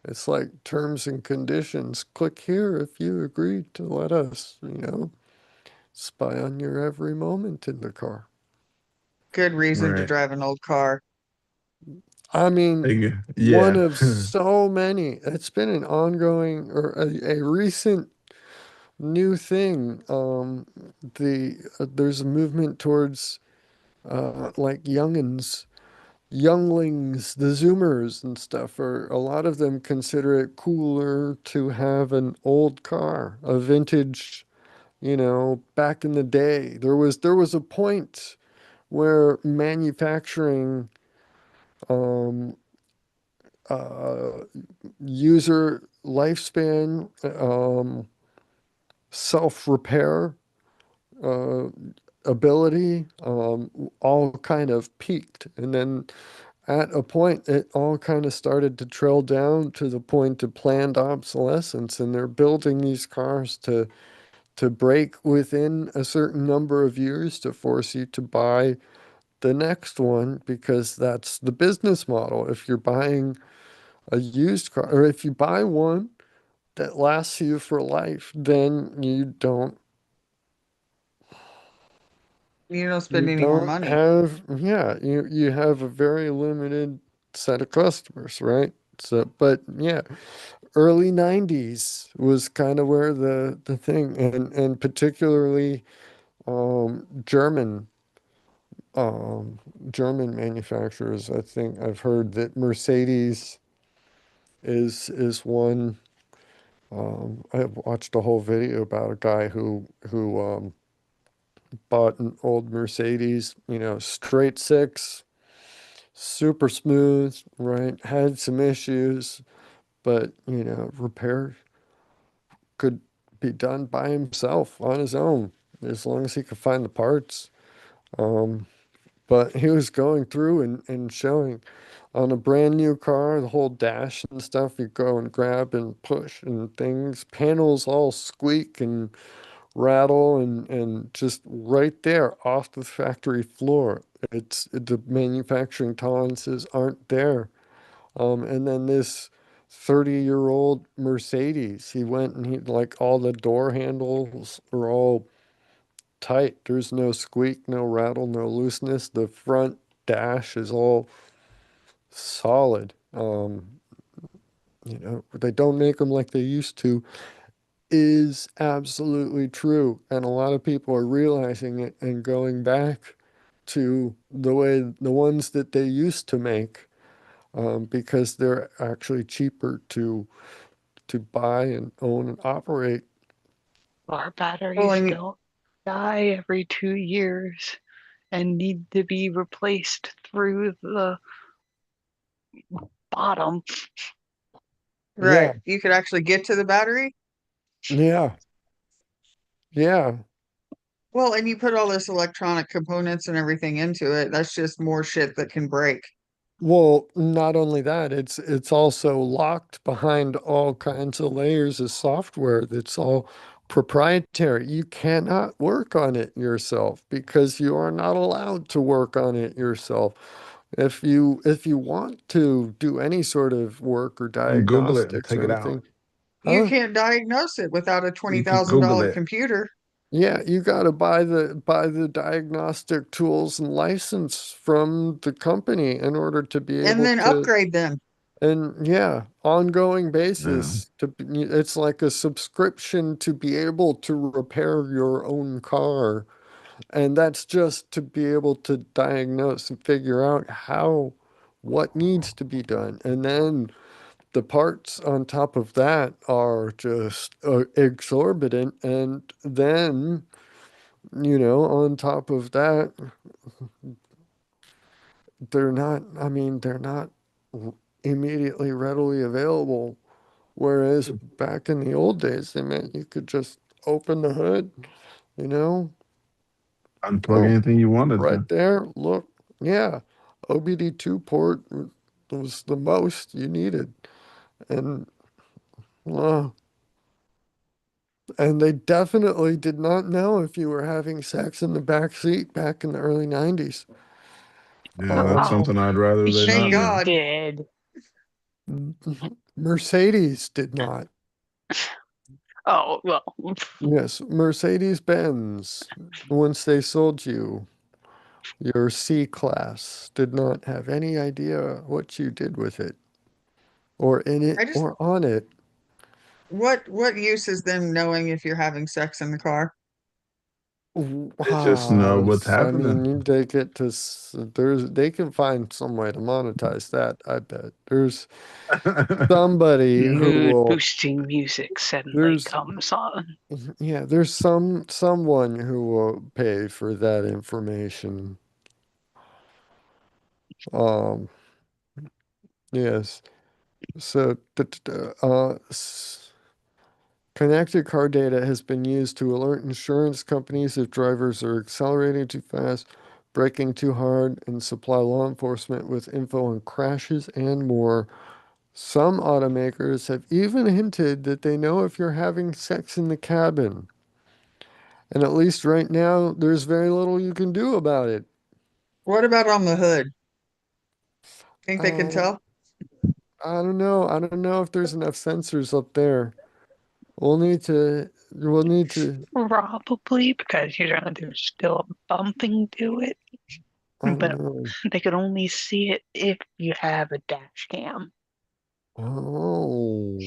it's like terms and conditions. Click here if you agree to let us, spy on your every moment in the car. Good reason to right. drive an old car. I mean, one Yeah. of so many. It's been an ongoing or a recent new thing. There's a movement towards like younglings, the Zoomers and stuff, or a lot of them consider it cooler to have an old car, a vintage, back in the day. There was a point where manufacturing um uh user lifespan, self-repair, uh ability, all kind of peaked, and then at a point, it all kind of started to trail down to the point of planned obsolescence, and they're building these cars to break within a certain number of years to force you to buy the next one because that's the business model. If you're buying a used car, or if you buy one that lasts you for life, then You don't spend you any more don't money. have, yeah, you have a very limited set of customers, right? So, but yeah, early 90s was kind of where the thing, and particularly German, um German manufacturers. I think I've heard that Mercedes is one. I watched a whole video about a guy who bought an old Mercedes, straight six, super smooth, right? Had some issues, but repair could be done by himself on his own as long as he could find the parts. Um, but he was going through and showing on a brand new car, the whole dash and stuff, you go and grab and push and things, panels all squeak and rattle and just right there off the factory floor. The manufacturing tolerances aren't there. And then this 30-year-old Mercedes, he went and he like all the door handles are all tight. There's no squeak, no rattle, no looseness. The front dash is all solid. They don't make them like they used to, is absolutely true. And a lot of people are realizing it and going back to the ones that they used to make, because they're actually cheaper to buy and own and operate. Our Well, batteries and don't die every 2 years and need to be replaced through the bottom. Yeah, right, you could actually get to the battery. yeah, yeah. Well, and you put all this electronic components and everything into it. That's just more shit that can break. Well, not only that, it's also locked behind all kinds of layers of software that's all proprietary. You cannot work on it yourself because you are not allowed to work on it yourself. If you want to do any sort of work or Google it and diagnostics take or it out. anything, You huh? can't diagnose it without a twenty You can thousand Google dollar it. computer Yeah, you got to buy the diagnostic tools and license from the company in order to be and able then to. upgrade them. And yeah, ongoing No. basis it's like a subscription to be able to repair your own car. And that's just to be able to diagnose and figure out what needs to be done. And then the parts on top of that are just exorbitant. And then, on top of that, they're not immediately readily available. Whereas back in the old days, they meant you could just open the hood, you know, Unplug boom, anything you wanted right to. there. Look, yeah. OBD2 port was the most you needed. And uh, and they definitely did not know if you were having sex in the back seat back in the early 90s. Yeah, that's Um, Oh, something I'd rather they Thank not she know. God. did. Mercedes did not. Oh, well, Yes, Mercedes-Benz, once they sold you your C class, did not have any idea what you did with it, or in it, I just or on it. what use is them knowing if you're having sex in the car? They just know what's I happening. mean, they get to, they can find some way to monetize that, I bet. There's somebody who mood will, boosting music suddenly there's, comes on. yeah, there's someone who will pay for that information. Um, yes. So, connected car data has been used to alert insurance companies if drivers are accelerating too fast, braking too hard, and supply law enforcement with info on crashes and more. Some automakers have even hinted that they know if you're having sex in the cabin. And at least right now, there's very little you can do about it. What about on the hood? Think they can Uh, tell? I don't know. I don't know if there's enough sensors up there. We'll need to, Probably because there's still a bumping to it, I don't but know. they could only see it if you have a dash cam. Oh.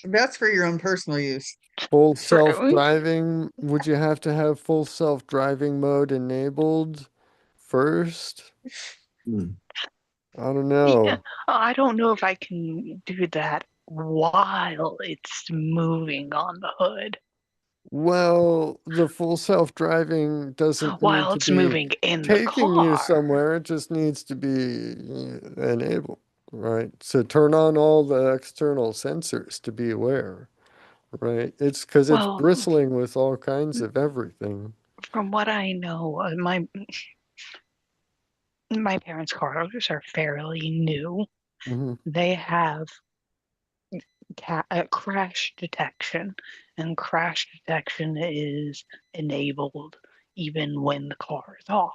That's for your own personal use. Full True. self-driving, would you have to have full self-driving mode enabled first? Hmm. I don't Yeah, know. I don't know if I can do that while it's moving on the hood, Well, the full self-driving doesn't need while to it's be moving in the taking you car. somewhere. It just needs to be enabled, right? So turn on all the external sensors to be aware, right? It's because it's Well, bristling with all kinds of everything. from what I know, my parents' cars are fairly new. Mhm. They have crash detection, and crash detection is enabled even when the car is off.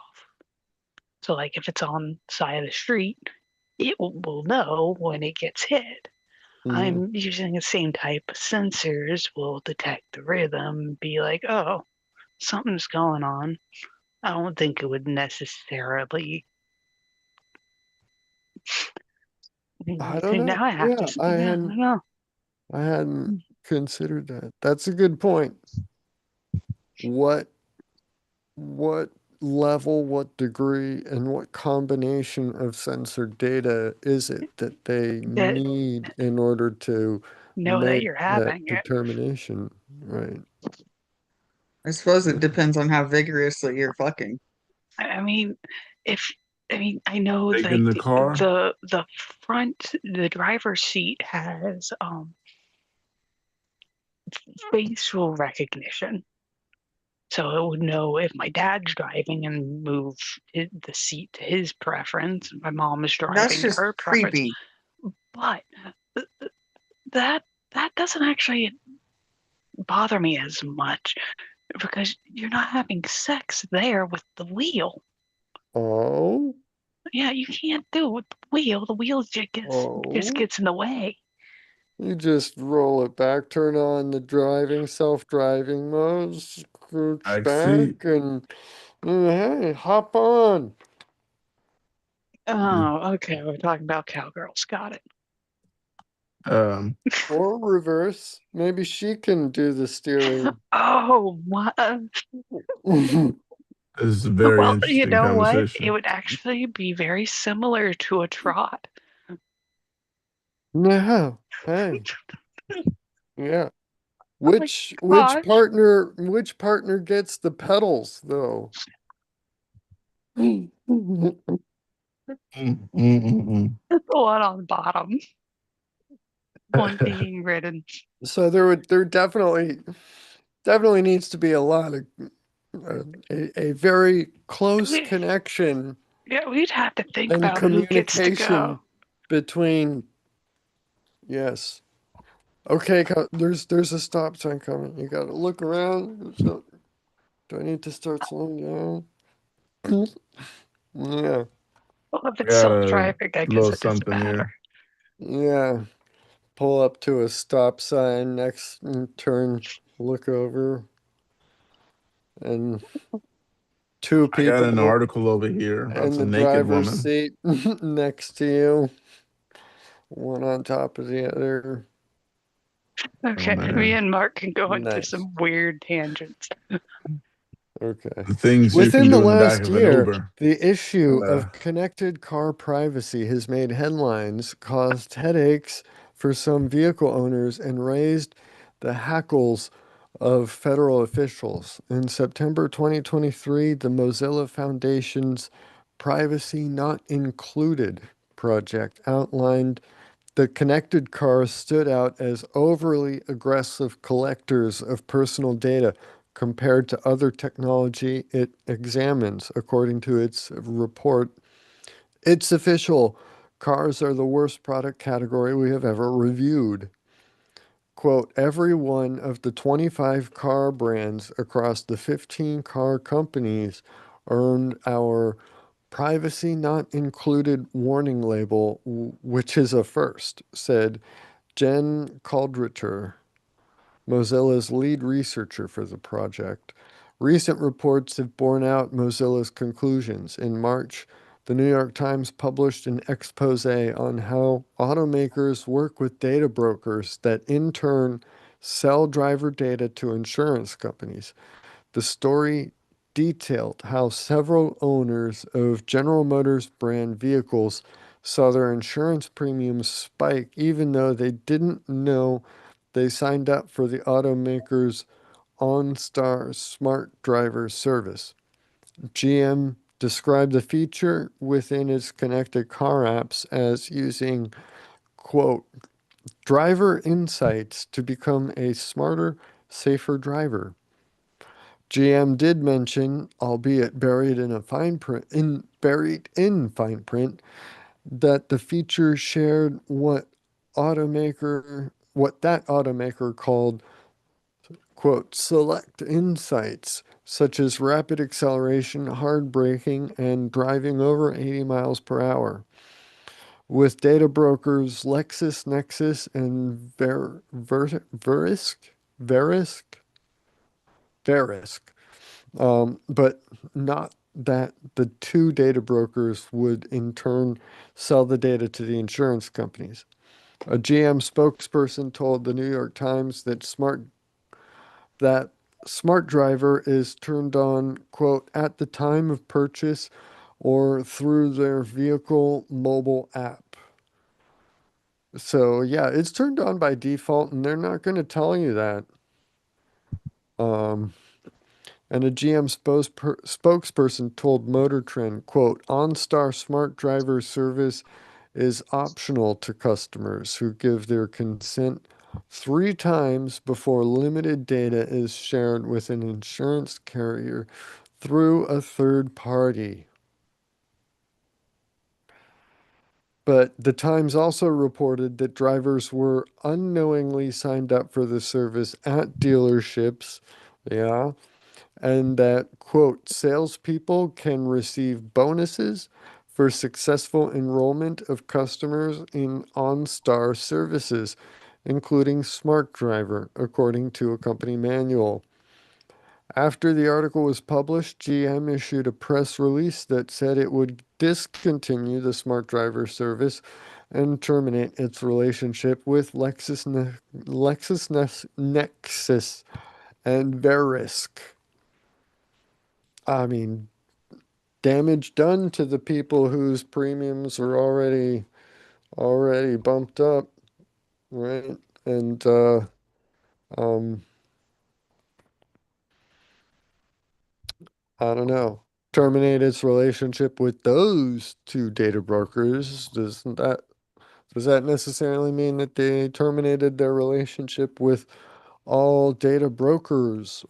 So, like if it's on the side of the street, it will know when it gets hit. Mhm. I'm using the same type of sensors will detect the rhythm, be like, oh, something's going on. I don't think it would necessarily. I don't And know. now I have to, Yeah, I yeah, I hadn't don't know. I hadn't considered that. That's a good point. What what level, what degree, and what combination of sensor data is it that they That need in order to know that make you're that having it. determination? Right. I suppose it depends on how vigorously you're fucking. I mean, if I know Like like in the car? the front, the driver's seat has facial recognition. So it would know if my dad's driving and move the seat to his preference, my mom is That's driving to just her preference. creepy. But that that doesn't actually bother me as much because you're not having sex there with the wheel. Oh, Yeah, you can't do it with the wheel. The wheel just oh. gets in the way. You just roll it back, turn on the self-driving mode, scooch Back seat. back, and hey, hop on. Hmm. Oh, okay. We're talking about cowgirls. Got it. Um, Or reverse. Maybe she can do the steering. Oh, what? this is a very Well, you interesting know what? It conversation. would actually be very similar to a trot. Yeah. Hey. Yeah. Oh my Which which gosh. partner which partner gets the pedals though? Mm, mm, mm, The one on the bottom, one being ridden. So there definitely needs to be a lot of a very close connection Yeah, we'd have to think And about who gets to communication go. between, yes. Okay, there's a stop sign coming. You gotta look around. So, do I need to start slowing down? Yeah, Well, if I it's got a self-driving, I guess little it doesn't something matter. here. yeah. Pull up to a stop sign next, and turn, look over, and two I got an people article over here about in the some naked driver's woman. seat next to you, one on top of the other. Oh Okay, me man, and Mark can go into Nice. some weird tangents. Okay. the things you can Within the do in the back last of an year, Uber. the issue And of connected car privacy has made headlines, caused headaches for some vehicle owners, and raised the hackles of federal officials. In September 2023, the Mozilla Foundation's Privacy Not Included project outlined the connected cars stood out as overly aggressive collectors of personal data compared to other technology it examines, according to its report. It's official. Cars are the worst product category we have ever reviewed. Quote, every one of the 25 car brands across the 15 car companies earned our privacy not included warning label, which is a first, said Jen Caldritter, Mozilla's lead researcher for the project. Recent reports have borne out Mozilla's conclusions. In March, the New York Times published an expose on how automakers work with data brokers that in turn sell driver data to insurance companies. The story detailed how several owners of General Motors brand vehicles saw their insurance premiums spike even though they didn't know they signed up for the automaker's OnStar Smart Driver service. GM described the feature within its connected car apps as using, quote, driver insights to become a smarter, safer driver. GM did mention, albeit buried in fine print, that the feature shared what that automaker called, quote, select insights such as rapid acceleration, hard braking, and driving over 80 miles per hour. With data brokers LexisNexis and Verisk, but not that the two data brokers would in turn sell the data to the insurance companies. A GM spokesperson told the New York Times that Smart Driver is turned on, quote, at the time of purchase or through their vehicle mobile app. So yeah, it's turned on by default, and they're not going to tell you that. Um, And a GM spokesperson told Motor Trend, quote, OnStar Smart Driver service is optional to customers who give their consent 3 times before limited data is shared with an insurance carrier through a third party. But the Times also reported that drivers were unknowingly signed up for the service at dealerships. Yeah, and that, quote, salespeople can receive bonuses for successful enrollment of customers in OnStar services, including Smart Driver, according to a company manual. After the article was published, GM issued a press release that said it would discontinue the Smart Driver service and terminate its relationship with LexisNexis and Verisk. I mean, damage done to the people whose premiums are already bumped up, right? And um I don't know. Terminate its relationship with those two data brokers. Does that necessarily mean that they terminated their relationship with all data brokers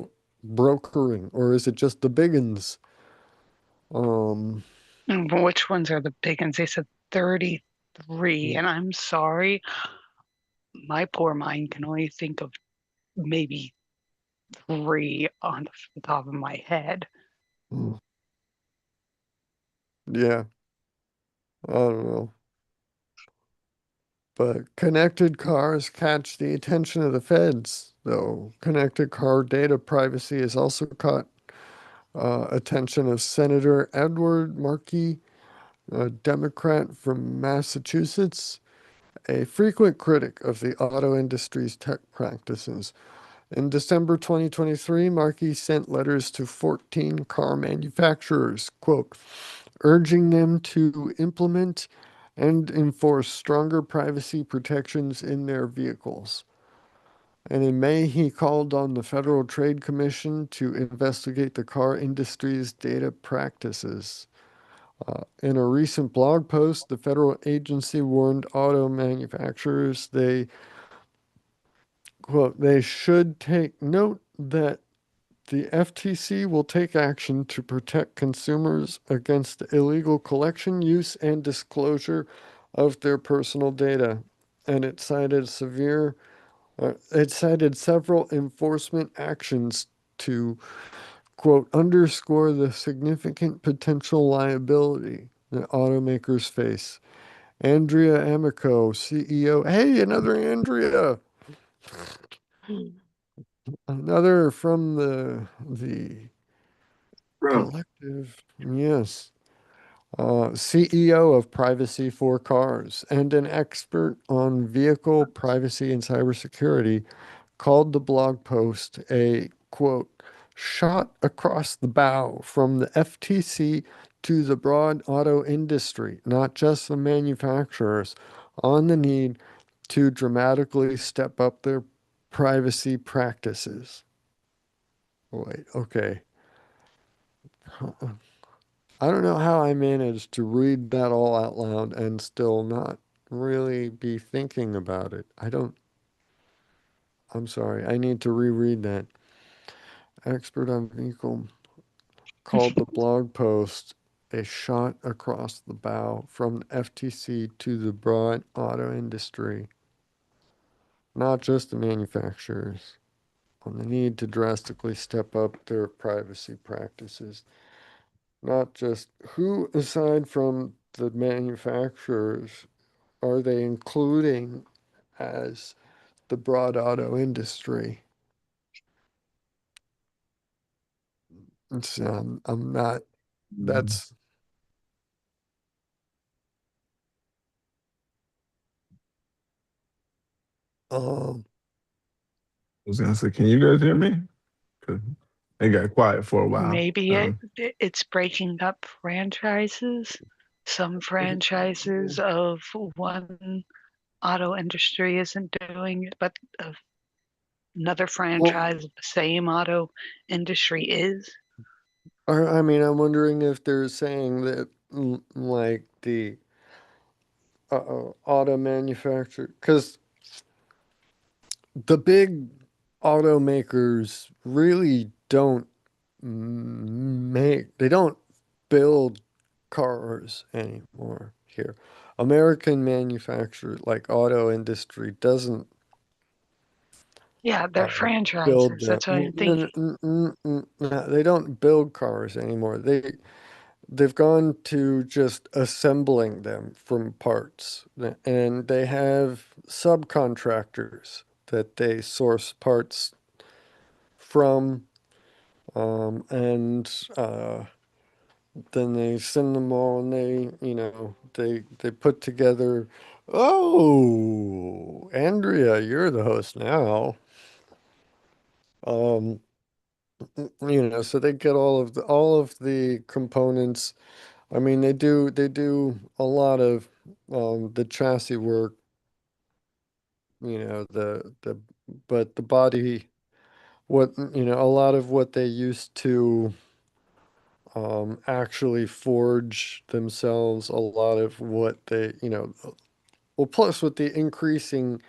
brokering, or is it just the big uns? Um Which ones are the big ones? They said 33, and I'm sorry, my poor mind can only think of maybe three on the top of my head. Mm. Yeah, I don't know. But connected cars catch the attention of the feds, though. Connected car data privacy has also caught attention of Senator Edward Markey, a Democrat from Massachusetts, a frequent critic of the auto industry's tech practices. In December 2023, Markey sent letters to 14 car manufacturers, quote, urging them to implement and enforce stronger privacy protections in their vehicles. And in May, he called on the Federal Trade Commission to investigate the car industry's data practices. In a recent blog post, the federal agency warned auto manufacturers they should take note that the FTC will take action to protect consumers against the illegal collection, use, and disclosure of their personal data. And it cited several enforcement actions to, quote, underscore the significant potential liability that automakers face. Andrea Amico, CEO. Hey, another Andrea. Another from the Bro, collective. Yes. CEO of Privacy for Cars and an expert on vehicle privacy and cybersecurity, called the blog post a, quote, shot across the bow from the FTC to the broad auto industry, not just the manufacturers, on the need to dramatically step up their privacy practices. Wait, okay. I don't know how I managed to read that all out loud and still not really be thinking about it. I'm sorry. I need to reread that. Expert on vehicle called the blog post a shot across the bow from the FTC to the broad auto industry, not just the manufacturers, on the need to drastically step up their privacy practices. Not just who, aside from the manufacturers, are they including as the broad auto industry? I'm not, I that's, um, was gonna say, can you guys hear me? 'Cause it got quiet for a while. Maybe it's breaking up franchises. Some franchises of one auto industry isn't doing it, but another well, franchise of the same auto industry is. I mean, I'm wondering if they're saying that, like, the auto manufacturer, because the big automakers really don't they don't build cars anymore here. American manufacturer, like auto industry, doesn't Yeah, they're build franchises. them. That's what I'm thinking. No, they don't build cars anymore. They've gone to just assembling them from parts, and they have subcontractors that they source parts from, and then they send them all, and they put together. Oh, Andrea, you're the host now. Um, so they get all of the components. I mean, they do a lot of the chassis work, the but the body, a lot of what they used to actually forge themselves, a lot of what well, plus with the increasing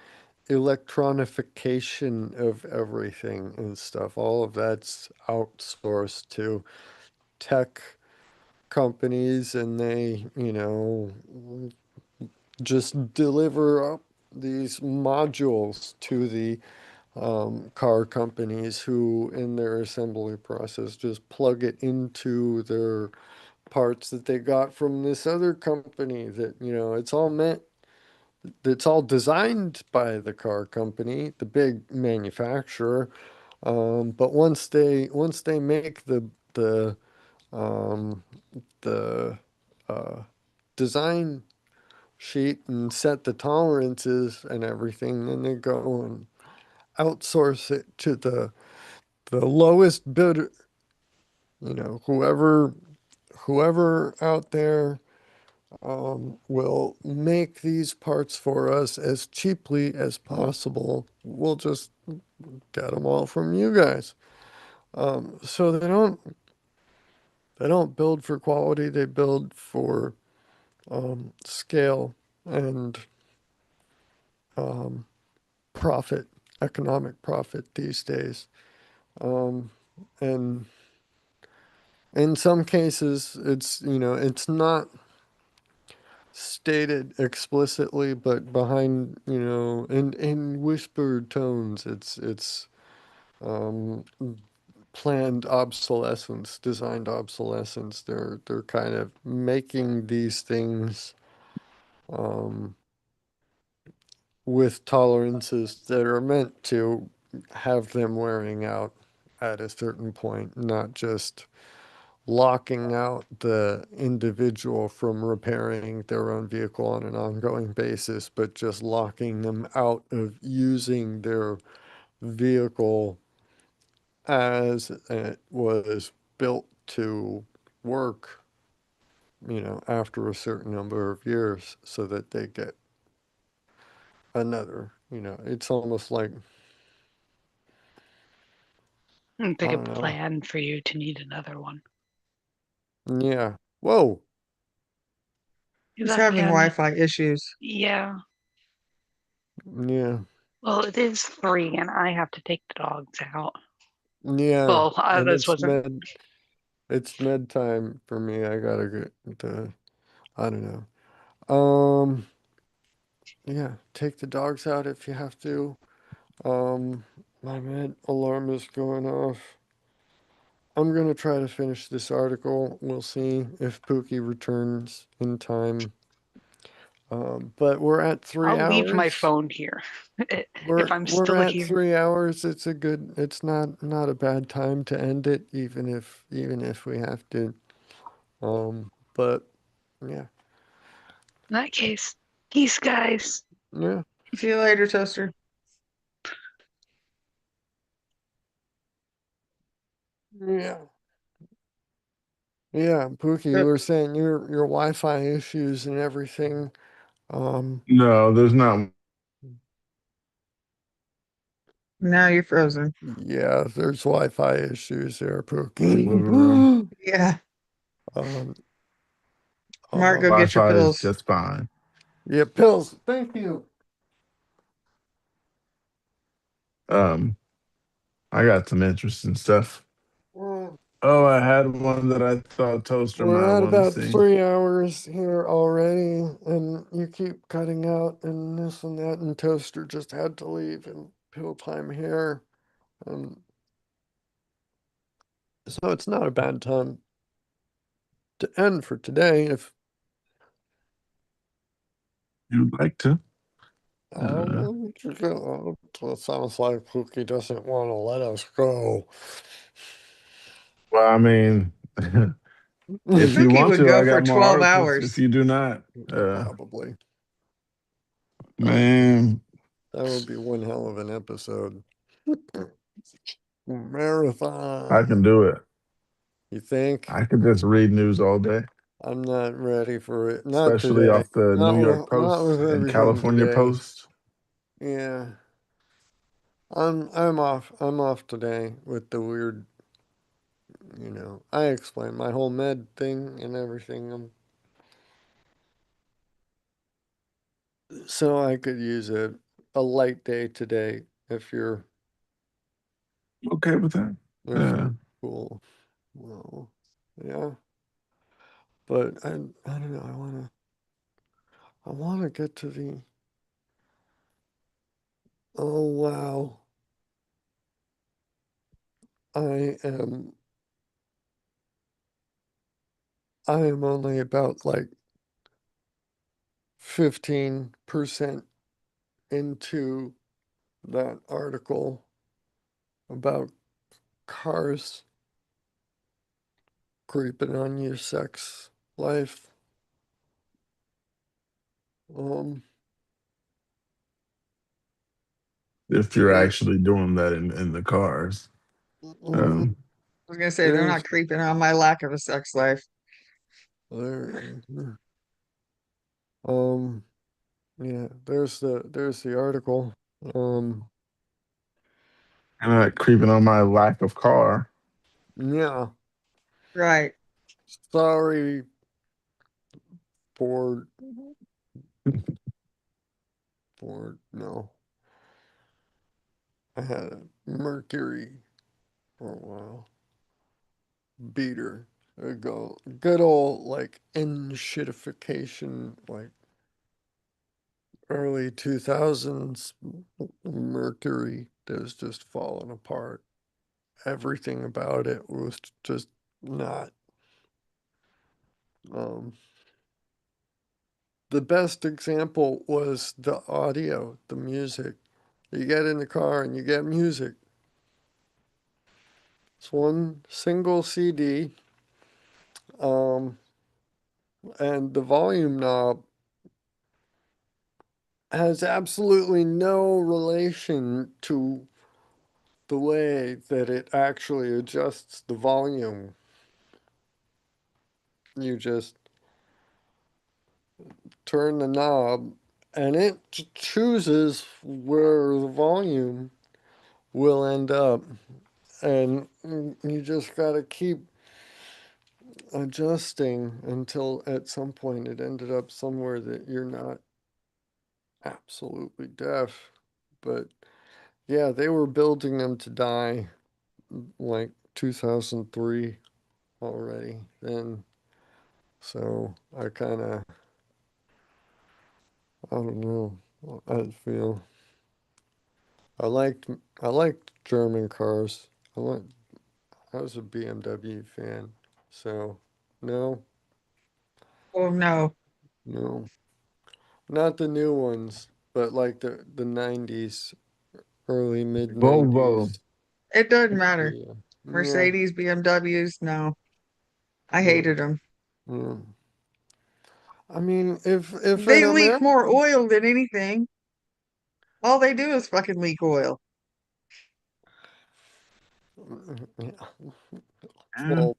electronification of everything and stuff, all of that's outsourced to tech companies, and they, just deliver up these modules to the car companies, who in their assembly process just plug it into their parts that they got from this other company. That, it's all designed by the car company, the big manufacturer. But once they make the um, the uh, design sheet and set the tolerances and everything, then they go and outsource it to the lowest bidder. Whoever out there will make these parts for us as cheaply as possible. We'll just get them all from you guys. So they don't build for quality. They build for scale and um, profit, economic profit these days. And in some cases, it's not stated explicitly, but behind, in whispered tones, it's um, planned obsolescence, designed obsolescence. They're kind of making these things um, with tolerances that are meant to have them wearing out at a certain point, not just locking out the individual from repairing their own vehicle on an ongoing basis, but just locking them out of using their vehicle as it was built to work, after a certain number of years, so that they get another, it's almost like, It's I like a don't know. plan for you to need another one. Yeah. Whoa. Is He's that having Penn? Wi-Fi issues. Yeah. Yeah. Well, it is 3, and I have to take the dogs out. Yeah. Well, And this wasn't. it's med time for me. I gotta get I don't know. Yeah, take the dogs out if you have to. My med alarm is going off. I'm gonna try to finish this article. We'll see if Pookie returns in time. But we're at 3 I'll leave my hours. phone here if We're I'm we're still at here. 3 hours. It's not a bad time to end it, even if we have to. But yeah, In that case, peace, guys. yeah, See you later, Toaster. yeah, yeah. Pookie, you Yep. were saying your Wi-Fi issues and everything. Um, No, there's not. Now you're frozen. yeah, there's Wi-Fi issues there, Living room. Pookie. Yeah. um, Mark, go um, get your Wi-Fi is pills. just fine. yeah, pills. Thank you. Um, I got some interesting stuff. Well, Oh, I had one that I thought Toaster we're might at want to about see. 3 hours here already, and you keep cutting out and this and that, and Toaster just had to leave, and pill time here. Um, so it's not a bad time to end for today. If You'd like to? it sounds like Pookie doesn't want to let us go. Well, I mean, if you Pookie want would to, go I for got more 12 articles. If hours. you do not, Probably. man, That would be one hell of an episode. I Marathon. can do it. You think? I could just read news all day, I'm not ready for it. Not especially today. off the New York Not Post with and everything California today. Post. Yeah. I'm off. I'm off today with the weird, I explained my whole med thing and everything. So I could use a light day today if you're Okay with that? if Yeah. you're cool. Well, yeah. But I don't know. I wanna get to the. Oh wow! I am. I am only about like 15% into that article about cars creeping on your sex life. Um, If you're there, actually doing that in the cars. mhm, Um, I was gonna say they're there's not creeping on my lack of a sex life. there, um, yeah, there's the article. Um, and not creeping on my lack of car. yeah, Right. sorry, Ford, no, I had a Mercury for a while. Beater. There you go. Good old like enshittification, like early 2000s Mercury that was just falling apart. Everything about it was just not. Um, the best example was the audio, the music. You get in the car and you get music. It's one single CD, um, and the volume knob has absolutely no relation to the way that it actually adjusts the volume. You just turn the knob and it chooses where the volume will end up. And you just got to keep adjusting until at some point it ended up somewhere that you're not absolutely deaf. But yeah, they were building them to die like 2003 already then. So I kind of, I don't know. I feel I liked I liked German cars. I was a BMW fan. So no, Oh no. no, not the new ones, but like the 90s, early mid Volvo. 90s. It doesn't matter. Yeah, yeah, Mercedes, BMWs, no. I yeah, hated them. yeah. I mean, if an They leak more American, oil than anything. All they do is fucking leak oil. yeah, Yeah, well,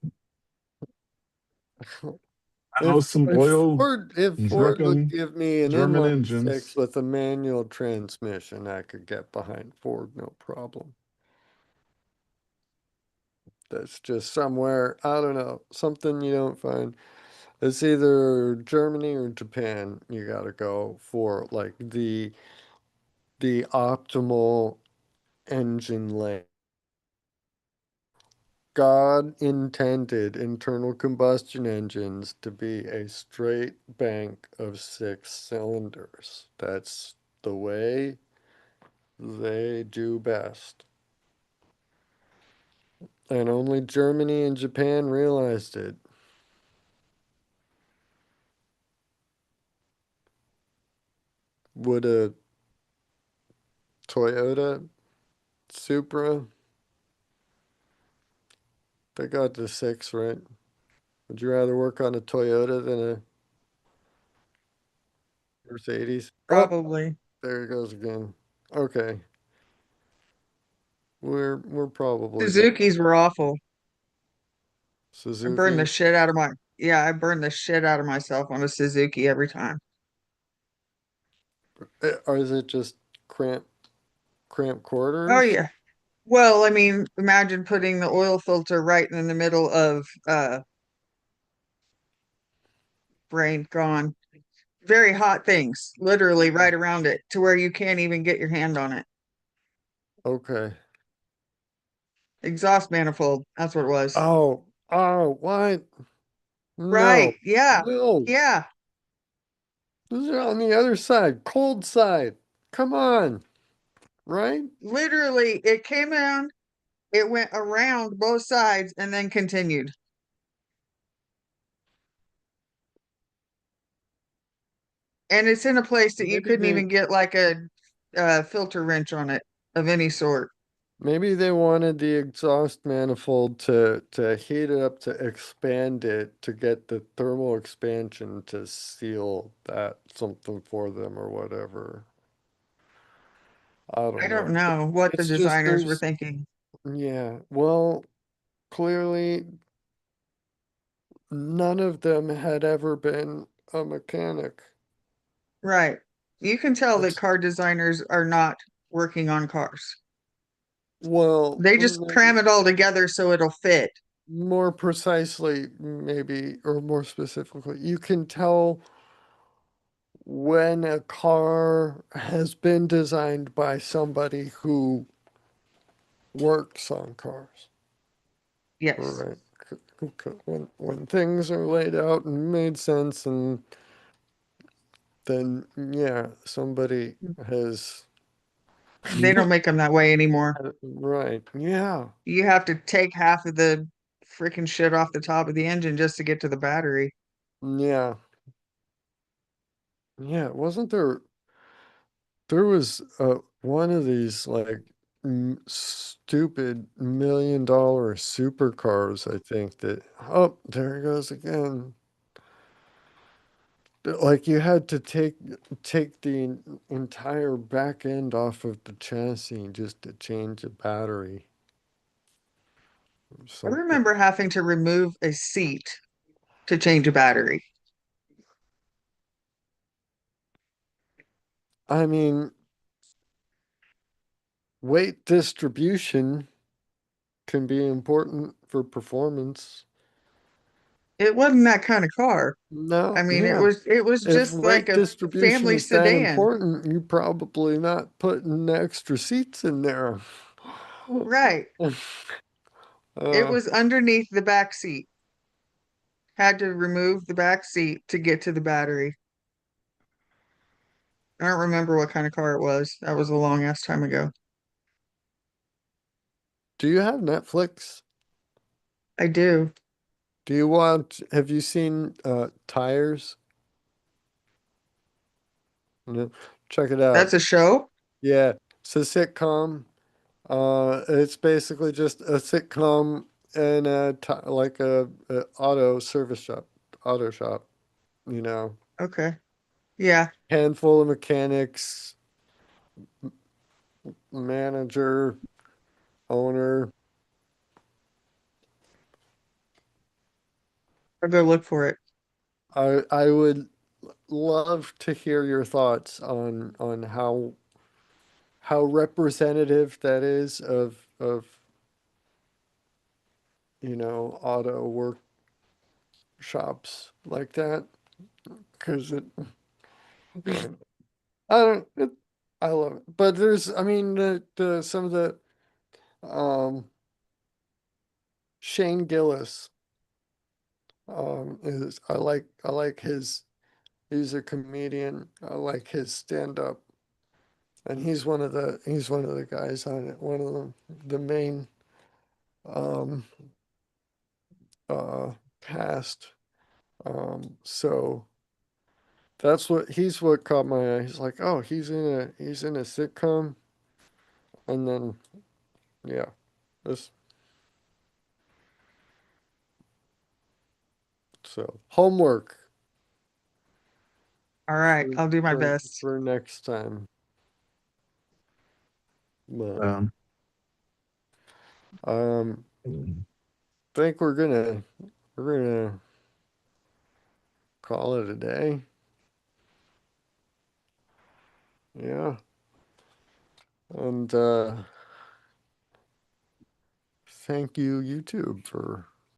I know some oil If Ford would trucking give me an German inline six engines. with a manual transmission, I could get behind Ford, no problem. That's just somewhere, I don't know, something you don't find. It's either Germany or Japan. You gotta go for like the optimal engine lay. God intended internal combustion engines to be a straight bank of 6 cylinders. That's the way they do best. And only Germany and Japan realized it. Would a Toyota Supra, they got the six, right? Would you rather work on a Toyota than a Mercedes? Oh, Probably. there it goes again. Okay. We're probably the Suzuki's were awful. I burned the Suzuki. shit out of my yeah, I burned the shit out of myself on a Suzuki every time. Or is it just cramp cramp Oh quarters? yeah. Well, I mean, imagine putting the oil filter right in the middle of brain gone. Very hot things, literally right around it to where you can't even get your hand on it. Okay. Exhaust manifold, that's what it was. Oh, what? Right. No, Yeah. no. Yeah. Those are on the other side, cold side. Come on, right? Literally, it came in, it went around both sides and then continued. And it's in a place that you Maybe couldn't they even get like a filter wrench on it of any sort. maybe they wanted the exhaust manifold to heat it up to expand it to get the thermal expansion to seal that something for them or whatever. I I don't don't know. know what the It's just designers were there's thinking. yeah. Well, clearly none of them had ever been a mechanic. Right. You can tell that That's car designers are not working on cars. well, They just cram it all together so it'll fit. more precisely, maybe, or more specifically, you can tell when a car has been designed by somebody who works on cars. Yes. Right. When things are laid out and made sense, and then yeah, somebody has They don't make them that way anymore. right. Yeah. You have to take half of the freaking shit off the top of the engine just to get to the battery. Yeah. Yeah. Wasn't there there was one of these like stupid $1 million supercars, I think that oh, there it goes again. Like you had to take the entire back end off of the chassis just to change the battery or I something. remember having to remove a seat to change a battery. I mean, weight distribution can be important for performance. It wasn't that kind of car. I No, mean, yeah. it was If just like weight a distribution family is that sedan. important, you're probably not putting extra seats in there. Right. It Uh, was underneath the back seat. Had to remove the back seat to get to the battery. I don't remember what kind of car it was. That was a long ass time ago. do you have Netflix? I do. Do you want, have you seen Tires? No. Check it out. That's a show? Yeah, it's a sitcom. It's basically just a sitcom and like a auto service shop, auto shop, you know, Okay. Yeah. handful of mechanics, manager, owner. I'll go look for it. I would love to hear your thoughts on how representative that is of auto workshops like that, because it I don't it, I love it. But there's I mean the some of the um Shane Gillis is I like his he's a comedian. I like his stand up. And he's one of the guys on it, one of the main um uh cast. So he's what caught my eye. He's like, oh, he's in a sitcom, and then yeah, this so homework All right. for I'll do my for best. for next time. But Um, um, think we're gonna call it a day. Yeah, and thank you YouTube for